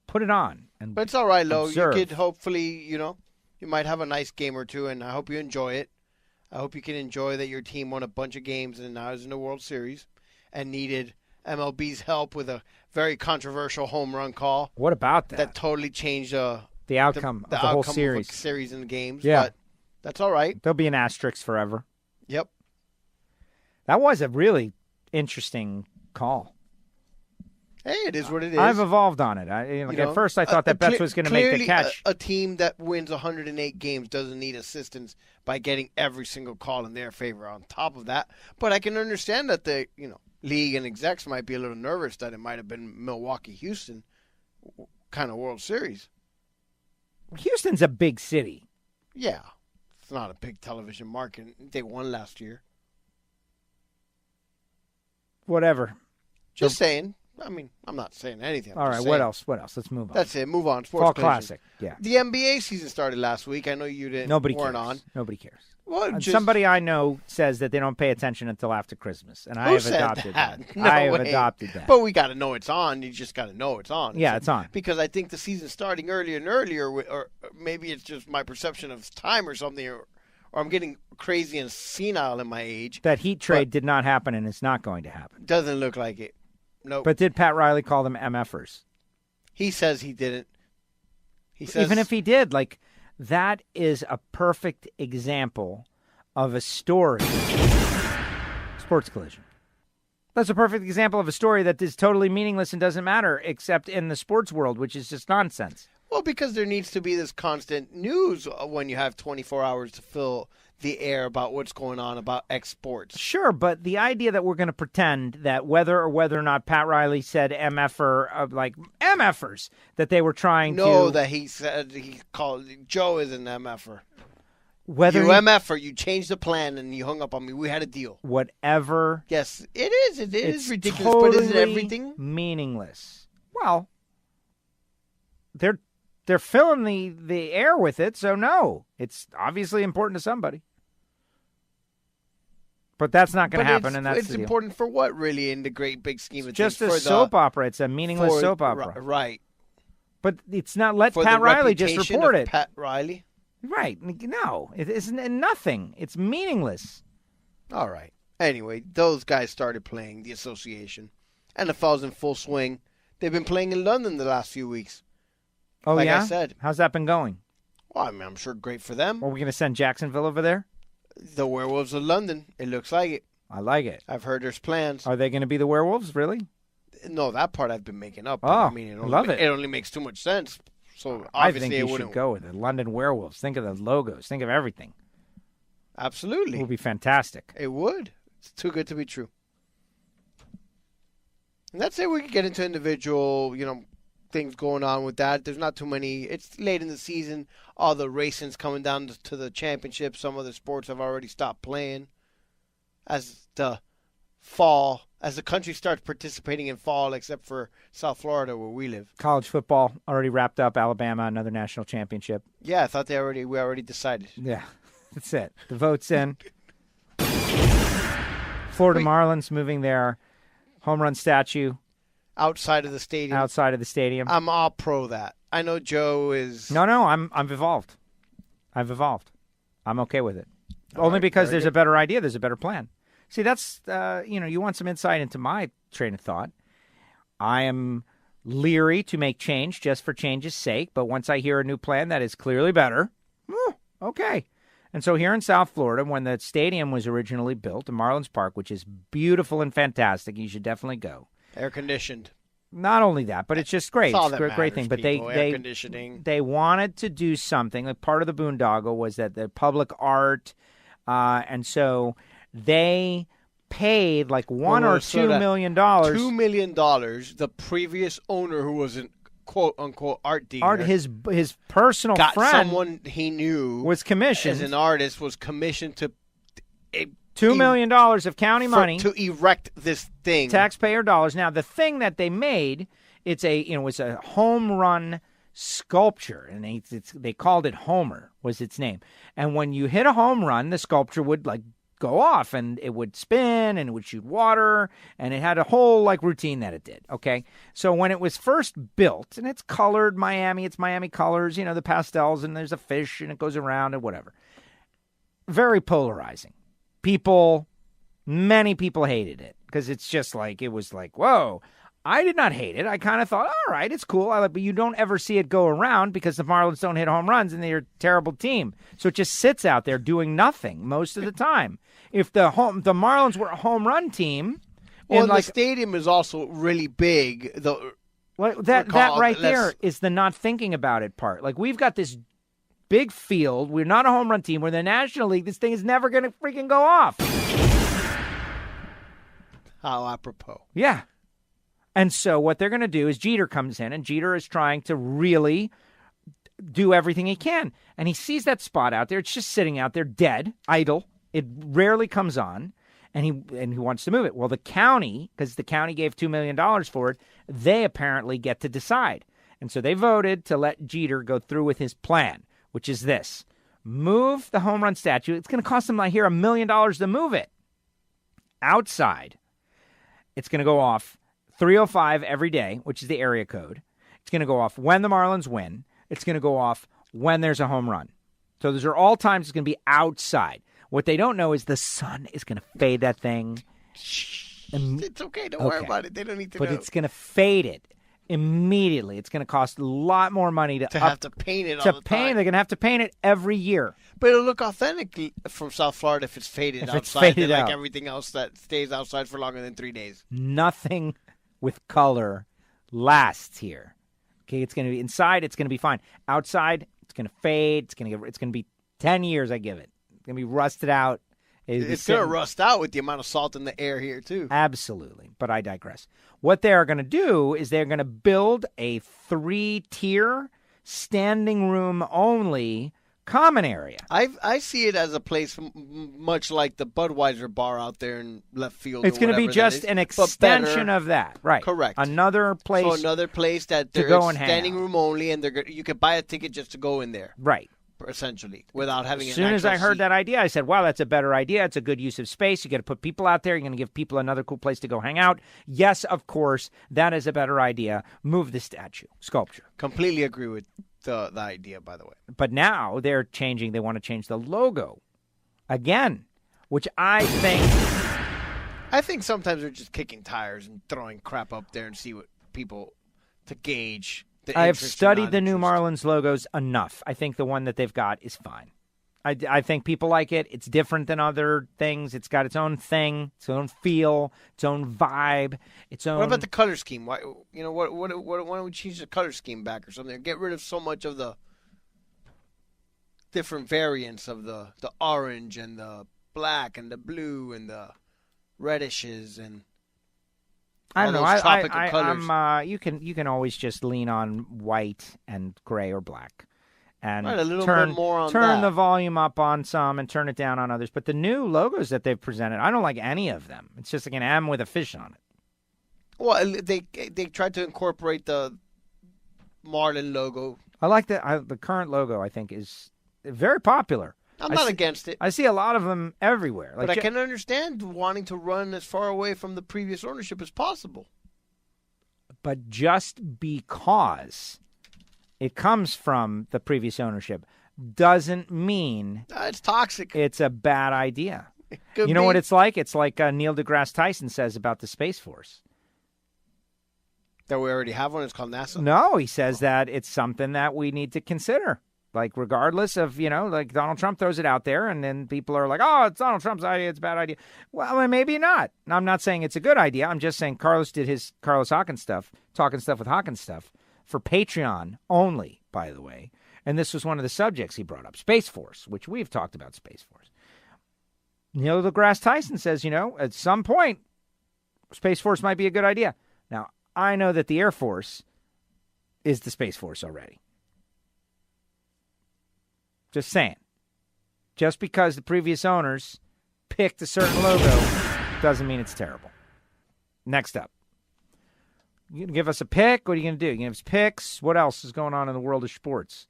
put it on. But it's all right, Lo. Observe. You could hopefully, you might have a nice game or two, and I hope you enjoy it. I hope you can enjoy that your team won a bunch of games and now is in the World Series and needed MLB's help with a very controversial home run call. What about that? That totally changed the outcome of the whole series. Of a series in the games. Yeah. But that's all right. There'll be an asterisk forever. Yep. That was a really interesting call. Hey, it is what it is. I've evolved on it. At first, I thought that Betts was going to make the catch. A team that wins 108 games doesn't need assistance by getting every single call in their favor on top of that. But I can understand that the league and execs might be a little nervous that it might have been Milwaukee-Houston kind of World Series. Houston's a big city. Yeah. It's not a big television market. They won last year. Whatever. Just saying. I mean, I'm not saying anything. All right, what else? Let's move on. That's it. Move on. Sports Fall Collision. Classic. Yeah. The NBA season started last week. I know you didn't. Nobody weren't cares. on. Nobody cares. Well, somebody I know says that they don't pay attention until after Christmas, and I have adopted that. No I have way. adopted that. But we got to know it's on. You just got to know it's on. Yeah, it's on. Because I think the season's starting earlier and earlier, or maybe it's just my perception of time or something, or I'm getting crazy and senile in my age. That heat trade did not happen, and it's not going to happen. Doesn't look like it. Nope. But did Pat Riley call them MFers? He says he didn't. He says, even if he did, like, that is a perfect example of a story. Sports Collision. That's a perfect example of a story that is totally meaningless and doesn't matter, except in the sports world, which is just nonsense. Well, because there needs to be this constant news when you have 24 hours to fill the air about what's going on about X sports. Sure, but the idea that we're going to pretend that whether or not Pat Riley said MFer, like MFers, that they were trying to... No, that he said he called Joe is an MFer. Whether you MFer, you changed the plan and you hung up on me. We had a deal. Whatever. Yes, it is. It is ridiculous, totally but is it everything? Meaningless. Well, they're filling the air with it, so no. It's obviously important to somebody. But that's not going to happen, and that's it's important for what, really, in the great big scheme of things? Just a soap opera. It's a meaningless soap opera. Right. But it's not. Let for Pat Riley just report it. Pat Riley? Right. No, it isn't nothing. It's meaningless. All right. Anyway, those guys started playing the association. NFL's in full swing. They've been playing in London the last few weeks. Oh, like yeah? I said. How's that been going? Well, I mean, I'm sure great for them. Are we going to send Jacksonville over there? The Werewolves of London. It looks like it. I like it. I've heard there's plans. Are they going to be the Werewolves, really? No, that part I've been making up. Oh, I mean, love it. It only makes too much sense. So I obviously think you should go with it. London Werewolves. Think of the logos. Think of everything. Absolutely. It would be fantastic. It would. It's too good to be true. And that's it. We can get into individual, things going on with that. There's not too many. It's late in the season. All the racing's coming down to the championship. Some other sports have already stopped playing. As the country starts participating in fall, except for South Florida where we live. College football already wrapped up. Alabama, another national championship. Yeah, I thought we already decided. Yeah, that's it. The vote's in. Florida Marlins moving their home run statue outside of the stadium. I'm all pro that. I know Joe is. No, I'm evolved. I've evolved. I'm okay with it. Only right, because there's a better idea. There's a better plan. See, that's, you want some insight into my train of thought. I am leery to make change just for change's sake, but once I hear a new plan that is clearly better, okay. And so here in South Florida, when the stadium was originally built, the Marlins Park, which is beautiful and fantastic, you should definitely go. Air conditioned. Not only that, but it's just great. It's a great thing. But air conditioning. They wanted to do something. Like part of the boondoggle was that the public art, and so they paid like $1 or $2 million. $2 million. The previous owner, who was an quote unquote art dealer, his personal got friend, someone he knew was commissioned as an artist, was commissioned to $2 million of county money to erect this thing, taxpayer dollars. Now the thing that they made, it's a home run sculpture, and they called it Homer was its name. And when you hit a home run, the sculpture would go off, and it would spin, and it would shoot water, and it had a whole routine that it did. Okay, so when it was first built, and it's colored Miami, it's Miami colors, the pastels, and there's a fish, and it goes around and whatever. Very polarizing. Many people hated it because it's just it was whoa. I did not hate it. I kind of thought, all right, it's cool. But you don't ever see it go around because the Marlins don't hit home runs and they're a terrible team. So it just sits out there doing nothing most of the time. If the Marlins were a home run team, the stadium is also really big. That right there is the not thinking about it part. We've got this big field. We're not a home run team. We're in the National League. This thing is never going to freaking go off. How apropos. Yeah. And so what they're going to do is Jeter comes in, and Jeter is trying to really do everything he can. And he sees that spot out there. It's just sitting out there dead, idle. It rarely comes on, and he wants to move it. Well, the county, because the county gave $2 million for it, they apparently get to decide. And so they voted to let Jeter go through with his plan, which is this. move the home run statue. It's going to cost them, I hear, $1 million to move it. Outside, it's going to go off 3:05 every day, which is the area code. It's going to go off when the Marlins win. It's going to go off when there's a home run. So those are all times it's going to be outside. What they don't know is the sun is going to fade that thing. It's okay. Don't worry about it. They don't need to know. But it's going to fade it immediately. It's going to cost a lot more money to have to paint it all the time. They're going to have to paint it every year. But it'll look authentic from South Florida if it's faded outside. It's faded like out. Everything else that stays outside for longer than 3 days. Nothing with color lasts here. Okay, it's going to be inside. It's going to be fine. Outside, it's going to fade. It's going to be 10 years. I give it. It's going to be rusted out. It's going to rust out with the amount of salt in the air here too. Absolutely, but I digress. What they are going to do is they're going to build a 3-tier standing room only common area. I see it as a place much like the Budweiser bar out there in left field. It's going to be just an extension of that, right? Correct. Another place. So another place that they're standing room only, and you could buy a ticket just to go in there, right? Essentially, without having. As soon as I heard that idea, I said, "Wow, that's a better idea. It's a good use of space. You got to put people out there. You're going to give people another cool place to go hang out." Yes, of course, that is a better idea. Move the sculpture. Completely agree with the idea, by the way. But now they're changing. They want to change the logo again, which I think sometimes they're just kicking tires and throwing crap up there and see what people to gauge. I have studied the new Marlins logos enough. I think the one that they've got is fine. I think people like it. It's different than other things. It's got its own thing, its own feel, its own vibe, its own. What about the color scheme? Why don't we change the color scheme back or something? Get rid of so much of the different variants of the orange and the black and the blue and the redishes and. I don't know. I'm. You can always just lean on white and gray or black, and a little bit more on turn that. the volume up on some and turn it down on others. But the new logos that they've presented, I don't like any of them. It's just like an M with a fish on it. Well, they tried to incorporate the Marlin logo. I like the current logo. I think is very popular. I'm not against it. I see a lot of them everywhere. But I can understand wanting to run as far away from the previous ownership as possible. But just because it comes from the previous ownership doesn't mean it's toxic. It's a bad idea. You know what it's like? It's like Neil deGrasse Tyson says about the Space Force. That we already have one? It's called NASA? No, he says that it's something that we need to consider. Like, regardless of, like Donald Trump throws it out there and then people are like, oh, it's Donald Trump's idea, it's a bad idea. Well, maybe not. I'm not saying it's a good idea. I'm just saying Carlos did his Carlos Hawkins stuff, talking stuff with Hawkins stuff, for Patreon only, by the way. And this was one of the subjects he brought up, Space Force, which we've talked about Space Force. Neil deGrasse Tyson says, at some point, Space Force might be a good idea. Now, I know that the Air Force is the Space Force already. Just saying. Just because the previous owners picked a certain logo doesn't mean it's terrible. Next up. You going to give us a pick? What are you going to do? You going to give us picks? What else is going on in the world of sports?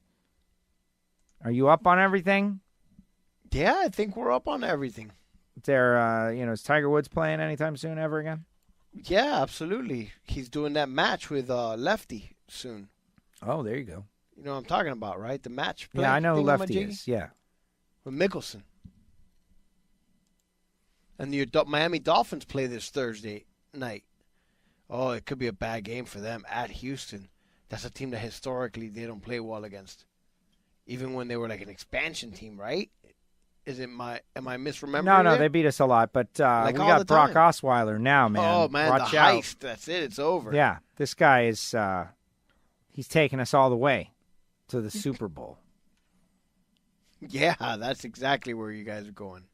Are you up on everything? Yeah, I think we're up on everything. Is there, is Tiger Woods playing anytime soon ever again? Yeah, absolutely. He's doing that match with Lefty soon. Oh, there you go. You know what I'm talking about, right? The match play. Yeah, I know who Lefty is, yeah. With Mickelson. And the Miami Dolphins play this Thursday night. Oh, it could be a bad game for them at Houston. That's a team that historically they don't play well against. Even when they were like an expansion team, right? Am I misremembering? No, they beat us a lot, but we got Brock Osweiler now, man. Oh, man, Watch the out. heist. That's it. It's over. Yeah, this guy is he's taking us all the way to the Super Bowl. Yeah, that's exactly where you guys are going.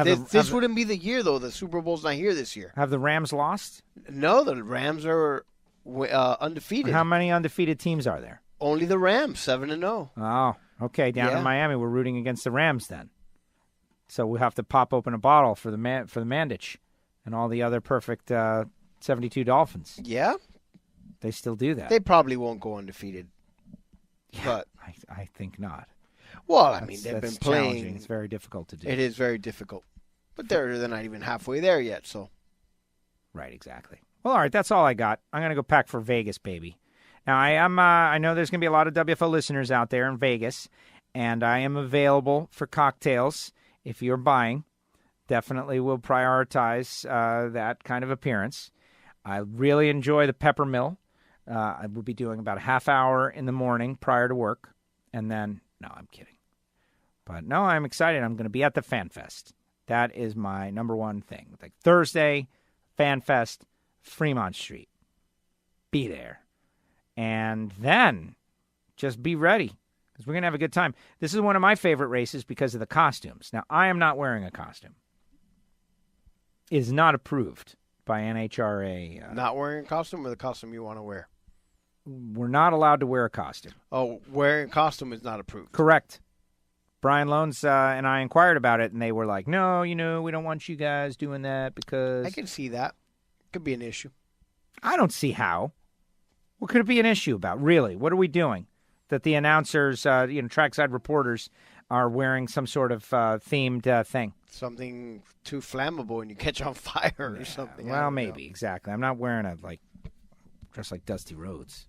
This wouldn't be the year, though. The Super Bowl's not here this year. Have the Rams lost? No, the Rams are undefeated. How many undefeated teams are there? Only the Rams, 7-0. Oh, okay. Down in Miami, we're rooting against the Rams then. So we'll have to pop open a bottle for the Mandich and all the other perfect 72 Dolphins. Yeah? They still do that. They probably won't go undefeated. but I think not. Well, I mean, they've been playing. Challenging. It's very difficult to do. It is very difficult. But they're not even halfway there yet, so. Right, exactly. Well, all right, that's all I got. I'm going to go pack for Vegas, baby. Now, I know there's going to be a lot of WFO listeners out there in Vegas, and I am available for cocktails if you're buying. Definitely will prioritize that kind of appearance. I really enjoy the Peppermill. I will be doing about a half hour in the morning prior to work, and then, no, I'm kidding. But no, I'm excited. I'm going to be at the Fan Fest. That is my number one thing. Like Thursday, Fan Fest, Fremont Street. Be there. And then just be ready because we're going to have a good time. This is one of my favorite races because of the costumes. Now, I am not wearing a costume. It is not approved by NHRA. Not wearing a costume or the costume you want to wear? We're not allowed to wear a costume. Oh, wearing a costume is not approved. Correct. Brian Loans and I inquired about it, and they were like, no, we don't want you guys doing that because... I can see that. Could be an issue. I don't see how. What could it be an issue about, really? What are we doing? That the announcers, trackside reporters are wearing some sort of themed thing. Something too flammable and you catch on fire or something. Well, maybe, exactly. I'm not wearing dressed like Dusty Rhodes.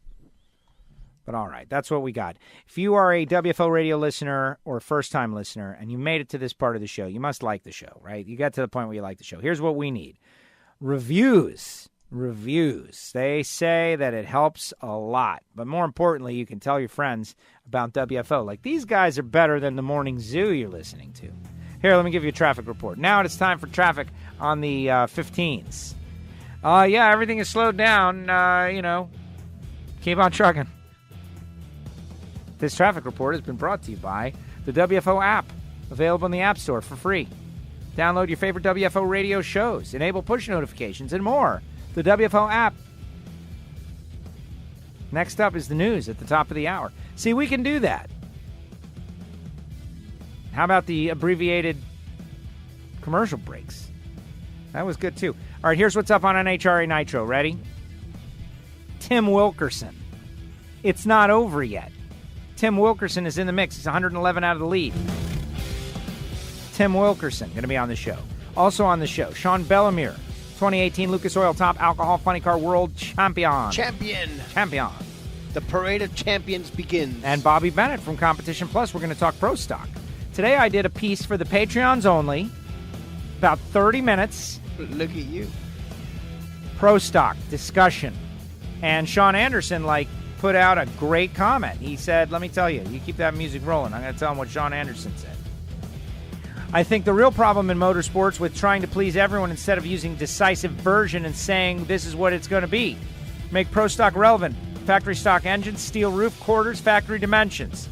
But all right, that's what we got. If you are a WFO radio listener or a first-time listener and you made it to this part of the show, you must like the show, right? You got to the point where you like the show. Here's what we need. Reviews. They say that it helps a lot. But more importantly, you can tell your friends about WFO. Like, these guys are better than the Morning Zoo you're listening to. Here, let me give you a traffic report. Now it's time for traffic on the 15s. Everything is slowed down. Keep on trucking. This traffic report has been brought to you by the WFO app, available in the App Store for free. Download your favorite WFO radio shows, enable push notifications, and more. The WFO app. Next up is the news at the top of the hour. See, we can do that. How about the abbreviated commercial breaks? That was good, too. All right, here's what's up on NHRA Nitro. Ready? Tim Wilkerson. It's not over yet. Tim Wilkerson is in the mix. He's 111 out of the lead. Tim Wilkerson going to be on the show. Also on the show, Sean Bellemere, 2018 Lucas Oil Top Alcohol Funny Car World Champion. The parade of champions begins. And Bobby Bennett from Competition Plus. We're going to talk Pro Stock. Today I did a piece for the Patreons only, about 30 minutes. Look at you. Pro Stock discussion. And Sean Anderson, put out a great comment. He said, let me tell you, you keep that music rolling. I'm going to tell him what Sean Anderson said. I think the real problem in motorsports with trying to please everyone instead of using decisive version and saying this is what it's going to be. Make Pro Stock relevant. Factory stock engines, steel roof quarters, factory dimensions.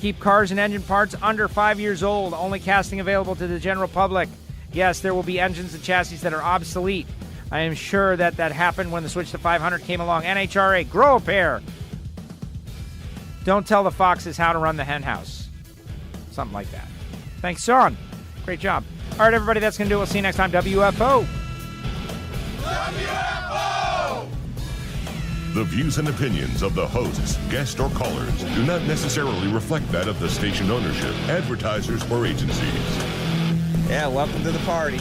Keep cars and engine parts under 5 years old, only casting available to the general public. Yes, there will be engines and chassis that are obsolete. I am sure that happened when the switch to 500 came along. NHRA, grow a pair. Don't tell the foxes how to run the hen house. Something like that. Thanks, Sean. Great job. All right, everybody, that's going to do it. We'll see you next time. WFO. WFO! The views and opinions of the hosts, guests, or callers do not necessarily reflect that of the station ownership, advertisers, or agencies. Yeah, welcome to the party.